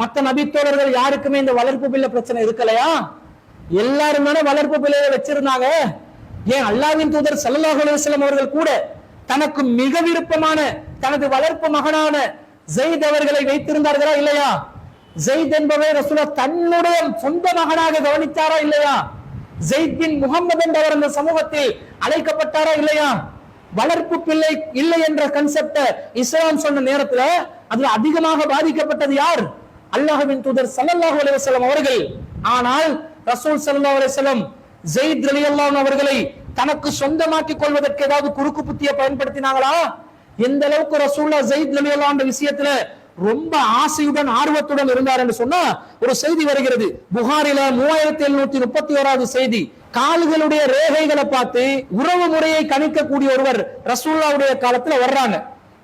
மத்த நபித்தோழர்கள் யாருக்குமே இந்த வளர்ப்பு பிள்ளை பிரச்சனை இருக்கலையா? எல்லாரும் தானே வளர்ப்பு பிள்ளையை வச்சிருந்தாங்க. ஏன் அல்லாஹ்வின் தூதர் ஸல்லல்லாஹு அலைஹி வஸல்லம் அவர்கள் கூட தனக்கு மிக விருப்பமான தனது வளர்ப்பு மகனான ஸைத் அவர்களை வைத்திருந்தார்களா இல்லையா? ஸைத் என்பவரை ரசூலுல்லாஹ் தன்னுடைய சொந்த மகனாக கவனித்தாரா இல்லையா? ஸைத் பின் முஹம்மது என்றவர் அந்த சமூகத்தில் அழைக்கப்பட்டாரா இல்லையா? வளர்ப்பு பிள்ளை இல்லை என்ற கன்செப்ட இஸ்லாம் சொன்ன நேரத்துல அதுல அதிகமாக பாதிக்கப்பட்டது யார்? அல்லாஹ்வின் தூதர் ஸல்லல்லாஹு அலைஹி வஸல்லம் அவர்கள். ஆனால் ரசூல் ஸல்லல்லாஹு அலைஹி வஸல்லம் ஸைத் ரலியல்லாஹு அன்ஹு அவர்களை தனக்கு சொந்தமாக்கிக் கொள்வதற்கு ஏதாவது குறுக்கு புத்தியை பயன்படுத்தினாங்களா? எந்த அளவுக்கு ரசூலுல்லாஹ் ஸைத் ரலியல்லாஹு அன்ஹு விஷயத்துல ரொம்ப ஆசையுடன் ஆர்வத்துடன் இருந்தார் என்று சொன்னா ஒரு செய்தி வருகிறது. புகாரில 3731வது செய்தி. கால்களுடைய ரேகைகளை பார்த்து உறவு முறையை கணிக்கக்கூடிய ஒருவர் ரசூலுல்லாஹ்வுடைய காலத்துல வர்றாங்க.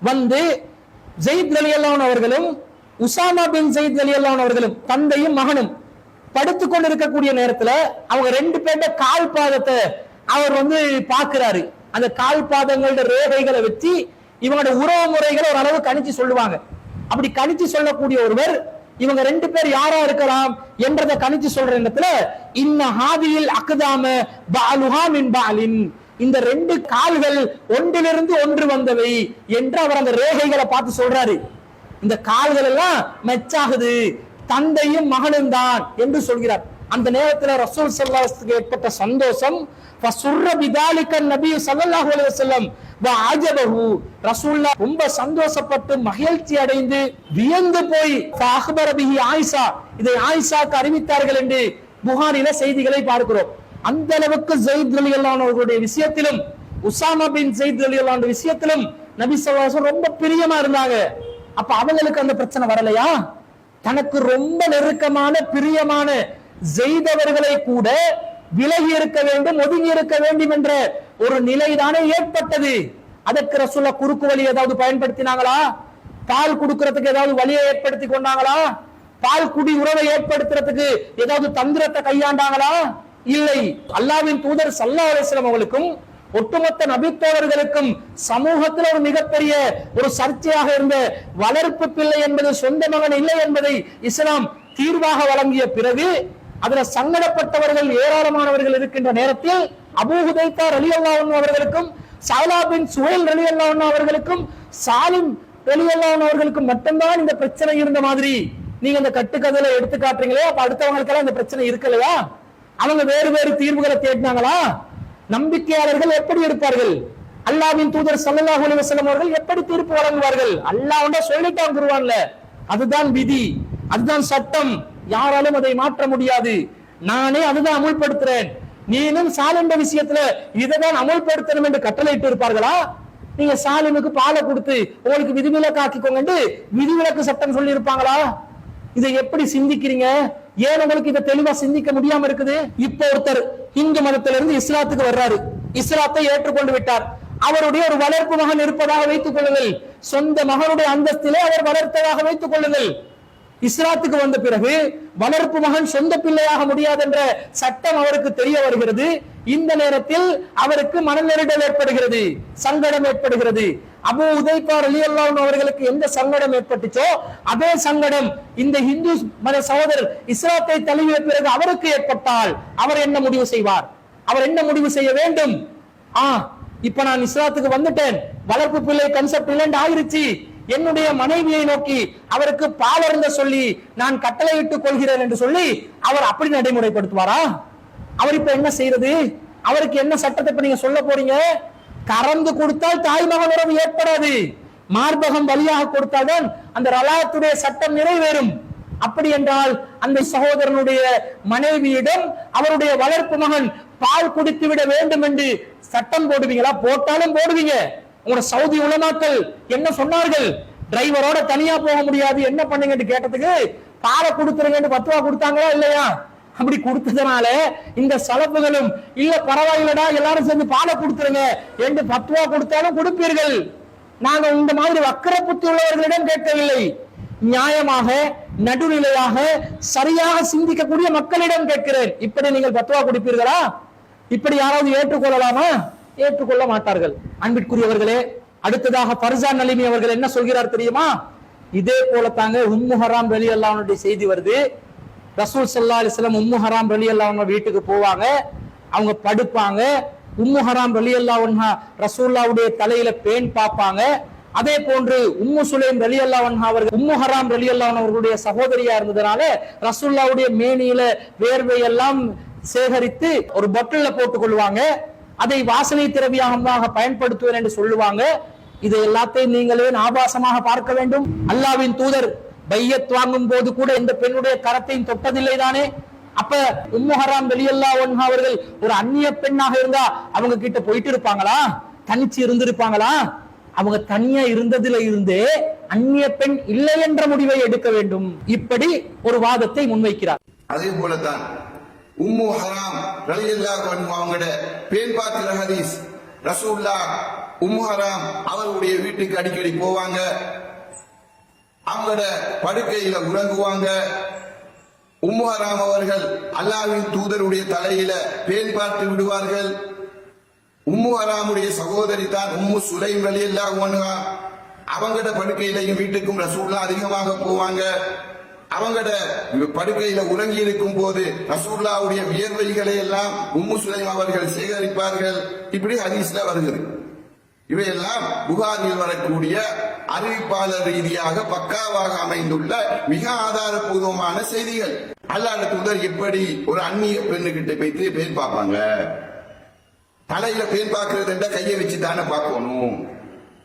வந்து ஸைத் ரலியல்லாஹு அன்ஹு அவர்களும் உசாமா பின் ஸைத் ரலியல்லாஹு அன்ஹு அவர்களும் தந்தையும் மகனும் படுத்துக் கொண்டிருக்கக்கூடிய நேரத்துல அவங்க ரெண்டு பேருடைய கால் பாதத்தை அவர் வந்து பாக்குறாரு. அந்த கால் பாதங்களோட ரேகைகளை வச்சு இவங்களோட உறவு முறைகளை ஒரு அளவு கணிச்சு சொல்லுவாங்க. அப்படி கணிச்சு சொல்லக்கூடிய ஒருவர் இவங்க ரெண்டு பேர் யாரா இருக்கலாம் என்றதை கணிச்சு சொல்ற இடத்துல இன்ன ஹாதியில் அக்தாம பஅலுஹா மின் பஅலின், இந்த ரெண்டு கால்கள் ஒன்றிலிருந்து ஒன்று வந்தவை என்று அவர் அந்த ரேகைகளை பார்த்து சொல்றாரு. இந்த கால்கள் எல்லாம் மெச்சாகுது, தந்தையும் மகனும் தான் என்று சொல்கிறார். அந்த நேரத்தில் ரசூல் ஸல்லல்லாஹு அலைஹி வஸல்லம் ஏற்பட்ட சந்தோஷம் ஃபசுர்ர பிதாலிக நபி ஸல்லல்லாஹு அலைஹி வஸல்லம் வஅஜபஹு, ரசூலுல்லாஹ் ரொம்ப சந்தோஷப்பட்டு மகிழ்ச்சி அடைந்து வியந்து போய் ஃபஅக்பர பிஹி ஆயிஷா, இதை ஆயிஷாக்கு அறிவித்தார்கள் என்று புகாரில செய்திகளை பார்க்கிறோம். அந்த அளவுக்கு ஸைத் ரலியல்லாஹு அன்ஹு அவர்களுடைய விஷயத்திலும் உசாமா பின் ஸைத் ரலியல்லாஹு அன்ஹு விஷயத்திலும் நபி ஸல்லல்லாஹு அலைஹி வஸல்லம் ரொம்ப பிரியமா இருந்தாங்க. அப்ப அவங்களுக்கு அந்த பிரச்சனை வரலையா? தனக்கு ரொம்ப நெருக்கமான பிரியமான ஸைத் அவர்களை கூட விலகி இருக்க வேண்டும், ஒதுங்கி இருக்க வேண்டும் என்ற ஒரு நிலைதானே ஏற்பட்டது. அதற்கு ரசூலுல்லாஹ் குறுக்கு வழி ஏதாவது பயன்படுத்தினாங்களா? பால் கொடுக்கிறதுக்கு ஏதாவது வழியை ஏற்படுத்தி கொண்டாங்களா? பால் குடி உறவை ஏற்படுத்துறதுக்கு ஏதாவது தந்திரத்தை கையாண்டாங்களா? இல்லை. அல்லாஹ்வின் தூதர் ஸல்லல்லாஹு அலைஹி வஸல்லம் அவர்களுக்கும் ஒட்டுமொத்த நபித்தோழர்களுக்கும் சமூகத்தில் ஒரு மிகப்பெரிய ஒரு சர்ச்சையாக இருந்த வளர்ப்பு பிள்ளை என்பது சொந்த மகன் இல்லை என்பதை இஸ்லாம் தீர்வாக வழங்கிய பிறகு அதுல சங்கடப்பட்டவர்கள் ஏராளமானவர்கள் இருக்கின்ற நேரத்தில் அபூ ஹுதைஃபா ரலியல்லாஹு அன்ஹு அவர்களுக்கும் ஸஅலா பின் சுஹைல் ரலியல்லாஹு அன்ஹு அவர்களுக்கும் சாலிம் ரலியல்லாஹு அன்ஹு அவர்களுக்கும் மட்டும்தான் இந்த பிரச்சனை இருந்த மாதிரி நீங்க இந்த கட்டுக்கதையில எடுத்து காட்டுறீங்களே, அப்ப அடுத்தவங்களுக்கெல்லாம் இந்த பிரச்சனை இருக்கலையா? அவங்க வேறு வேறு தீர்வுகளை தேடினாங்களா? நம்பிக்கையாளர்கள் எப்படி இருப்பார்கள்? அல்லாஹ்வின் தூதர் ஸல்லல்லாஹு அலைஹி வஸல்லம் அவர்கள் எப்படி தீர்ப்பு வழங்குவார்கள்? அல்லாஹ்வே சொல்லிட்டான் குர்ஆன்ல, அதுதான் விதி, அதுதான் சட்டம், யாராலும் அதை மாற்ற முடியாது, நானே அதுதான் அமுல்படுத்துறேன், நீனும் சாலிம் விஷயத்துல இதைதான் அமுல்படுத்தணும் என்று கட்டளையிட்டு இருப்பார்களா? நீங்க சாலிமுக்கு பாலை கொடுத்து உங்களுக்கு விதிவிலக்கு ஆக்கிக்கோங்க விதிவிலக்கு சட்டம் சொல்லி இருப்பாங்களா? இதை எப்படி சிந்திக்கிறீங்க? ஏன் உங்களுக்கு இதை தெளிவா சிந்திக்க முடியாம இருக்குது? இப்ப ஒருத்தர் இந்து மதத்திலிருந்து இஸ்லாத்துக்கு வர்றாரு, இஸ்லாத்தை ஏற்றுக்கொண்டு விட்டார். அவருடைய ஒரு வளர்ப்பு மகன் இருப்பதாக வைத்துக் கொள்ளுங்கள், சொந்த மகனுடைய அந்தஸ்திலே அவர் வளர்த்ததாக வைத்துக் கொள்ளுங்கள். இஸ்லாத்துக்கு வந்த பிறகு வளர்ப்பு மகன் சொந்த பிள்ளையாக முடியாது என்ற சட்டம் அவருக்கு தெரிய வருகிறது. இந்த நேரத்தில் அவருக்கு மனநெருடல் ஏற்படுகிறது, சங்கடம் ஏற்படுகிறது. அபூ ஹுதைஃபா ரலியல்லாஹு அன்ஹு அவர்களுக்கு எந்த சங்கடம் ஏற்பட்டுச்சோ அதே சங்கடம் இந்த இந்து மத சகோதரர் இஸ்லாத்தை தழுவிய பிறகு அவருக்கு ஏற்பட்டால் அவர் என்ன முடிவு செய்வார்? அவர் என்ன முடிவு செய்ய வேண்டும்? இப்ப நான் இஸ்லாத்துக்கு வந்துட்டேன், வளர்ப்பு பிள்ளை கன்செப்ட் இல்லைன்னு ஆயிருச்சு, என்னுடைய மனைவியை நோக்கி அவருக்கு பாலருந்த சொல்லி நான் கட்டளையிட்டுக் கொள்கிறேன் என்று சொல்லி அவர் அப்படி நடைமுறைப்படுத்துவாரா? அவர் இப்ப என்ன செய்யறது? அவருக்கு என்ன சட்டத்தை இப்ப நீங்க சொல்ல போறீங்க? கறந்து கொடுத்தால் தாய் மகன் உறவு ஏற்படாது, மார்பகம் வழியாக கொடுத்தால்தான் அந்த ரலாத்துடைய சட்டம் நிறைவேறும். அப்படி என்றால் அந்த சகோதரனுடைய மனைவியிடம் அவருடைய வளர்ப்பு மகன் பால் குடித்து விட வேண்டும் என்று சட்டம் போடுவீங்களா? போட்டாலும் போடுவீங்க. உங்களோட சவுதி உலமாக்கள் என்ன சொன்னார்கள்? டிரைவரோட தனியா போக முடியாது, என்ன பண்ணுங்க கேட்டதுக்கு பாலை கொடுத்துருங்க பத்துவா கொடுத்தாங்களா இல்லையா? அப்படி கொடுத்ததுனால இந்த சலப்புகளும் இல்ல பரவாயில்லடா எல்லாரும் சேர்ந்து பாலை கொடுத்துருங்க என்று பத்துவா கொடுத்தாலும் கொடுப்பீர்கள். நாங்க இந்த மாதிரி வக்கர புத்தி உள்ளவர்களிடம் கேட்கவில்லை, நியாயமாக நடுநிலையாக சரியாக சிந்திக்கக்கூடிய மக்களிடம் கேட்கிறேன். இப்படி நீங்கள் பத்துவா கொடுப்பீர்களா? இப்படி யாராவது ஏற்றுக்கொள்ளலாமா? ஏற்றுக்கொள்ள மாட்டார்கள். அன்பிற்குரியவர்களே, அடுத்ததாக ஃபர்சான் நலிமி அவர்கள் என்ன சொல்கிறார் தெரியுமா? இதே போல தாங்க உம்மு ஹராம் ரலியல்லாஹு அன்ஹா செய்தி வருது. ரசூல் ஸல்லல்லாஹு அலைஹி வஸல்லம் உம்மு ஹராம் ரலியல்லாஹு அன்ஹா வீட்டுக்கு போவாங்க, அவங்க படுப்பாங்க. உம்மு ஹராம் ரலியல்லாஹு அன்ஹா ரசூலுல்லாஹ்வுடைய தலையில பேன் பார்ப்பாங்க. அதே போன்று உம்மு சுலைம் ரலியல்லாஹு அன்ஹா அவர்கள் உம்மு ஹராம் ரலியல்லாஹு அன்ஹா அவர்களுடைய சகோதரியா இருந்ததனால ரசூலுல்லாஹ்வுடைய மேனியில வேர்வை எல்லாம் சேகரித்து ஒரு பொட்டல்ல போட்டுக் கொள்வாங்க. அதை வாசனை திரவியமாக பயன்படுத்துவேன் என்று சொல்லுவாங்க. இதை எல்லாத்தையும் நீங்களே ஆபாசமாக பார்க்க வேண்டும். அல்லாஹ்வின் தூதர் பையத் வாங்கும் போது கூட இந்த பெண்ணுடைய கரத்தையும் தொட்டதில்லை தானே? அப்ப உம்மு ஹராம் ரலியல்லாஹு அன்ஹா அவர்கள் ஒரு அந்நிய பெண்ணாக இருந்தா அவங்க கிட்ட போயிட்டு இருப்பாங்களா? தனிச்சு இருந்திருப்பாங்களா? அவங்க தனியா இருந்ததுல இருந்தே அந்நிய பெண் இல்லை என்ற முடிவை எடுக்க வேண்டும். இப்படி ஒரு வாதத்தை முன்வைக்கிறார். அதே போலதான் உம்மு ஹராம் ரலியல்லாஹு அன்ஹா அவங்களோட பேன் பார்க்கிற ஹதீஸ். ரசூலுல்லாஹ் உம்மு ஹராம் அவருடைய வீட்டுக்கு அடிக்கடி போவாங்க, அவங்களோட படுக்கையில உறங்குவாங்க. உம்மு ஹராம் அவர்கள் அல்லாஹ்வின் தூதருடைய தலையில பேன் பார்த்து விடுவார்கள். உம்மு ஹராமுடைய சகோதரி தான் உம்மு சுலைம் ரலியல்லாஹு அன்ஹா. அவங்களோட படுக்கையிலையும் வீட்டுக்கும் ரசூலுல்லாஹ் அதிகமாக போவாங்க. அவங்களோட படுக்கையில உறங்கி இருக்கும் போது ரசூலுல்லாஹ்வுடைய வியர்வைகளை எல்லாம் உம்மு சுலைம் அவர்கள் சேகரிப்பார்கள். இப்படி ஹதீஸ்ல வருகிறது. இவையெல்லாம் புகாரில் வரக்கூடிய அறிவிப்பாளர் ரீதியாக பக்காவாக அமைந்துள்ள மிக ஆதாரபூர்வமான செய்திகள். அல்லாஹ்வுடைய தூதர் எப்படி ஒரு அந்நிய பெண்ணுகிட்ட போயிட்டு பேன் பார்ப்பாங்க? தலையில பேன் பார்க்கிறது என்ற கையை வச்சு தானே பார்க்கணும்,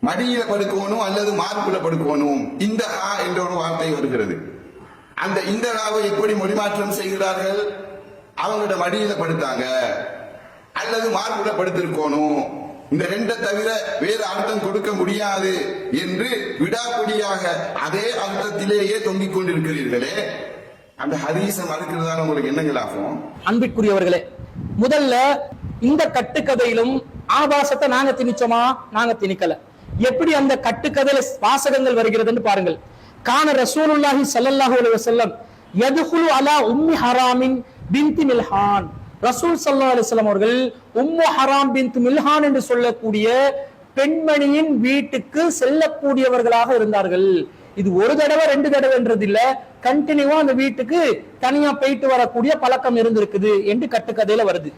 மடியில படுக்கணும் அல்லது மார்புல படுக்கணும். இந்த ஹா என்ற ஒரு வார்த்தை வருகிறது. அந்த இந்த ஹாவை எப்படி மொழிமாற்றம் செய்கிறார்கள்? அவங்களோட மடியில படுத்தாங்க அல்லது மார்புல படுத்திருக்கணும், இந்த ரெண்டை தவிர வேறு அர்த்தம் கொடுக்க முடியாது என்று விடாப்பிடியாக அதே அர்த்தத்திலேயே தொங்கிக் கொண்டிருக்கிறீர்களே, அந்த ஹதீஸை மறுக்கிறதால உங்களுக்கு என்னங்க லாபம்? அன்பிற்குரியவர்களே, முதல்ல இந்த கட்டுக்கதையிலும் ஆபாசத்தை நாங்க திணிச்சோமா? நாங்க திணிக்கல. எப்படி அந்த கட்டுக்கதையில வாசகங்கள் வருகிறதுன்னு பாருங்கள். கான ரசூலுல்லாஹி ஸல்லல்லாஹு அலைஹி வஸல்லம் யதுகுலு அலா உம்மி ஹராமின் பின்த் மில்ஹான். ரசூல் ஸல்லல்லாஹு அலைஹி வஸல்லம் அவர்கள் உம்மு ஹராம் பின்த் மில்ஹான் என்று சொல்லக்கூடிய பெண்மணியின் வீட்டுக்கு செல்லக்கூடியவர்களாக இருந்தார்கள். இது ஒரு தடவை ரெண்டு தடவை என்றது இல்ல, கண்டினியூவா அந்த வீட்டுக்கு தனியா போயிட்டு வரக்கூடிய பழக்கம் இருந்திருக்குது என்று கட்டுக்கதையில வருது.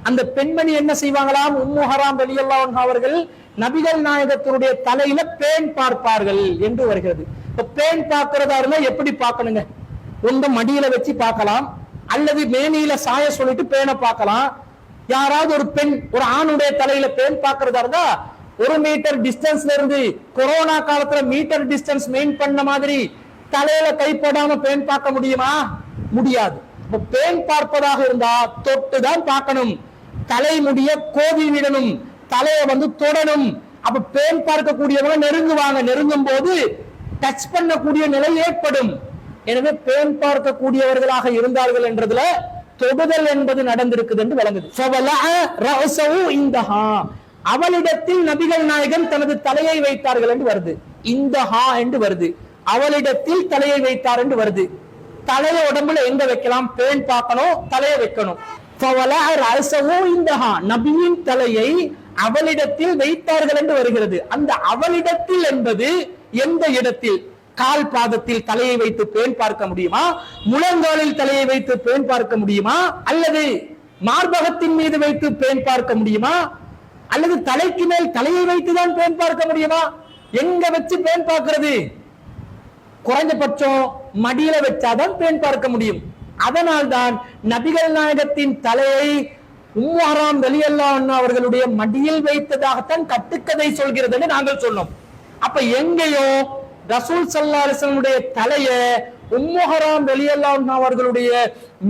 அந்த பெண்மணி என்ன செய்வாங்களாம்? உம்மு ஹராம் ரலியல்லாஹு அன்ஹா அவர்கள் நபிகள் நாயகத்தினுடைய தலையில பேன் பார்ப்பார்கள் என்று வருகிறது. இப்ப பேன் பார்க்கிறதா இருந்தா எப்படி பார்க்கணுங்க? ஒன்று மடியில வச்சு பார்க்கலாம், அல்லது மேனியில சாய சொல்லிட்டு பேனை பார்க்கலாம். யாராவது ஒரு பெண் ஒரு ஆணுடைய தலையில பேன் பார்க்கிறதா இருந்தா 1 மீட்டர் டிஸ்டன்ஸ்ல இருந்து கொரோனா காலத்துல மீட்டர் டிஸ்டன்ஸ் மெயின் பண்ண மாதிரி தலையில கை போடாம பேன் பார்க்க முடியுமா? முடியாது. பேன் பார்ப்பதாக இருந்தா தொட்டுதான் பார்க்கணும், தலைமுடிய கோவி விடணும், தலையை தொடணும். அப்ப பேன் பார்க்கக்கூடியவங்க நெருங்குவாங்க, நெருங்கும் போது டச் பண்ணக்கூடிய நிலை ஏற்படும். எனவே பேன் பார்க்கக்கூடியவர்களாக இருந்தார்கள் என்றதுல தொடுதல் என்பது நடந்திருக்குது என்று விளங்குது. அவளிடத்தில் நபிகள் நாயகம் தனது தலையை வைத்தார்கள் என்று வருது. இந்த ஹா என்று வருது. அவளிடத்தில் தலையை வைத்தார் என்று வருது. தலைய உடம்புல எங்க வைக்கலாம்? பேன் பார்க்கணும், தலையை வைக்கணும். நபியின் தலையை அவளிடத்தில் வைத்தார்கள் என்று வருகிறது. அந்த அவளிடத்தில் என்பது எந்த இடத்தில்? கால் பாதத்தில் தலையை வைத்து பேன் பார்க்க முடியுமா? முழங்காலில் தலையை வைத்து பேன் பார்க்க முடியுமா? அல்லது மார்பகத்தின் மீது வைத்து பேன் பார்க்க முடியுமா? அல்லது தலைக்கு மேல் தலையை வைத்துதான் பேன் பார்க்க முடியுமா? எங்க வச்சு பேன் பார்க்கிறது? குறைஞ்சபட்சம் மடியில வச்சாதான் பேன் பார்க்க முடியும். அதனால்தான் நபிகள் நாயகத்தின் தலையை உம்மு ஹராம் ரலியல்லாஹு அன்ஹா அவர்களுடைய மடியில் வைத்ததாகத்தான் கட்டுக்கதை சொல்கிறது என்று நாங்கள் சொன்னோம். அப்ப எங்கேயோ ரசூல் ஸல்லல்லாஹு அலைஹி வஸல்லம் தலைய உம்மு ஹராம் ரலியல்லாஹு அன்ஹா அவர்களுடைய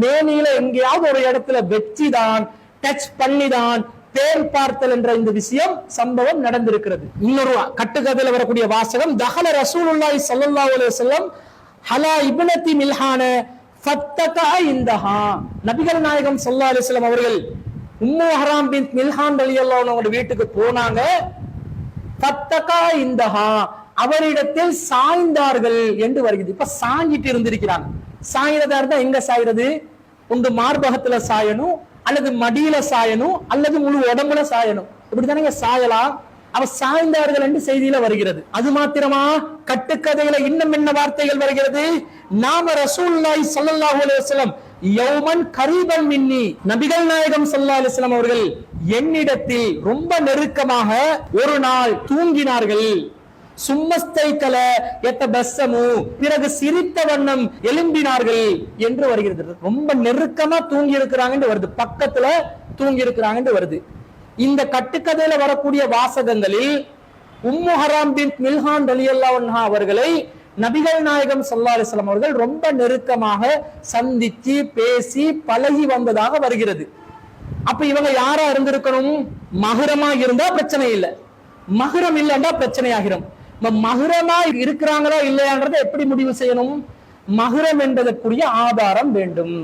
மேனியில எங்கேயாவது ஒரு இடத்துல வச்சுதான், டச் பண்ணிதான் பேன் பார்த்தல் என்ற இந்த விஷயம் சம்பவம் நடந்திருக்கிறது. இன்னொரு கட்டுக்கதையில வரக்கூடிய வாசகம், தஹல ரசூலுல்லாஹி ஸல்லல்லாஹு அலைஹி வஸல்லம் ஹலா இப்னதி மில்ஹான ஃபத்தகா இந்தஹா. நபிகள் நாயகம் ஸல்லல்லாஹு அலைஹி வஸல்லம் அவர்கள் உம்மு ஹராம் பின்த் மில்ஹான் ரலியல்லாஹு அன்ஹா வீட்டுக்கு போனாங்க. ஃபத்தகா இந்தஹா, அவரிடத்தில் சாய்ந்தார்கள் என்று வருகிறது. இப்ப சாஞ்சிட்டு இருந்திருக்கிறாங்க. சாயிறதா இருந்தா எங்க சாயிறது? ஒன்று மார்பகத்துல சாயணும், அல்லது மடியில சாயணும் அல்லது முழு உடம்புல சாயணும், இப்படித்தானே சாயலாம். அவ சாய்ந்தார்கள் என்று செய்தியில வருகிறது. அது மாத்திரமா, கட்டுக்கதையில இன்னும் என்ன வார்த்தைகள் வருகிறது? நாம ரசூலுல்லாஹி ஸல்லல்லாஹு அலைஹி வஸல்லம் யௌமன் கரீபன் மின்னி, நபிகள் நாயகம் ஸல்லல்லாஹு அலைஹி வஸல்லம் அவர்கள் என்னிடத்தில் ரொம்ப நெருக்கமாக ஒரு நாள் தூங்கினார்கள். சும்மஸ்தைக்கல எத்தபஸ்ஸமு, பிறகு சிரித்த வண்ணம் எழும்பினார்கள் என்று வருகிறது. ரொம்ப நெருக்கமா தூங்கி இருக்கிறாங்க வருது, பக்கத்துல தூங்கி இருக்கிறாங்க வருது. இந்த கட்டுக்கதையில வரக்கூடிய வாசகங்களில் உம்மு ஹராம் பின் மில்ஹான் ரலியல்லாஹு அன்ஹா அவர்களை நபிகள் நாயகம் ஸல்லல்லாஹு அலைஹி வஸல்லம் அவர்கள் ரொம்ப நெருக்கமாக சந்திச்சு பேசி பழகி வந்ததாக வருகிறது. அப்ப இவங்க யாரா இருந்திருக்கணும்? மஹ்ரமா இருந்தா பிரச்சனை இல்லை, மஹ்ரம் இல்லைன்னா பிரச்சனை ஆகிரும். மஹ்ரமா இருக்கிறாங்களா இல்லையான்றதை எப்படி முடிவு செய்யணும்? மஹ்ரம் என்பதற்குரிய ஆதாரம் வேண்டும்.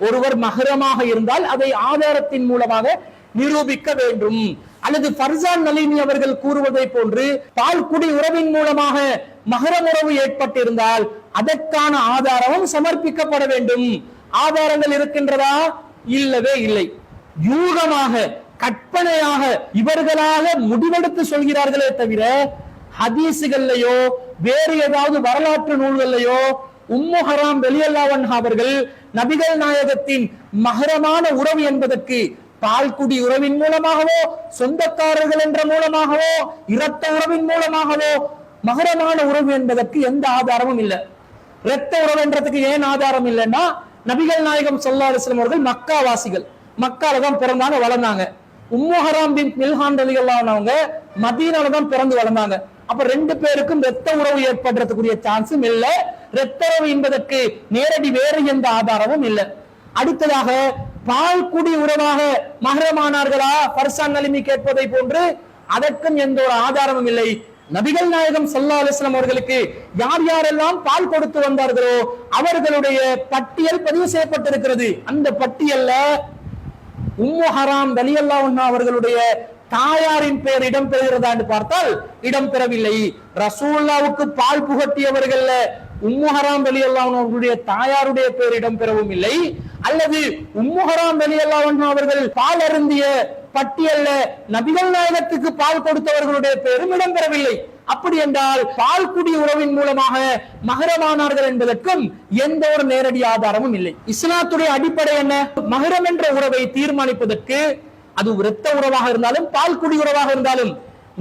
ஒருவர் மஹ்ரமாக இருந்தால் அதை ஆதாரத்தின் மூலமாக நிரூபிக்க வேண்டும். அல்லது ஃபர்சான் நலீமி அவர்கள் கூறுவதை போன்று பால்குடி உறவின் மூலமாக மஹ்ரம் உறவு ஏற்பட்டிருந்தால் அதற்கான ஆதாரமும் சமர்ப்பிக்கப்பட வேண்டும். ஆதாரங்கள் இருக்கின்றதா? இல்லவே இல்லை. யூகமாக, கற்பனையாக இவர்களாக முடிவெடுத்து சொல்கிறார்களே தவிர ஹதீசுகள்லையோ வேறு ஏதாவது வரலாற்று நூல்கள்லையோ உம்மு ஹராம் ரலியல்லாஹு அன்ஹா அவர்கள் நபிகள் நாயகத்தின் மஹ்ரமான உறவு என்பதற்கு பால்குடி உறவின் மூலமாகவோ, சொந்தக்காரர்கள் என்ற மூலமாகவோ, இரத்த உறவின் மூலமாகவோ மஹ்ரமான உறவு என்பதற்கு எந்த ஆதாரமும் இல்லை. இரத்த உறவு என்றதுக்கு ஏன் ஆதாரம் இல்லைன்னா, நபிகள் நாயகம் ஸல்லல்லாஹு அலைஹி வஸல்லம் அவர்கள் மக்கா வாசிகள், மக்கால தான் பிறந்தாங்க வளர்ந்தாங்க. உம்மு ஹராம் பின் மில்ஹான் ரலியல்லாஹு அன்ஹா மதீனால தான் பிறந்து வளர்ந்தாங்க. அப்ப ரெண்டு பேருக்கும் இரத்த உறவு ஏற்படுறதுக்குரிய சான்ஸும் இல்லை. இரத்த உறவு என்பதற்கு நேரடி வேறு எந்த ஆதாரமும் இல்லை. அடுத்ததாக, பால்குடி உறவாக மஹ்ரமானார்களா ஃபர்சான் நலிமி கேட்பதை போன்று அதற்கும் எந்த ஒரு ஆதாரமும் இல்லை. நபிகள் நாயகம் ஸல்லல்லாஹு அலைஹி வஸல்லம் அவர்களுக்கு யார் யாரெல்லாம் பால் கொடுத்து வந்தார்களோ அவர்களுடைய பட்டியல் பதிவு செய்யப்பட்டிருக்கிறது. அந்த பட்டியல்ல உம்மு ஹராம் ரலியல்லாஹு அன்ஹா அவர்களுடைய தாயாரின் பெயர் இடம் பெறுகிறதா என்று பார்த்தால் இடம் பெறவில்லை. ரசூலுல்லாஹ்வுக்கு பால் புகட்டியவர்கள் உம்மு ஹராம் ரலியல்லாஹு அன்ஹா அவர்களுடைய தாயாருடைய பெயர் இடம் பெறவும் இல்லை. அல்லது உம்மு ஹராம் ரலியல்லாஹு அன்ஹா அவர்கள் பால் அருந்திய பட்டியல்ல நபிகள் நாயகத்துக்கு பால் கொடுத்தவர்களுடைய பெயரும் இடம்பெறவில்லை. அப்படி என்றால் பால்குடி உறவின் மூலமாக மஹ்ரமானார்கள் என்பதற்கும் எந்த ஒரு நேரடி ஆதாரமும் இல்லை. இஸ்லாத்துடைய அடிப்படை என்ன? மஹ்ரம் என்ற உறவை தீர்மானிப்பதற்கு அது இரத்த உறவாக இருந்தாலும் பால்குடி உறவாக இருந்தாலும்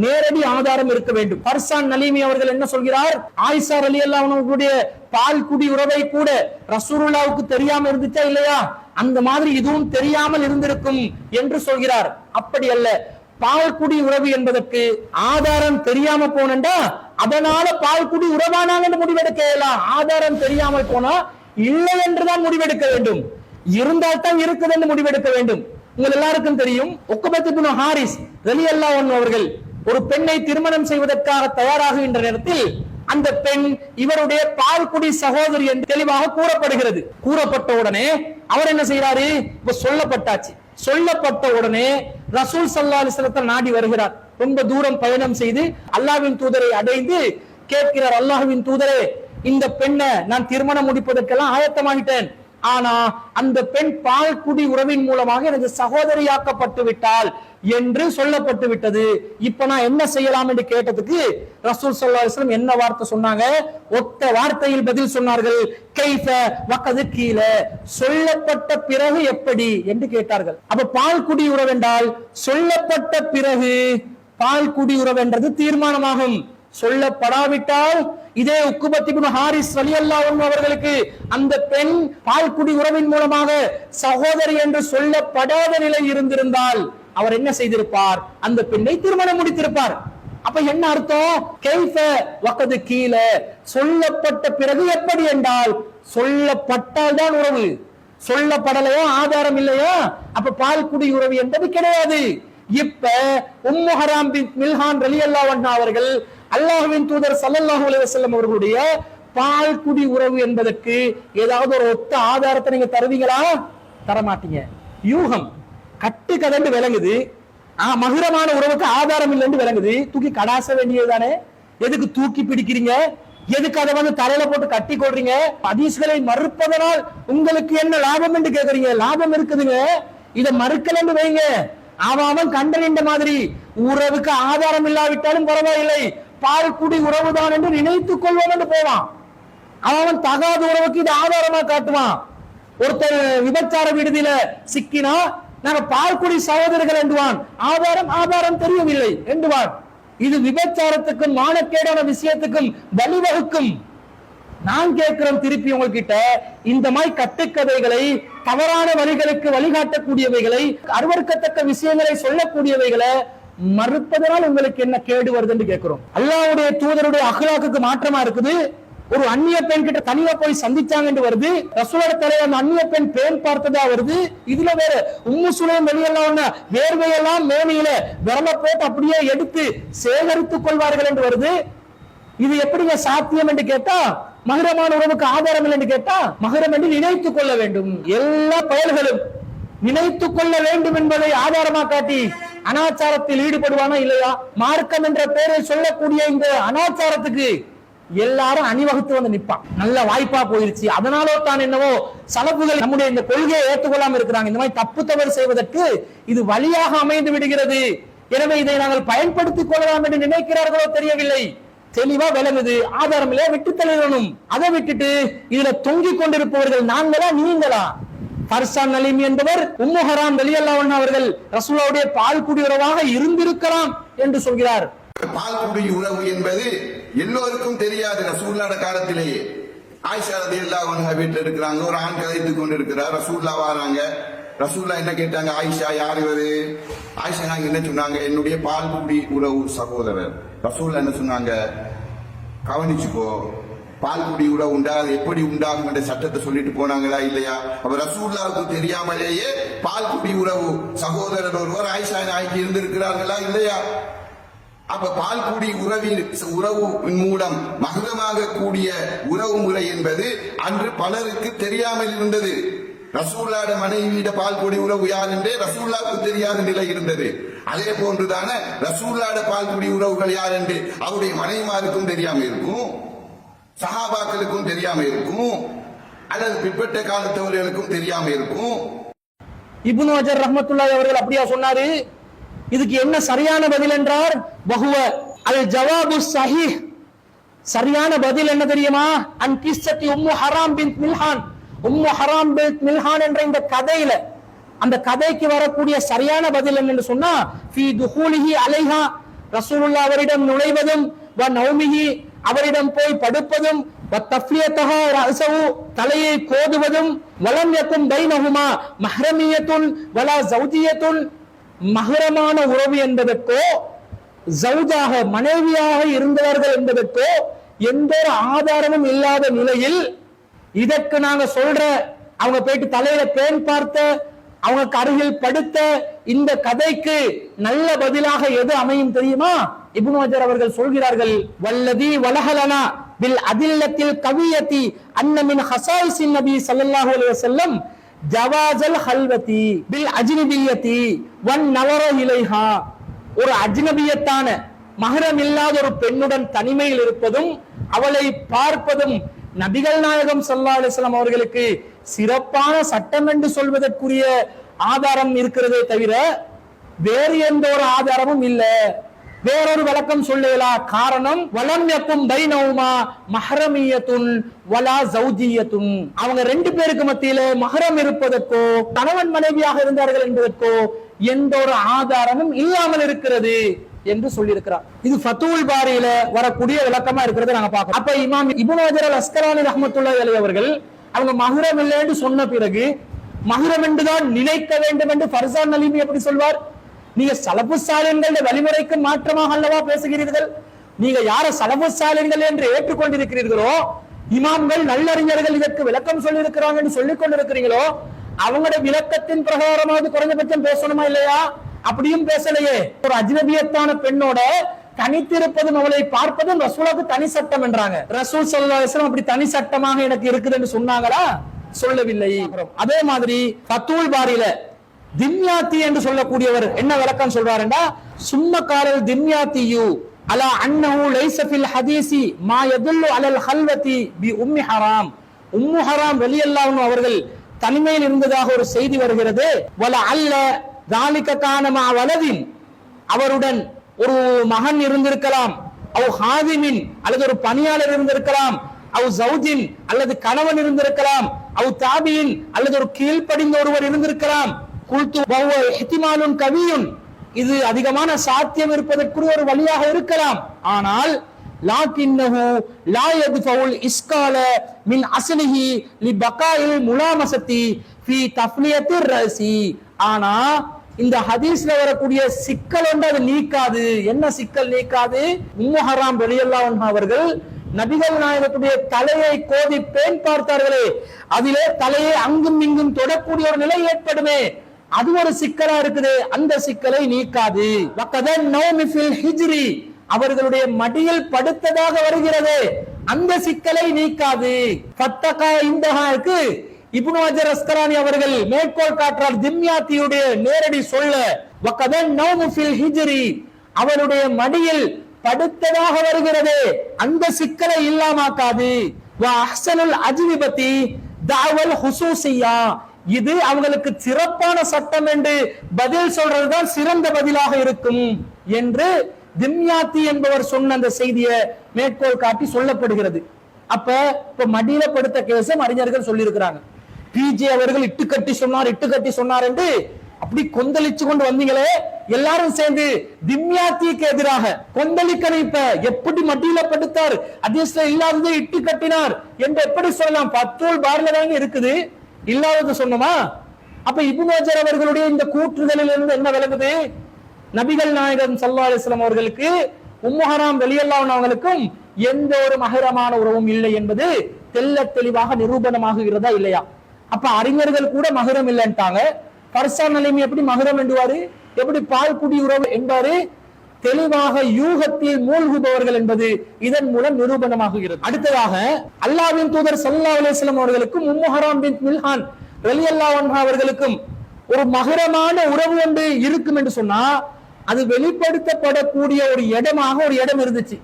நேரடி ஆதாரம் இருக்க வேண்டும். ஃபர்சான் நலீமி அவர்கள் என்ன சொல்கிறார்? ஆயிஷா ரலியல்லாஹு அன்ஹா அவர்களுடைய பால்குடி உறவை கூட ரசூலுல்லாஹ்வுக்கு தெரியாம இருந்துச்சா இல்லையா? அந்த மாதிரி இதுவும் தெரியாமல் இருந்திருக்கும் என்று சொல்கிறார். அப்படி அல்ல. பால்குடி உறவு என்பதற்கு ஆதாரம் தெரியாம போனா அதனால பால்குடி உறவானாங்க முடிவெடுக்க இயலாம். ஆதாரம் தெரியாமல் போனா இல்லை என்றுதான் முடிவெடுக்க வேண்டும். இருந்தால் தான் இருக்குது என்று முடிவெடுக்க வேண்டும். உங்கள் எல்லாருக்கும் தெரியும், உக்பத் இப்னு ஹாரிஸ் ரலியல்லாஹு அன்ஹு அவர்கள் ஒரு பெண்ணை திருமணம் செய்வதற்காக தயாராகுகின்ற நேரத்தில் அந்த பெண் இவருடைய பால்குடி சகோதரி என்று தெளிவாக கூறப்படுகிறது. கூறப்பட்ட உடனே அவர் என்ன செய்யறாரு? இப்ப சொல்லப்பட்டாச்சு. சொல்லப்பட்ட உடனே ரசூல் ஸல்லல்லாஹு அலைஹி வஸல்லம் நாடி வருகிறார். ரொம்ப தூரம் பயணம் செய்து அல்லாஹ்வின் தூதரை அடைந்து கேட்கிறார், அல்லாஹ்வின் தூதரே, இந்த பெண்ணை நான் திருமணம் முடிப்பதற்கெல்லாம் ஆயத்தமாகிட்டேன். ஆனா அந்த பெண் பால்குடி உறவின் மூலமாக எனக்கு சகோதரியாக்கப்பட்டு விட்டால் என்று சொல்லப்பட்டு விட்டது. இப்ப நான் என்ன செய்யலாம் என்று கேட்டதுக்கு ரசூல் ஸல்லல்லாஹு அலைஹி வஸல்லம் என்ன வார்த்தை சொன்னாங்க? ஒத்த வார்த்தையில் பதில் சொன்னார்கள். கைஃப வகது கீழ, சொல்லப்பட்ட பிறகு எப்படி என்று கேட்டார்கள். அப்ப பால்குடி உறவு என்றால் சொல்லப்பட்ட பிறகு பால்குடி உறவு என்றது தீர்மானமாகும். சொல்லப்படாவிட்டால் இதே உக்பத் இப்னு ஹாரிஸ் ரலியல்லாஹு அன்ஹு அவர்களுக்கு அந்த பெண் பால்குடி உறவின் மூலமாக சகோதரி என்று சொல்லப்படாத நிலை இருந்திருந்தால் அவர் என்ன செய்திருப்பார்? அந்த பெண்ணை திருமணம் முடித்திருப்பார். அப்ப என்ன அர்த்தம்? கைஃப வகது கீழ, சொல்லப்பட்ட பிறகு எப்படி என்றால் சொல்லப்பட்டால் தான் உறவு, சொல்லப்படலையா ஆதாரம் இல்லையா அப்ப பால்குடி உறவு என்பது கிடையாது. இப்ப உம்மு ஹராம் பின் மில்ஹான் ரலியல்லாஹு அன்ஹா அவர்கள் அல்லாஹ்வின் தூதர் ஸல்லல்லாஹு அலைஹி வஸல்லம் அவர்களுடைய பால்குடி உறவு என்பதற்கு ஏதாவது ஒரு ஒத்த ஆதாரத்தை நீங்க தருவீங்களா? தரமாட்டீங்க. யூகம், கட்டு கதண்டு விளங்குது. மஹ்ரமான உறவுக்கு ஆதாரம் இல்லைன்னு விளங்குது. தூக்கி கடாச வேண்டியதுதானே? எதுக்கு தூக்கி பிடிக்கிறீங்க? எதுக்கு அதை தலையில போட்டு கட்டி கொள்றீங்க? ஹதீஸ்களை மறுப்பதனால் உங்களுக்கு என்ன லாபம் என்று கேக்குறீங்க? லாபம் இருக்குதுங்க. இதை மறுக்கலன்னு வைங்க, அவன் கண்டறிந்த மாதிரி உறவுக்கு ஆதாரம் இல்லாவிட்டாலும் பரவாயில்லை, பால் குடி உறவுதான் என்று நினைத்துக் கொள்வோம் என்று போவான். அவன் தகாத உறவுக்கு இது ஆதாரமா காட்டுவான். ஒருத்தர் விபச்சார விடுதியில சிக்கினா நாங்க பால்குடி சகோதரர்கள் என்றுவான், ஆதாரம் தெரியவில்லை என்றுவான். இது விபச்சாரத்துக்கும் மானக்கேடான விஷயத்துக்கும் வழிவகுக்கும். நான் கேட்கிறோம் திருப்பி உங்ககிட்ட, இந்த மாதிரி கட்டுக்கதைகளை, தவறான வழிகளுக்கு வழிகாட்டக்கூடியவைகளை, அருவருக்கத்தக்க விஷயங்களை சொல்லக்கூடியவைகளை மறுப்பதனால் உங்களுக்கு என்ன கேடு வருது என்று கேட்கிறோம். அல்லாஹ்வுடைய தூதருடைய அஹ்லாக்குக்கு மாற்றமா இருக்குது. ஒரு அந்நிய பெண் கிட்ட தனியா போய் சந்திச்சாங்க என்று வருது. ரசூலோட தலைவர் அந்த அந்நிய பெண் பேன் பார்த்ததா வருது. இதுல வேற உம்மு சுலைம் வெளியெல்லாம் வேர்வையெல்லாம் மேனியில விரல போட்டு அப்படியே எடுத்து சேகரித்துக் கொள்வார்கள் என்று வருது. இது எப்படிங்க சாத்தியம் என்று கேட்டா, மஹ்ரமான உறவுக்கு ஆதாரம் இல்லை என்று கேட்டா, மஹ்ரம் என்று நினைத்துக் கொள்ள வேண்டும். எல்லா பயல்களும் நினைத்துக் கொள்ள வேண்டும் என்பதை ஆதாரமா காட்டி அனாச்சாரத்தில் ஈடுபடுவானா இல்லையா? மார்க்கம் என்ற பெயரை சொல்லக்கூடிய இந்த அனாச்சாரத்துக்கு எல்லாரும் அணிவகுத்து வந்து நிப்பான். நல்ல வாய்ப்பா போயிருச்சு. அதனாலோ தான் என்னவோ சலப்புகள் நம்முடைய இந்த கொள்கையை ஏற்றுக்கொள்ளாம இருக்கிறாங்க. இந்த மாதிரி தப்பு தவறு செய்வதற்கு இது வழியாக அமைந்து விடுகிறது. எனவே இதை நாங்கள் பயன்படுத்திக் கொள்ளலாம் என்று நினைக்கிறார்களோ தெரியவில்லை. தெளிவா விளங்குது, ஆதாரம் இல்லையா விட்டு தள்ளணும். அதை விட்டுட்டு இதுல தொங்கிக் கொண்டிருப்பவர்கள் நாங்களா நீங்களா? ஃபர்சான் நலீம் என்பவர் உம்மு ஹராம் ரலியல்லாஹு அன்ஹா அவர்கள் ரசூலுல்லாஹ்வுடைய பால் குடி உறவாக இருந்திருக்கலாம் என்று சொல்கிறார். பால் குடி உறவு என்பது எல்லோருக்கும் தெரியாது. ரசூலுல்லாஹ் காலத்திலேயே ஆயிஷா ரலியல்லாஹு அன்ஹா வீட்டில் இருக்கிறாங்க, ஒரு ஆண் கதைத்துக் கொண்டிருக்கிறார். ரசூலுல்லாஹ் வராங்க. ரசூலுல்லாஹ் என்ன கேட்டாங்க, ஆயிஷா யார் இவரு? ஆயிஷா நாங்க என்ன சொன்னாங்க, என்னுடைய பால் குடி உறவு சகோதரர். ரசூலுல்லாஹ் என்ன சொன்னாங்க, கவனிச்சுக்கோ, பால் குடி உறவு உண்டா, அது எப்படி உண்டாகும் என்ற சட்டத்தை சொல்லிட்டு போனாங்களா இல்லையா? அப்ப ரசூலுல்லாஹ்வுக்கு தெரியாமலேயே பால் குடி உறவு சகோதரர் ஒருவர் ஆயிஷா நாய்க்கு இருந்திருக்கிறார்களா இல்லையா? அப்ப பால் குடி உறவு மூலம் மஹ்ரமாக கூடிய உறவு முறை என்பது அன்று பலருக்கு தெரியாமல் இருந்தது. ரசூலுல்லாஹ்வுடைய மனைவியிட பால் குடி உறவு யார் என்றே ரசூலுல்லாஹ்வுக்கு தெரியாத நிலை இருந்தது. அதே போன்றுதான ரசூலுல்லாஹ்வுடைய பால் குடி உறவுகள் யார் என்று அவருடைய மனைவிமாருக்கும் தெரியாம இருக்கும், சஹாபாக்களுக்கும் தெரியாம இருக்கும், அல்லது பிற்பட்ட காலத்தவர்களுக்கும் தெரியாம இருக்கும். இப்னு ஹஜர் ரஹ்மத்துல்லாஹி அவர்கள் அப்படியா சொன்னாரு? இதுக்கு என்ன சரியான பதில் என்றார், வஹுவ அல் ஜவாபு ஸஹீஹ், சரியான பதில் என்ன தெரியுமா? அன் கிஸ்ஸத்தி உம்மு ஹராம் பின்த் மில்ஹான், உம்மு ஹராம் பின்த் மில்ஹான் என்ற இந்த கதையில, அந்த கதைக்கு வரக்கூடிய சரியான பதில் என்னன்னு சொன்னா, ஃபீ துஹூலிஹி அலைஹா, ரசூலுல்லாஹ் அவரிடம் நுழைவதும், வ நௌமிஹி அவரிடம் போய் படுப்பதும், வ தஃப்லியத்தஹா ரஅஸஹு தலையை கோதுவதும், வலம் யகுன் பைனஹுமா மஹ்ரமியத்துன் வலா ஜௌஜியத்துன், மஹ்ரமான உறவு என்பதற்கோ ஜௌஜாக மனைவியாக இருந்தவர்கள் என்பதற்கோ எந்த ஒரு ஆதாரமும் இல்லாத நிலையில் இதற்கு நாங்க சொல்ற, அவங்க போயிட்டு தலையில பேன் பார்த்த, அவங்க அருகில் படுத்த இந்த கதைக்கு நல்ல பதிலாக எது அமையும் தெரியுமா? இப்னு ஹஜர் அவர்கள் சொல்கிறார்கள், வல்லதி வலஹலனா பில் அதில்லத்தில் கவியத்தி அன்ன மின் ஹஸாயிஸின் நபி ஸல்லல்லாஹு அலைஹி வஸல்லம் ஜவாஸல் ஹல்வதி பில் அஜ்னபியத்தி வன் நவர இலைஹா, ஒரு அஜ்னபியத்தான மஹ்ரம் இல்லாத ஒரு பெண்ணுடன் தனிமையில் இருப்பதும் அவளை பார்ப்பதும் நபிகள் நாயகம் ஸல்லல்லாஹு அலைஹி வஸல்லம் அவர்களுக்கு சிறப்பான சட்டம் என்று சொல்வதற்குரிய ஆதாரம் இருக்கிறதே தவிர வேறு எந்த ஒரு ஆதாரமும் இல்ல. வேறொரு விளக்கம் சொல்லலாம். காரணம், வலம் யக்கும் பைனஹுமா மஹ்ரமியத்துன் வலா ஜௌஜியத்துன், அவங்க ரெண்டு பேருக்கு மத்தியில மஹ்ரம் இருப்பதற்கோ கணவன் மனைவியாக இருந்தார்கள் என்பதற்கோ எந்த ஒரு ஆதாரமும் இல்லாமல் இருக்கிறது என்று சொல்லியிருக்கிறார். இது ஃபத்துல் பாரியில வரக்கூடிய விளக்கமா இருக்கிறத நாங்க பார்க்கிறோம். அப்ப இமாம் இப்னு ஹஜர் அல் அஸ்கலானி ரஹ்மத்துல்லாஹி அலைஹி அவர்கள் அவங்க மஹ்ரம் இல்லை என்று சொன்ன பிறகு மஹ்ரம் என்றுதான் நினைக்க வேண்டும் என்று ஃபர்சான் நலீமி எப்படி சொல்வார்? நீங்க சலஃபு சாலிஹ்களுடைய வழிமுறைக்கு மாற்றமாக அல்லவா பேசுகிறீர்கள்? நீங்க யார சலஃபு சாலிஹ்கள் என்று ஏற்றுக்கொண்டிருக்கிறீர்களோ, இமாம்கள் நல்லறிஞர்கள் இதற்கு விளக்கம் சொல்லி இருக்கிறாங்க என்று சொல்லிக் கொண்டிருக்கிறீங்களோ, அவங்களுடைய விளக்கத்தின் பிரகாரமாவது குறைந்தபட்சம் பேசணுமா இல்லையா? அப்படியும் பேசலையே. ஒரு அஜ்னபியத்தான பெண்ணோட தனித்திருப்பதும் அவளை பார்ப்பதும் ரசூலுக்கு தனி சட்டம் என்றாங்க. ரசூல் ஸல்லல்லாஹு அலைஹி வஸல்லம் அப்படி தனி சட்டமாக எனக்கு இருக்குது என்று சொன்னாங்களா? சொல்லவில்லை. அதே மாதிரி ஃபத்துல் பாரியில திம்யாத்தி என்று சொல்லக்கூடியவர் என்ன விளக்கம் சொல்றாருன்னா, சும்ம காலல் திம்யாத்தியு அலா அன்னஹு லைஸ ஃபில் ஹதீஸி மா யதுல்லு அலல் ஹல்வதி பி உம்மி ஹராம், உம்மு ஹராம் ரலியல்லாஹு அன்ஹா அவர்கள் தனிமையில் இருந்ததாக ஒரு செய்தி வருகிறது. வல அல்ல தாலிக கானமா வலதின், அவருடன் ஒரு மகன் இருந்திருக்கலாம், அவ் ஹாதிமின் அல்லது ஒரு பணியாளர் இருந்திருக்கலாம், அவ் ஜௌஜின் அல்லது கணவன் இருந்திருக்கலாம், அவ் தாபியின் அல்லது ஒரு கீழ்ப்படிந்த ஒருவர் இருந்திருக்கலாம். குல்து வஹுவ இஹ்திமாலுன் கவியுன், இது அதிகமான சாத்தியம் இருப்பதற்குரிய ஒரு வழியாக இருக்கலாம். ஆனால் லாக்கின்னஹு லா யத்ஃபவுல் இஸ்கால மின் அஸ்லிஹி லிபகாயில் முலாமசதி ஃபீ தஃப்லியத்திர் ரஸி, ஆனா இந்த ஹதீஸ்ல வரக்கூடிய சிக்கல் ஒன்று அது நீக்காது. என்ன சிக்கல் நீக்காது? உம்மு ஹராம் ரலியல்லாஹு அன்ஹா அவர்கள் நபிகள் நாயகத்துடைய தலையை கோதி பேன் பார்த்தார்களே, அதிலே தலையை அங்கும் இங்கும் தொடக்கூடிய ஒரு நிலை ஏற்படுமே, அது ஒரு சிக்கலா இருக்குது. அந்த சிக்கலை நீக்காது. வகதன் நௌமி ஃபில் ஹிஜ்ரி, அவர்களுடைய மடியில் படுத்ததாக வருகிறது, அந்த சிக்கலை நீக்காது. ஃபத்தகா இந்தஹாக்கு இப்னு ஹஜர் அஸ்கலானி அவர்கள் மேற்கோள் காட்டுறார் திம்யாத்தியுடைய நேரடி சொல்ல. வகதன் நௌமி ஃபில் ஹிஜ்ரி, அவருடைய மடியில் படுத்ததாக வருகிறது, அந்த சிக்கலை இல்லாமாக்காது. வ அஹ்ஸனுல் அஜ்விபதி தஅவல் ஹுசூசியா, இது அவங்களுக்கு சிறப்பான சட்டம் என்று பதில் சொல்றதுதான் சிறந்த பதிலாக இருக்கும் என்று திம்யாத்தி என்பவர் சொன்ன அந்த செய்தியை மேற்கோள் காட்டி சொல்லப்படுகிறது. இப்ப மடியில படுத்த கேசம் அறிஞர்கள் சொல்லி இருக்கிறாங்க. பிஜே அவர்கள் இட்டுக்கட்டி சொன்னார் என்று அப்படி கொந்தளிச்சு கொண்டு வந்தீங்களே, எல்லாரும் சேர்ந்து திம்யாத்திக்கு எதிராக கொந்தளிக்கணும். இப்ப எப்படி மடியில படுத்தார், ஹதீஸ்ல இல்லாததை இட்டு கட்டினார் என்று எப்படி சொல்லலாம்? பத்தூல் பார்ல தாங்க இருக்குது, இல்லாதது சொன்னமா? அப்ப இப்னு ஹஜர் அவர்களுடைய இந்த கூற்றுதலில் இருந்து என்ன விளங்குது? நபிகள் நாயகம் ஸல்லல்லாஹு அலைஹி வஸல்லம் அவர்களுக்கு உம்மு ஹராம் ரலியல்லாஹு அன்ஹா அவர்களுக்கும் எந்த ஒரு மஹரமான உறவும் இல்லை என்பது தெள்ளத் தெளிவாக நிரூபணமாகுகிறதா இல்லையா? அப்ப அறிஞர்கள் கூட மஹரம் இல்லைன்ட்டாங்க. ஃபர்சான் நலிமி எப்படி மஹரம் என்றுவாரு, எப்படி பால் குடி உறவு என்பாரு? தெளிவாக யூகத்தில் மூழ்குபவர்கள் என்பது இதன் மூலம் நிரூபணமாகுகிறது. அடுத்ததாக அல்லாஹ்வின் தூதர் ஸல்லல்லாஹு அலைஹி வஸல்லம் அவர்களுக்கும் உம்மு ஹராம் பின்த் மில்ஹான் ரலியல்லாஹு அன்ஹா அவர்களுக்கும் ஒரு மஹரமான உறவு ஒன்று இருக்கும் என்று சொன்னா அது வெளிப்படுத்தப்படக்கூடிய ஒரு இடமாக ஒரு இடம் இருந்துச்சு.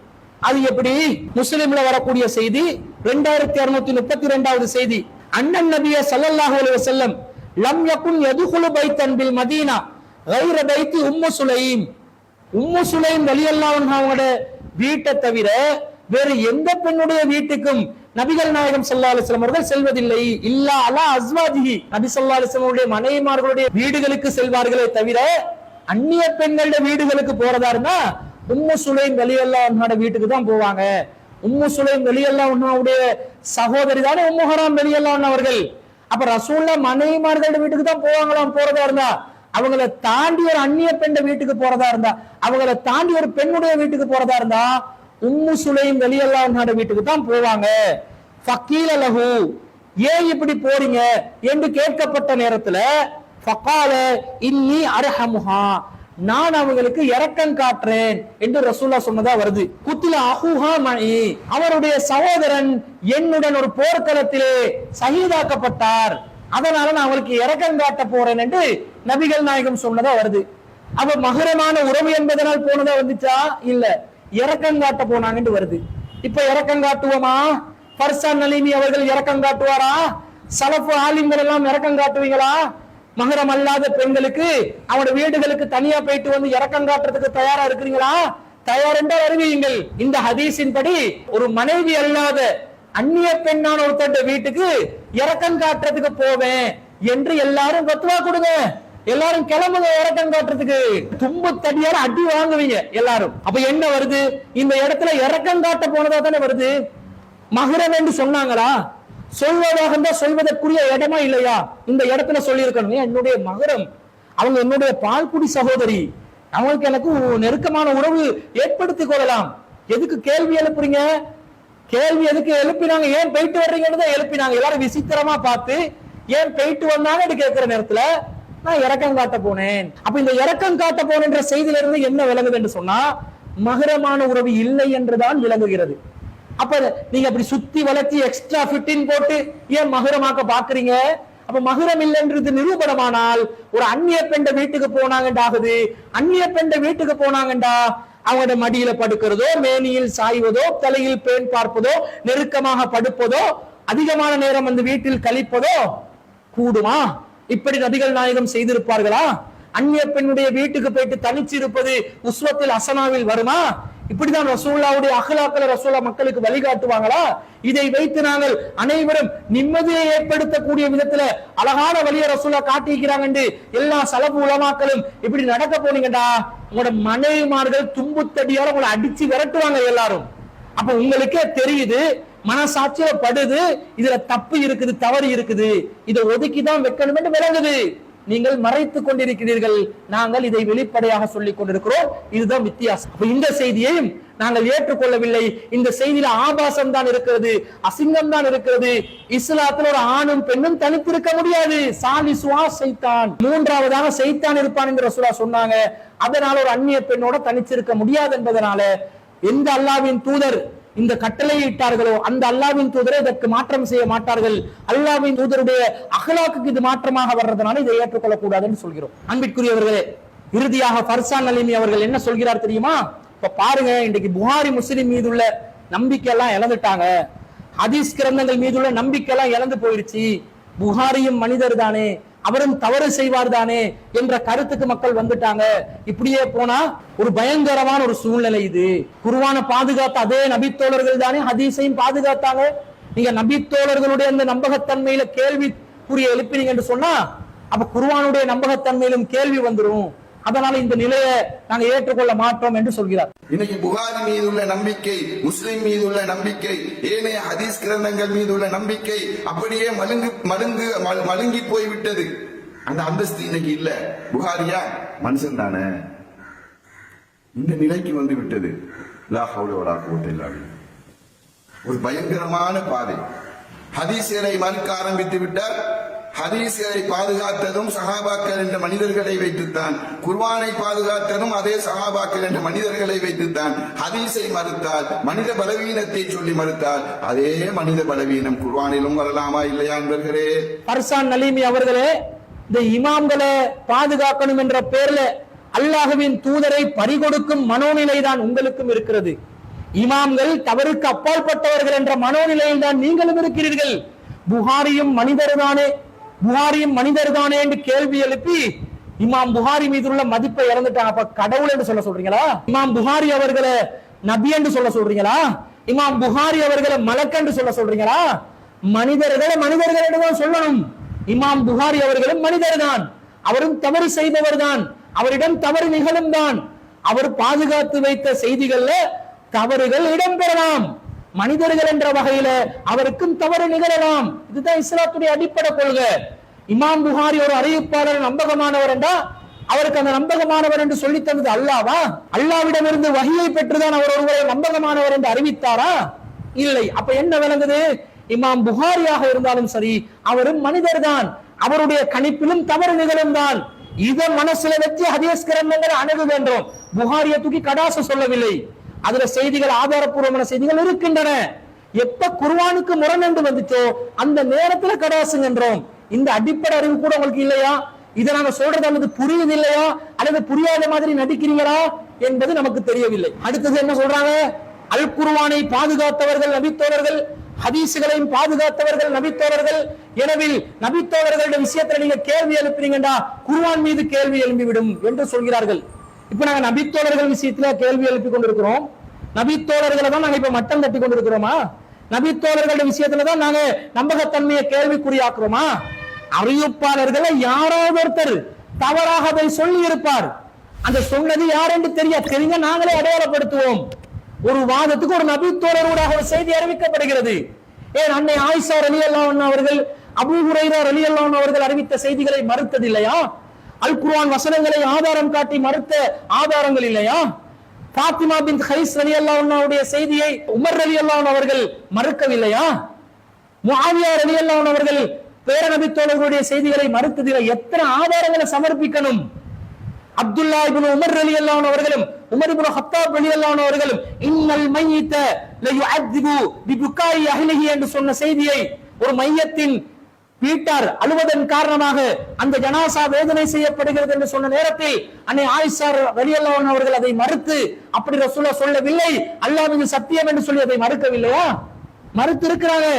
அது எப்படி? முஸ்லிம்ல வரக்கூடிய செய்தி 2632வது செய்தி. அண்ணன் நபிய ஸல்லல்லாஹு அலைஹி வஸல்லம் லம் யகுன் யதுகுலு பைத்தன் பில் மதீனா கைர பைத்தி உம்மு சுலைம், உம்மு சுலைம் ரலியல்லாஹு அன்ஹா அவங்களோட வீட்டை தவிர வேறு எந்த பெண்ணுடைய வீட்டுக்கும் நபிகள் நாயகம் ஸல்லல்லாஹு அலைஹி வஸல்லம் அவர்கள் செல்வதில்லை. இல்லா அலா அஸ்வாஜிஹி, நபி ஸல்லல்லாஹு அலைஹி வஸல்லம் அவருடைய மனைவிமார்களுடைய வீடுகளுக்கு செல்வார்களே தவிர அந்நிய பெண்களுடைய வீடுகளுக்கு போறதா இருந்தா உம்மு சுலைம் ரலியல்லாஹு அன்ஹா வீட்டுக்கு தான் போவாங்க. உம்மு சுலைம் ரலியல்லாஹு அன்ஹாவுடைய சகோதரி தானே உம்மு ஹராம் ரலியல்லாஹு அன்ஹா அவர்கள். அப்ப ரசூலுல்லாஹ் மனைவிமார்களுடைய வீட்டுக்கு தான் போவாங்களாம். போறதா இருந்தா அவங்களை தாண்டி ஒரு அந்நிய பெண்ண வீட்டுக்கு போறதா இருந்தா, அவங்களை தாண்டி ஒரு பெண்ணுடைய வீட்டுக்கு போறதா இருந்தா உம்மு சுலைம் ரலியல்லாஹு அன்ஹா வீட்டுக்கு தான் போவாங்க. ஃபகீல லஹு, ஏன் இப்படி போறீங்க என்று கேட்கப்பட்ட நேரத்துல ஃபகால இன்னி அர்ஹமுஹா, நான் அவங்களுக்கு இரக்கம் காட்டுறேன் என்று ரசூலுல்லாஹ் சொன்னதா வருது. குத்தில அஹூஹா மஇ, அவருடைய சகோதரன் என்னுடன் ஒரு போர்க்களத்திலே ஷஹீதாக்கப்பட்டார், அதனால நான் அவங்களுக்கு இரக்கம் காட்ட போறேன் என்று நபிகள் நாயகம் சொன்னதா வருது. அப்ப மஹரமான உறவு என்பதனால் போனதா வந்துச்சா? இல்ல, இரக்கம் காட்ட போனாங்க என்று வருது. இப்ப இரக்கம் காட்டுவோமா? ஃபர்சான் நலிமி அவர்கள் இரக்கம் காட்டுவாரா? சலஃபு ஆலிம்கள் எல்லாம் இரக்கம் காட்டுவீங்களா? மஹரம் அல்லாத பெண்களுக்கு அவங்களோட வீடுகளுக்கு தனியா போயிட்டு வந்து இரக்கம் காட்டுறதுக்கு தயாரா இருக்கிறீங்களா? தயார் என்றால் அறிவியுங்கள். இந்த ஹதீஸின் படி ஒரு மனைவி அல்லாத அந்நிய பெண்ணான ஒருத்தர் வீட்டுக்கு இரக்கம் காட்டுறதுக்கு போவேன் என்று எல்லாரும் பத்துவா கொடுங்க, எல்லாரும் கிளம்புங்க இரக்கம் காட்டுறதுக்கு. தும்பு தடியார அடி வாங்குவீங்க எல்லாரும். அப்ப என்ன வருது? இந்த இடத்துல இரக்கம் காட்ட போனதா தானே வருது. மஹரம் என்று சொன்னாங்களா? சொல்வதாக இருந்தா சொல்வதற்குரிய இடமா இல்லையா? இந்த இடத்துல சொல்லி இருக்கணும், என்னுடைய மகரம், அவங்க என்னுடைய பால்குடி சகோதரி, அவங்களுக்கு எனக்கு நெருக்கமான உறவு ஏற்படுத்திக் கொள்ளலாம். எதுக்கு கேள்வி எழுப்புறீங்க? கேள்வி எதுக்கு எழுப்பினாங்க? ஏன் போயிட்டு வர்றீங்கன்னு தான் எழுப்பினாங்க. எல்லாரும் விசித்திரமா பார்த்து ஏன் போயிட்டு வந்தாங்க கேட்கிற நேரத்துல நான் இரக்கம் காட்ட போனேன். அப்ப இந்த இரக்கம் காட்ட போனேன்ற செய்தியில இருந்து என்ன விளங்குது என்று சொன்னா மஹரமான உறவு இல்லை என்றுதான் விளங்குகிறது. அப்ப நீங்க அப்படி சுத்தி வளர்த்தி எக்ஸ்ட்ரா ஃபிட்டின் போட்டு ஏன் மஹரமாக்க பாக்குறீங்க? அப்ப மஹரம் இல்லைன்றது நிரூபணமானால் ஒரு அந்நிய பெண்ட வீட்டுக்கு போனாங்கண்டாகுது. அந்நிய பெண்ட வீட்டுக்கு போனாங்கண்டா அவங்களோட மடியில படுக்கிறதோ, மேனியில் சாய்வதோ, தலையில் பேன் பார்ப்பதோ, நெருக்கமாக படுப்பதோ, அதிகமான நேரம் அந்த வீட்டில் கழிப்பதோ கூடுமா? இப்படி நபிகள் நாயகம் செய்திருப்பார்களா? அந்நிய பெண்ணுடைய வீட்டுக்கு போயிட்டு தனிச்சு இருப்பது உஸ்வத்தில் ஹசனாவில் வருமா? இப்படிதான் ரசூலுல்லாஹ்வுடைய அக்லாக்களை ரசூலா மக்களுக்கு வழிகாட்டுவாங்களா? இதை வைத்து நாங்கள் அனைவரும் நிம்மதியை ஏற்படுத்தக்கூடிய விதத்துல அழகான வழியை ரசூலா காட்டிக்கிறாங்க என்று எல்லா சலபு உலமாக்களும் இப்படி நடக்க போனீங்கடா, உங்களோட மனைவிமார்கள் தும்புத்தடியால உங்களை அடிச்சு விரட்டுவாங்க எல்லாரும். அப்ப உங்களுக்கே தெரியுது, மனசாட்சியில படுது, இதுல தப்பு இருக்குது, தவறு இருக்குது, இதை ஒதுக்கிதான் வைக்கணும் என்று விளங்குது. நீங்கள் மறைத்துக் கொண்டிருக்கிறீர்கள், நாங்கள் இதை வெளிப்படையாக சொல்லிக் கொண்டிருக்கிறோம். இதுதான் வித்தியாசம். அப்ப இந்த செய்தியையும் நாங்கள் ஏற்றுக்கொள்ளவில்லை. இந்த செய்தியில ஆபாசம் தான் இருக்கிறது, அசிங்கம் தான் இருக்கிறது. இஸ்லாத்துல ஒரு ஆணும் பெண்ணும் தனித்திருக்க முடியாது. சாலிசுவா சைத்தான், மூன்றாவதாக சைத்தான் இருப்பான் என்று ரசூலா சொன்னாங்க. அதனால ஒரு அந்நிய பெண்ணோட தனிச்சிருக்க முடியாது என்பதனால எந்த அல்லாஹ்வின் தூதர் இந்த கட்டளையை இட்டார்களோ அந்த அல்லாஹ்வின் தூதரை இதற்கு மாற்றம் செய்ய மாட்டார்கள். அல்லாஹ்வின் தூதருடைய அகலாக்கு இது மாற்றமாக வர்றதுனால இதை ஏற்றுக்கொள்ளக் கூடாதுன்னு சொல்கிறோம். அன்பிற்குரியவர்களே, இறுதியாக ஃபர்சான் நலிமி அவர்கள் என்ன சொல்கிறார் தெரியுமா? இப்ப பாருங்க, இன்றைக்கு புகாரி முஸ்லிம் மீதுள்ள நம்பிக்கை எல்லாம் இழந்துட்டாங்க, ஹதீஸ் கிரந்தங்கள் மீதுள்ள நம்பிக்கை எல்லாம் இழந்து போயிடுச்சு. புகாரியும் மனிதர் தானே, அவரும் தவறு செய்வார் தானே என்ற கருத்துக்கு மக்கள் வந்துட்டாங்க. இப்படியே போனா ஒரு பயங்கரமான ஒரு சூழ்நிலை இது. குர்ஆனை பாதுகாத்த அதே நபித்தோழர்கள் தானே ஹதீஸையும் பாதுகாத்தாங்க. நீங்க நபித்தோழர்களுடைய அந்த நம்பகத்தன்மையில கேள்விக்குரிய எழுப்பினீங்க என்று சொன்னா அப்ப குர்ஆனுடைய நம்பகத்தன்மையிலும் கேள்வி வந்துடும். அதனால இந்த நிலையை நாங்க ஏற்றுக்கொள்ள மாட்டோம் என்று சொல்கிறார். இன்னைக்கு புகாரி மீது உள்ள நம்பிக்கை, முஸ்லிம் மீது உள்ள நம்பிக்கை, ஏனைய ஹதீஸ் கிரந்தங்கள் மீது உள்ள நம்பிக்கை அப்படியே மழுங்கி போய்விட்டது. அந்த அந்தஸ்து இன்னைக்கு இல்ல. புகாரியா மனுஷன் தானே, இந்த நிலைக்கு வந்து விட்டது. லா ஹவ்ல வலா குவத்த இல்லா பில்லாஹ். ஒரு பயங்கரமான பாதை. ஹதீஸ்களை மறுக்க ஆரம்பித்து விட்டால் ஹதீஸ்களை பாதுகாத்ததும் சஹாபாக்கள் என்ற மனிதர்களை வைத்துத்தான், குர்ஆனை பாதுகாத்ததும் அதே சஹாபாக்கள் என்ற மனிதர்களை வைத்துத்தான். ஹதீஸை மறுத்தால், மனித பலவீனத்தை சொல்லி மறுத்தால் அதே மனித பலவீனம் குர்ஆனிலும் வரலாமா இல்லையா என்பர்களே? ஃபர்சான் நலீமி அவர்களே, இந்த இமாம்களை பாதுகாக்கணும் என்ற பேர்ல அல்லாஹ்வின் தூதரை பறிகொடுக்கும் மனோநிலை தான் உங்களுக்கும் இருக்கிறது. இமாம்கள் தவறுக்கு அப்பாற்பட்டவர்கள் என்ற மனோநிலையில் தான் நீங்களும் இருக்கிறீர்கள். புகாரியும் மனிதர் தானே, புகாரியும் மனிதர் தானே என்று கேள்வி எழுப்பி இமாம் புகாரி மீது உள்ள மதிப்பை இழந்துட்டாங்க. அப்ப கடவுள் என்று சொல்ல சொல்றீங்களா? இமாம் புகாரி அவர்களை நபி என்று சொல்ல சொல்றீங்களா? இமாம் புகாரி அவர்களை மலக் என்று சொல்ல சொல்றீங்களா? மனிதர்களை மனிதர்கள் என்று தான் சொல்லணும். இமாம் புகாரி அவர்களும் மனிதர் தான், அவரும் தவறு செய்பவர் தான், அவரிடம் தவறு நிகழும் தான். அவர் பாதுகாத்து வைத்த செய்திகள்ல தவறுகள் இடம்பெறலாம், மனிதர்கள் என்ற வகையில அவருக்கும் தவறு நிகழலாம். இதுதான் இஸ்லாத்துடைய அடிப்படை கொள்கை. இமாம் புகாரி ஒரு அறிவிப்பாளர் நம்பகமானவர் என்றா அவருக்கு அந்த நம்பகமானவர் என்று சொல்லி தந்தது அல்லாவா? அல்லாவிடமிருந்து வஹியை பெற்றுதான் அவர் ஒருவரை நம்பகமானவர் என்று அறிவித்தாரா? இல்லை. அப்ப என்ன விளங்குது? இமாம் புகாரியாக இருந்தாலும் சரி, அவரும் மனிதர் தான், அவருடைய கணிப்பிலும் தவறு நிகழும் தான். இதை மனசுல வச்சு ஹதீஸ் கிரந்தங்களை அணுக வேண்டும். புகாரியை தூக்கி கடாச சொல்லவில்லை, அதுல செய்திகள், ஆதாரப்பூர்வமான செய்திகள் இருக்கின்றன. எப்ப குர்ஆனுக்கு முரண் என்று வந்துச்சோ அந்த நேரத்துல கடாசுங்கன்றோம். இந்த அடிப்படை அறிவு கூட உங்களுக்கு இல்லையா? இதை நாங்க சொல்றது அல்லது புரியுது இல்லையா, அல்லது புரியாத மாதிரி நடிக்கிறீங்களா என்பது நமக்கு தெரியவில்லை. அடுத்தது என்ன சொல்றாங்க? அல் குர்ஆனை பாதுகாத்தவர்கள் நபித்தோழர்கள், ஹதீஸ்களையும் பாதுகாத்தவர்கள் நபித்தோழர்கள். எனவே நபித்தோழர்களுடைய விஷயத்துல நீங்க கேள்வி எழுப்புறீங்கடா, குர்ஆன் மீது கேள்வி எழும்பிவிடும் என்று சொல்கிறார்கள். இப்ப நாங்க நபித்தோழர்கள் விஷயத்துல கேள்வி எழுப்பி கொண்டிருக்கிறோம். நபித்தோழர்களை தான் நாங்க இப்ப மட்டம் தட்டி கொண்டிருக்கிறோமா? நபித்தோழர்களுடைய விஷயத்துலதான் நாங்க நம்பகத்தன்மையை கேள்விக்குறியாக்குறோமா? அறிவிப்பாளர்களை யாராவது ஒருத்தர் தவறாக அதை சொல்லி இருப்பார். அந்த சொன்னது யார் என்று தெரியுங்க, நாங்களே அடையாளப்படுத்துவோம். ஒரு வாதத்துக்கு ஒரு நபித்தோழரோட ஒரு செய்தி அறிவிக்கப்படுகிறது. ஏன் அன்னை ஆயிஷா ரலியல்லாஹு அன்ஹா அவர்கள், அபூ ஹுரைரா ரலியல்லாஹு அன்ஹு அவர்கள் அறிவித்த செய்திகளை மறுத்தது இல்லையா? அல் குர்ஆன் வசனங்களை ஆதாரம் காட்டி மறுத்த ஆதாரங்கள் இல்லையா? ஃபாத்திமா பின்த் கைஸ் ரலியல்லாஹு அன்ஹாவுடைய செய்தியை உமர் ரலியல்லாஹு அன்ஹு அவர்கள் மறுக்கவில்லையா? முஆவியா ரலியல்லாஹு அன்ஹு அவர்கள் பேர நபித்தோழர்களுடைய செய்திகளை மறுத்ததில்லை. எத்தனை ஆதாரங்களை சமர்ப்பிக்கணும்? அப்துல்லா இப்னு உமர் ரலியல்லாஹு அன்ஹு அவர்களும் உமர் இப்னு ஹத்தாப் ரலியல்லாஹு அன்ஹு அவர்களும் இன்னல் மையித லயுஅذிபு பிபுகாய் அஹ்லிஹி என்று சொன்ன செய்தியை, ஒரு மையத்தின் வீட்டார் அழுவதன் காரணமாக அந்த ஜனாசா வேதனை செய்யப்படுகிறது என்று சொன்ன நேரத்தில் அன்னை ஆயிஷா ரலியல்லாஹு அன்ஹா அவர்கள் அதை மறுத்து, அப்படி ரசூலுல்லாஹ் சொல்லவில்லை, அல்லாஹ்வின் சத்தியம் என்று சொல்லி அதை மறுக்கவில்லையா? மறுத்து இருக்கிறாங்க.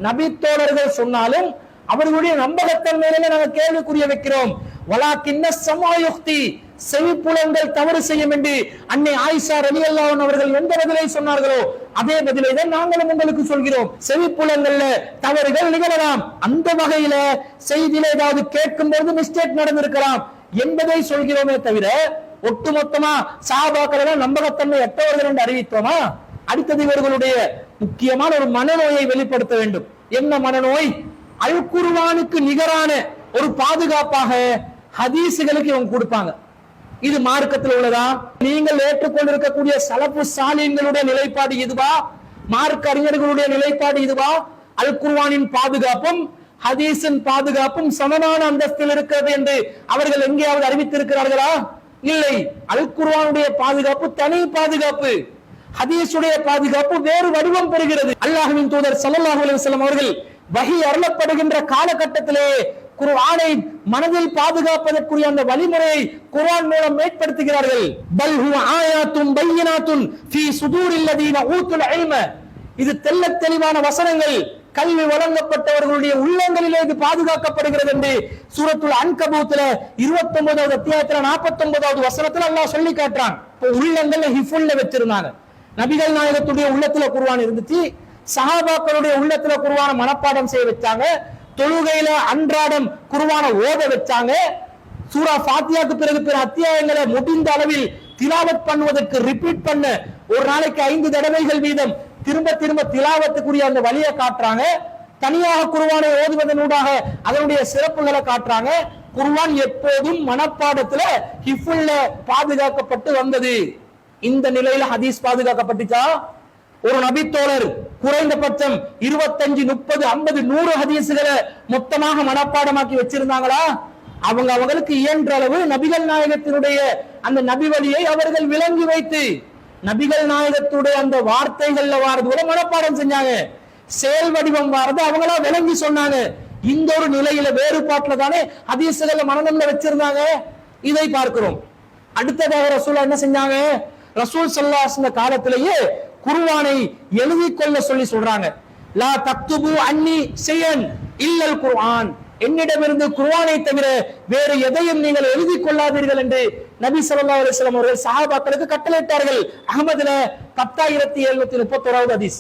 நபித்தோழர்கள் சொன்னாலும் அவர்களுடைய நம்பகத்தன்மையில நாங்க கேள்விக்குரிய வைக்கிறோம். வலாக்கின்ன சமாயுக்தி, செவிப்புலங்கள் தவறு செய்யும் என்று அன்னை ஆயிஷா ரலியல்லாஹு அன்ஹா அவர்கள் எந்த பதிலை சொன்னார்களோ அதே பதிலை தான் நாங்களும் உங்களுக்கு சொல்கிறோம். செவிப்புலங்கள்ல தவறுகள் நிகழலாம், அந்த வகையில செய்தியில ஏதாவது கேட்கும் போது மிஸ்டேக் நடந்திருக்கலாம் என்பதை சொல்கிறோமே தவிர ஒட்டுமொத்தமா சஹாபாக்கள் எல்லாம் நம்பகத்தன்மை அற்றவர்கள் என்று அறிவித்தோமா? அடுத்தது இவர்களுடைய முக்கியமான ஒரு மனநோயை வெளிப்படுத்த வேண்டும். என்ன மனநோய்? அல் குர்ஆனுக்கு நிகரான ஒரு பாதுகாப்பாக ஹதீசுகளுக்கு இவங்க கொடுப்பாங்க. இது மார்க்கத்தில் உள்ளதா? நீங்கள் ஏற்றுக்கொண்டிருக்கக்கூடிய சலஃபு சாலிஹீன்களுடைய நிலைப்பாடு இதுவா? மார்க்க அறிஞர்களுடைய நிலைப்பாடு இதுவா? அல் குர்ஆனின் பாதுகாப்பும் ஹதீஸின் பாதுகாப்பும் சமமான அந்தஸ்தில் இருக்கிறது என்று அவர்கள் எங்கேயாவது அறிவித்திருக்கிறார்களா? இல்லை. அல் குர்ஆனுடைய பாதுகாப்பு தனி பாதுகாப்பு, ஹதீஸுடைய பாதுகாப்பு வேறு வடிவம் பெறுகிறது. அல்லாஹ்வின் தூதர் ஸல்லல்லாஹு அலைஹி வஸல்லம் அவர்கள் வஹி அருளப்படுகின்ற காலகட்டத்திலே குர்ஆனை மனதில் பாதுகாப்பதற்குரிய அந்த வழிமுறையை குர்ஆன் மூலம் மேம்படுத்துகிறார்கள். பல் ஹுவ ஆயாத்துன் பையினாத்துன் ஃபீ சுதூரில் லதீன ஊத்துல் இல்ம, இது தெள்ளத் தெளிவான வசனங்கள், கல்வி வழங்கப்பட்டவர்களுடைய உள்ளங்களிலே இது பாதுகாக்கப்படுகிறது என்று சூரத்துல் அன்கபூத்ல 29வது அத்தியாயத்துல 49வது வசனத்துல அல்லாஹ் சொல்லி காட்டுறான். உள்ளங்கள்ல ஹிஃபுல்ல வச்சிருந்தாங்க. நபிகள் நாயகத்துடைய உள்ளத்துல குர்ஆன் இருந்துச்சு, சஹாபாக்களுடைய உள்ளத்துல குர்ஆனை மனப்பாடம் செய்ய வச்சாங்க, தொழுகையில அன்றாடம் குர்ஆனை ஓத வச்சாங்க, சூரா ஃபாத்தியாக்கு பிறகு பிற அத்தியாயங்களை முடிந்த அளவில் திலாவத் பண்ணுவதற்கு ரிப்பீட் பண்ண ஒரு நாளைக்கு 5 தடவைகள் வீதம் திரும்ப திரும்ப திலாவத்துக்குரிய அந்த வழியை காட்டுறாங்க. தனியாக குர்ஆனை ஓதுவதனூடாக அதனுடைய சிறப்புகளை காட்டுறாங்க. குர்ஆன் எப்போதும் மனப்பாடத்துல ஹிஃபுல்ல பாதுகாக்கப்பட்டு வந்தது. இந்த நிலையில ஹதீஸ் பாதுகாக்கப்பட்டுச்சா? ஒரு நபித்தோழர் குறைந்தபட்சம் 25, 30, 50, 100 ஹதீசுகளை மொத்தமாக மனப்பாடமாக்கி வச்சிருந்தாங்களா? அவங்களுக்கு இயன்ற அளவு நபிகள் நாயகத்தினுடைய அந்த நபி வழியை அவர்கள் விளங்கி வைத்து நபிகள் நாயகத்துடைய அந்த வார்த்தைகள்ல வாரது கூட மனப்பாடம் செஞ்சாங்க. செயல் வடிவம் வாரது அவங்களா விளங்கி சொன்னாங்க. இந்த ஒரு நிலையில வேறுபாட்டுல தானே ஹதீசுகளை மனநம்ல வச்சிருந்தாங்க. இதை பார்க்கிறோம். அடுத்ததாக ரசூல் என்ன செஞ்சாங்க? ரசூல் ஸல்லல்லாஹு அலைஹி வஸல்லம் காலத்திலேயே குர்ஆனை எழுதி கொள்ள சொல்லி சொல்றாங்க. லா தக்துபு அன்னி ஷைஅன் இல்லல் குர்ஆன், என்னிடமிருந்து குர்ஆனை தவிர வேறு எதையும் நீங்கள் எழுதி கொள்ளாதீர்கள் என்று நபி ஸல்லல்லாஹு அலைஹி வஸல்லம் அவர்கள் சஹாபாக்களுக்கு கட்டளையிட்டார்கள். அஹ்மதுல 10731வது ஹதீஸ்.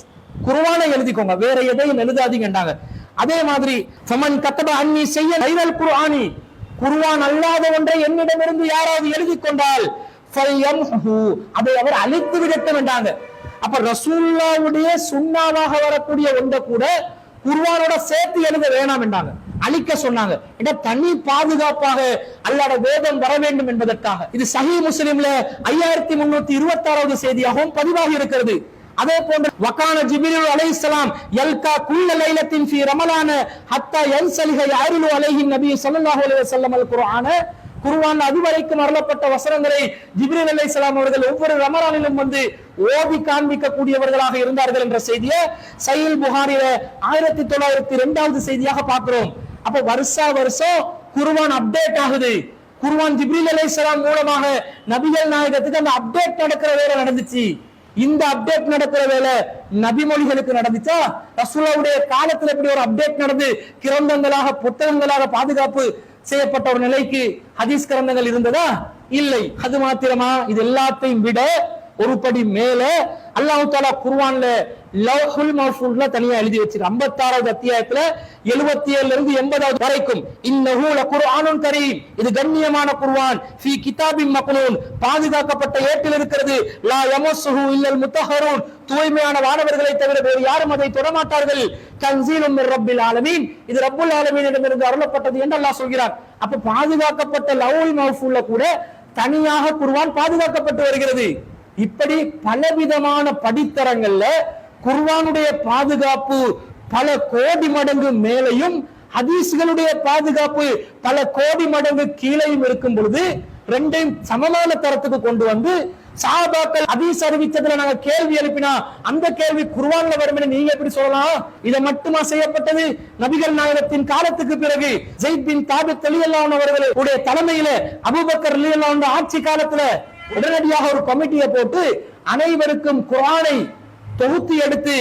குர்ஆனை எழுதிக்கோங்க, வேற எதையும் எழுதாதீங்கன்றாங்க. அதே மாதிரி ஃபமன் கத்தப அன்னி ஷைஅன் கைரல் குர்ஆனி, குர்ஆன் அல்லாத ஒன்றை என்னிடமிருந்து யாராவது எழுதி கொண்டால் ஃபல்யம்ஹு, அதை அவர் அழித்து விடட்டும் என்றாங்க. அப்ப ரசூலுல்லாஹ்வுடைய சுன்னாவாக வரக்கூடிய ஒன்றை கூட குர்ஆனோட சேர்த்து எழுத வேணாம் என்றாங்க, அழிக்க சொன்னாங்க. தனி பாதுகாப்பாக அல்லாஹ்வுடைய வேதம் வர வேண்டும் என்பதற்காக. இது சஹீஹ் முஸ்லிம்ல 5326வது செய்தியாகவும் பதிவாகி இருக்கிறது. அதே போன்று வகான ஜிப்ரீல் அலைஹிஸ்ஸலாம் யல்கா குல்ல லைலத்தின் ஃபீ ரமலான ஹத்தா யன்சலிஹ யஅரிலு அலைஹி நபி ஸல்லல்லாஹு அலைஹி வஸல்லம் அல் குர்ஆன, குர்ஆன் அதுவரைக்கும் அருளப்பட்ட வசனங்களை ஜிப்ரீல் அலைஹிஸ்ஸலாம் அவர்கள் ஒவ்வொரு ரமலானிலும் வந்து ஓதி காண்பிக்க கூடியவர்களாக இருந்தார்கள் என்ற செய்தியை சஹீஹ் புகாரில 1902வது செய்தியாக பார்க்கிறோம். அப்ப வருஷம் குர்ஆன் அப்டேட் ஆகுது. குர்ஆன் ஜிப்ரீல் அலைஹிஸ்ஸலாம் மூலமாக நபிகள் நாயகத்துக்கு அந்த அப்டேட் நடக்கிற வேலை நடந்துச்சு. இந்த அப்டேட் நடக்கிற வேலை நபிமொழிகளுக்கு நடந்துச்சா? ரசூலுல்லாஹ்வுடைய காலத்துல இப்படி ஒரு அப்டேட் நடந்து கிரந்தங்களாக புத்தகங்களாக பாதுகாப்பு செய்யப்பட்ட ஒரு நிலைக்கு ஹதீஸ் கிரந்தங்கள் இருந்ததா? இல்லை. அது மாத்திரமா? இது எல்லாத்தையும் விட ஒரு படி மேல அல்லாஹ் தஆலா குர்ஆன்ல லவ்ஹுல் மஹ்ஃபூஸ்ல தனியா எழுதி வச்சிரு. 56வது அத்தியாயத்துல 77ல இருந்து 80வது வரைக்கும் இன்னஹு லகுர்ஆனுன் கரீம், இது கண்ணியமான குர்ஆன், ஃபீ கிதாபின் மக்னூன், பாதுகாக்கப்பட்ட ஏட்டில் இருக்கிறது, லா யமஸ்ஸுஹு இல்லல் முத்தஹ்ஹரூன், தூய்மையான வானவர்களை தவிர வேறு யாரும் அதை தொடமாட்டார்கள், தன்சீலும் மிர் ரப்பில் ஆலமீன், இது ரப்புல் ஆலமீனிடமிருந்து அருளப்பட்டது என்று அல்லாஹ் சொல்கிறான். அப்ப பாதுகாக்கப்பட்ட லவ்ஹுல் மஹ்ஃபூஸ்ல கூட தனியாக குர்ஆன் பாதுகாக்கப்பட்டு வருகிறது. இப்படி பலவிதமான படித்தரங்கள்ல குர்ஆனுடைய பாதுகாப்பு பல கோடி மடங்கு மேலையும் ஹதீஸ்களுடைய பாதுகாப்பு பல கோடி மடங்கு கீழையும் இருக்கும் பொழுது ரெண்டையும் சமமான தரத்துக்கு கொண்டு வந்து சஹாபாக்கள் ஹதீஸ் அறிவிச்சதுல நாங்க கேள்வி எழுப்பினா அந்த கேள்வி குர்ஆன்ல வரும் என்று நீங்க எப்படி சொல்லலாம்? இதை மட்டுமா செய்யப்பட்டது? நபிகள் நாயகத்தின் காலத்துக்கு பிறகு ஸைத் பின் தாபித் ரலியல்லாஹு அன்ஹு அவர்களுடைய தலைமையில அபூபக்கர் ரலியல்லாஹு அன்ஹு ஆட்சி காலத்துல உடனடியாக ஒரு கமிட்டியை போட்டு அனைவருக்கும் குர்ஆனை தொகுத்து எடுத்து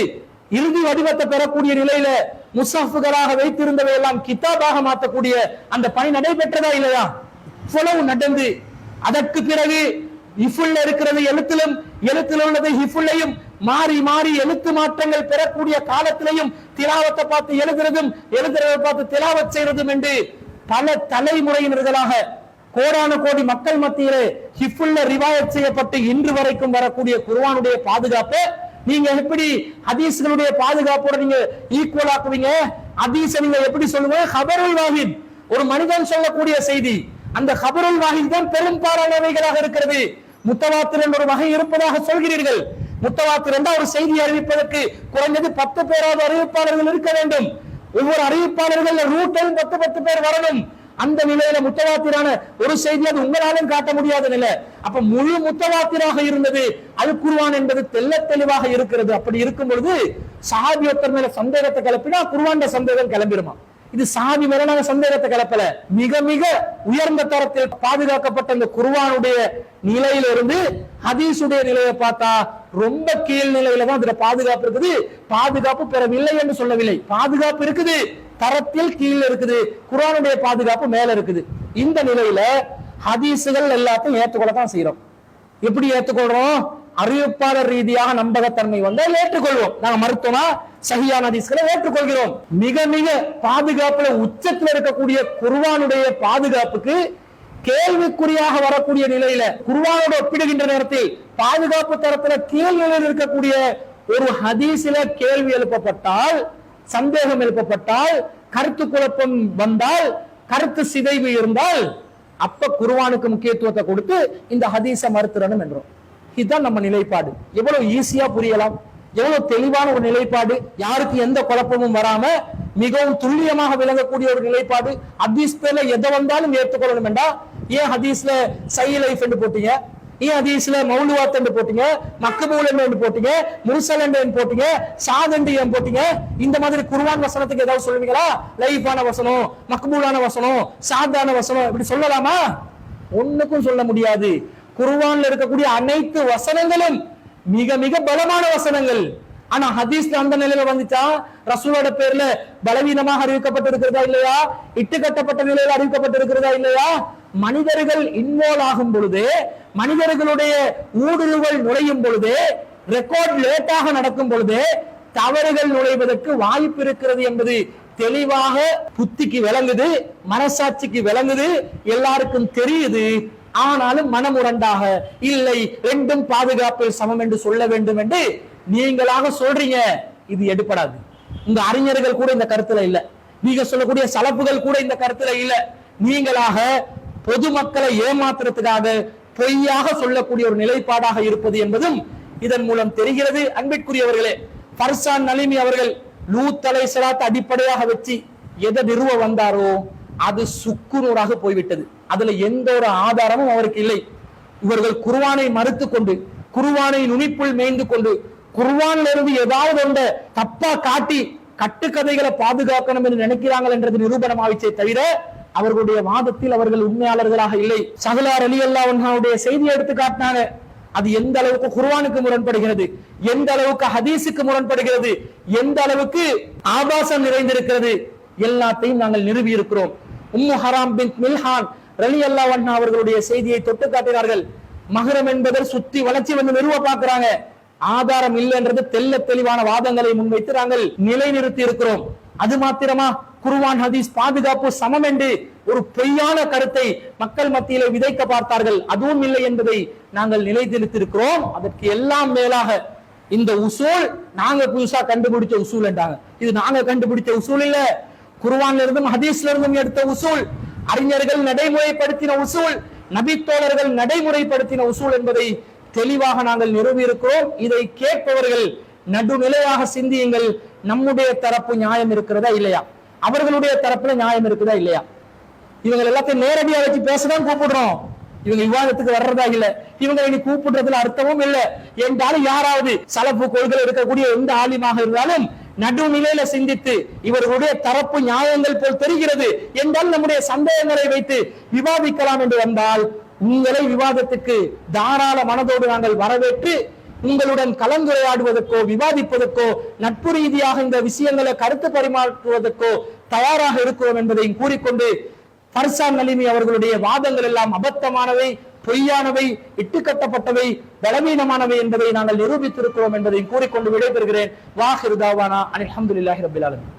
இறுதி வடிவத்தை பெறக்கூடிய நிலையில முஸ்ஹஃப்களாக வைத்திருந்தவை எல்லாம் கிதாபாக மாற்றக்கூடிய அந்த பணி நடைபெற்றதா இல்லையா? இவ்வளவு நடந்து அதற்கு பிறகு ஹிஃபுல்ல இருக்கிறது எழுத்திலும், எழுத்தில் உள்ளது ஹிஃபுல்லையும் மாறி மாறி எழுத்து மாற்றங்கள் பெறக்கூடிய காலத்திலையும் திலாவத்தை பார்த்து எழுதுறதும் எழுதுறதை பார்த்து திலாவத் செய்யறதும் என்று பல தலைமுறையினர்களாக கோடான கோடி மக்கள் மத்தியிலே ஹிஃபுல்ல ரிவாயத் செய்யப்பட்டு இன்று வரைக்கும் வரக்கூடிய குர்ஆனுடைய பாதுகாப்பு நீங்க எப்படி ஹதீஸ்களுடைய பாதுகாப்போட நீங்க ஈக்குவல் ஆக்குவீங்க? ஹதீஸை நீங்க எப்படி சொல்லுங்க? ஹபருல் வாஹித், ஒரு மனிதன் சொல்லக்கூடிய செய்தி. அந்த ஹபருல் வாஹித் தான் பெரும்பாலானவைகளாக இருக்கிறது. முத்தவாத்திர் என்ற ஒரு வகை இருப்பதாக சொல்கிறீர்கள். முத்தவாத்திர் என்ற ஒரு செய்தி அறிவிப்பதற்கு குறைந்தது 10 பேராவது அறிவிப்பாளர்கள் இருக்க வேண்டும். ஒவ்வொரு அறிவிப்பாளர்கள் ரூட்டில் 10 பேர் வரணும். அந்த நிலையில முத்தவாத்திரான ஒரு செய்தி அது உங்களாலும் காட்ட முடியாத நிலை. அப்ப முழு முத்தவாத்திராக இருந்தது அது குர்ஆன் என்பது தெள்ள தெளிவாக இருக்கிறது. அப்படி இருக்கும் பொழுது சஹாபியத்தர் மேல சந்தேகத்தை கிளப்பினா குர்ஆன் சந்தேகம் கிளம்பிடுமா? இது சஹாபி மேல நாங்க சந்தேகத்தை கிளப்பல. மிக மிக உயர்ந்த தரத்தில் பாதுகாக்கப்பட்ட இந்த குர்ஆனுடைய நிலையிலிருந்து ஹதீஸுடைய நிலையை பார்த்தா ரொம்ப கீழ் நிலையில தான் இதுல பாதுகாப்பு இருக்குது. பாதுகாப்பு பெறவில்லை என்று சொல்லவில்லை, பாதுகாப்பு இருக்குது, தரத்தில் கீழே இருக்குது, குர்ஆனுடைய பாதுகாப்பு மேல இருக்குது. இந்த நிலையில ஹதீஸுகள் எல்லாத்தையும் ஏற்றுக்கொள்ளத்தான் செய்யறோம். எப்படி ஏற்றுக்கொள்றோம்? அறிவிப்பாளர் ரீதியாக நம்பகத்தன்மை வந்தால் ஏற்றுக்கொள்வோம். நாங்க மருத்துவமா சஹீஹான ஹதீஸ்களை ஏற்றுக்கொள்கிறோம். மிக மிக பாதுகாப்புல உச்சத்தில் இருக்கக்கூடிய குர்ஆனுடைய பாதுகாப்புக்கு கேள்விக்குறியாக வரக்கூடிய நிலையில குர்ஆனோடு ஒப்பிடுகின்ற நேரத்தில் பாதுகாப்பு தரத்துல கீழ் நிலையில் இருக்கக்கூடிய ஒரு ஹதீஸில கேள்வி எழுப்பப்பட்டால், சந்தேகம் எழுப்பப்பட்டால், கருத்து குழப்பம் வந்தால், கருத்து சிதைவு இருந்தால் அப்ப குர்ஆனுக்கு முக்கியத்துவத்தை கொடுத்து இந்த ஹதீஸை மறுத்துறணும் என்றோம். இதுதான் நம்ம நிலைப்பாடு. எவ்வளவு ஈஸியா புரியலாம், எவ்வளவு தெளிவான ஒரு நிலைப்பாடு, யாருக்கு எந்த குழப்பமும் வராம மிகவும் துல்லியமாக விளங்கக்கூடிய ஒரு நிலைப்பாடு. ஹதீஸ் பேர்ல எதை வந்தாலும் ஏற்றுக்கொள்ளணும் என்றா ஏன் ஹதீஸ்ல சஹீஹ் லைஃப் என்று போட்டீங்க? ஏன் ஹதீஸ்ல மௌலுவாத் என்று போட்டீங்க? மக்பூல் என்று போட்டீங்க? முர்சல் என்று போட்டீங்க? ஷாத் என்று ஏன் போட்டீங்க? இந்த மாதிரி குர்ஆன் வசனத்துக்கு ஏதாவது சொல்லுவீங்களா? லைஃபான வசனம், மக்பூலான வசனம், ஷாதான வசனம் இப்படி சொல்லலாமா? ஒண்ணுக்கும் சொல்ல முடியாது. குர்ஆன்ல இருக்கக்கூடிய அனைத்து வசனங்களும் மிக மிக பலமான வசனங்கள். ஆனா ஹதீஸ்ல அந்த நிலையில வந்துச்சா ரசூலோட பேர்ல பலவீனமாக அறிவிக்கப்பட்டிருக்கிறதா இல்லையா? இட்டுக்கட்டப்பட்ட நிலையில அறிவிக்கப்பட்டிருக்கிறதா இல்லையா? மனிதர்கள் இன்வால்வ் ஆகும் பொழுது, மனிதர்களுடைய ஊடுருவல் நுழையும் பொழுது, ரெக்கார்ட் லேட்டாக நடக்கும் பொழுது தவறுகள் நுழைவதற்கு வாய்ப்பு இருக்கிறது என்பது தெளிவாக புத்திக்கு விளங்குது, மனசாட்சிக்கு விளங்குது, எல்லாருக்கும் தெரியுது. ஆனாலும் மனமுரண்டாக இல்லை, ரெண்டும் பாதுகாப்பில் சமம் என்று சொல்ல வேண்டும் என்று நீங்களாக சொல்றீங்க. இது எடுப்படாது. உங்க அறிஞர்கள் கூட இந்த கருத்துல இல்ல, நீங்க சொல்லக்கூடிய சலப்புகள் கூட இந்த கருத்துல இல்ல. நீங்களாக பொதுமக்களை ஏமாத்துறதுக்காக பொய்யாக சொல்லக்கூடிய ஒரு நிலைப்பாடாக இருப்பது என்பதும் இதன் மூலம் தெரிகிறது. அன்பிற்குரியவர்களே, ஃபர்சான் நலிமி அவர்கள் லூத் அலைஹிஸ்ஸலாத்தை அடிப்படையாக வச்சு எதை நிறுவ வந்தாரோ அது சுக்குநூறாக போய்விட்டது. அதுல எந்த ஒரு ஆதாரமும் அவருக்கு இல்லை. இவர்கள் குர்ஆனை மறுத்து கொண்டு, குர்ஆனை நுனிப்புள் மேய்ந்து கொண்டு, குர்ஆன்ல இருந்து ஏதாவது ஒன்றை தப்பா காட்டி கட்டுக்கதைகளை பாதுகாக்கணும் என்று நினைக்கிறார்கள் என்றது நிரூபணமாவிச்சே தவிர அவர்களுடைய வாதத்தில் அவர்கள் உண்மையாளர்களாக இல்லை. ஸஹ்லார் ரலியல்லாஹு அன்ஹாவுடைய செய்தியை எடுத்து காட்டினாங்க. அது எந்த அளவுக்கு குர்ஆனுக்கு முரண்படுகிறது, எந்த அளவுக்கு ஹதீஸுக்கு முரண்படுகிறது, எந்த அளவுக்கு ஆபாசம் நிறைந்திருக்கிறது, எல்லாத்தையும் நாங்கள் நிறுவி இருக்கிறோம். உம்மு ஹராம் பின்த் மில்ஹான் ரலியல்லாஹு அன்ஹா அவர்களுடைய செய்தியை தொட்டு காட்டினார்கள். மஹரம் என்பதை சுத்தி வளர்ச்சி வந்து நிறுவ பார்க்கிறாங்க. ஆதாரம் இல்லை என்றது தெல்ல தெளிவான வாதங்களை முன்வைத்து நாங்கள் நிலைநிறுத்தி இருக்கிறோம். அது மாத்திரமா குர்ஆன் ஹதீஸ் பாதுகாப்பு சமம் என்று ஒரு பொய்யான கருத்தை மக்கள் மத்தியிலே விதைக்க பார்த்தார்கள். அதுவும் இல்லை என்பதை நாங்கள் நிலைநிறுத்திருக்கிறோம். அதற்கு எல்லாம் மேலாக இந்த உசூல் நாங்க புதுசா கண்டுபிடிச்ச உசூல் என்றாங்க. இது நாங்க கண்டுபிடிச்ச உசூல் இல்ல, குர்ஆன்ல இருந்தும் ஹதீஸ்ல இருந்தும் எடுத்த உசூல், அறிஞர்கள் நடைமுறைப்படுத்தின உசூல், நபித்தோழர்கள் நடைமுறைப்படுத்தின உசூல் என்பதை தெளிவாக நாங்கள் நிறுவி இருக்கிறோம். இதை கேட்பவர்கள் நடுநிலையாக சிந்தியுங்கள். நம்முடைய தரப்பு நியாயம் இருக்கிறதா இல்லையா, அவர்களுடைய தரப்புல நியாயம் இருக்குதா இல்லையா? இவங்க எல்லாத்தையும் நேரடியா வச்சு பேசதான் கூப்பிடுறோம். இவங்க விவாதத்துக்கு வர்றதா இல்ல, இவங்க இனி கூப்பிடுறதுல அர்த்தமும் இல்லை என்றாலும் யாராவது சலப்பு கொள்கை இருக்கக்கூடிய எந்த ஆலிமாக இருந்தாலும் நடுநிலையில சிந்தித்து இவர்களுடைய தரப்பு நியாயங்கள் போல் தெரிகிறது என்றால் நம்முடைய சந்தேகங்களை வைத்து விவாதிக்கலாம் என்று வந்தால் உங்களை விவாதத்துக்கு தாராள மனதோடு நாங்கள் வரவேற்று உங்களுடன் கலந்துரையாடுவதற்கோ விவாதிப்பதற்கோ நட்பு ரீதியாக இந்த விஷயங்களை கருத்து பரிமாற்றுவதற்கோ தயாராக இருக்கிறோம் என்பதையும் கூறிக்கொண்டு ஃபர்சான் நலிமி அவர்களுடைய வாதங்கள் எல்லாம் அபத்தமானவை, பொய்யானவை, இட்டுக்கட்டப்பட்டவை, பலவீனமானவை என்பதை நாங்கள் நிரூபித்திருக்கிறோம் என்பதையும் கூறிக்கொண்டு விடைபெறுகிறேன். வாஹிரு தாவானா அல்ஹம்துலில்லாஹி ரப்பில் ஆலமீன்.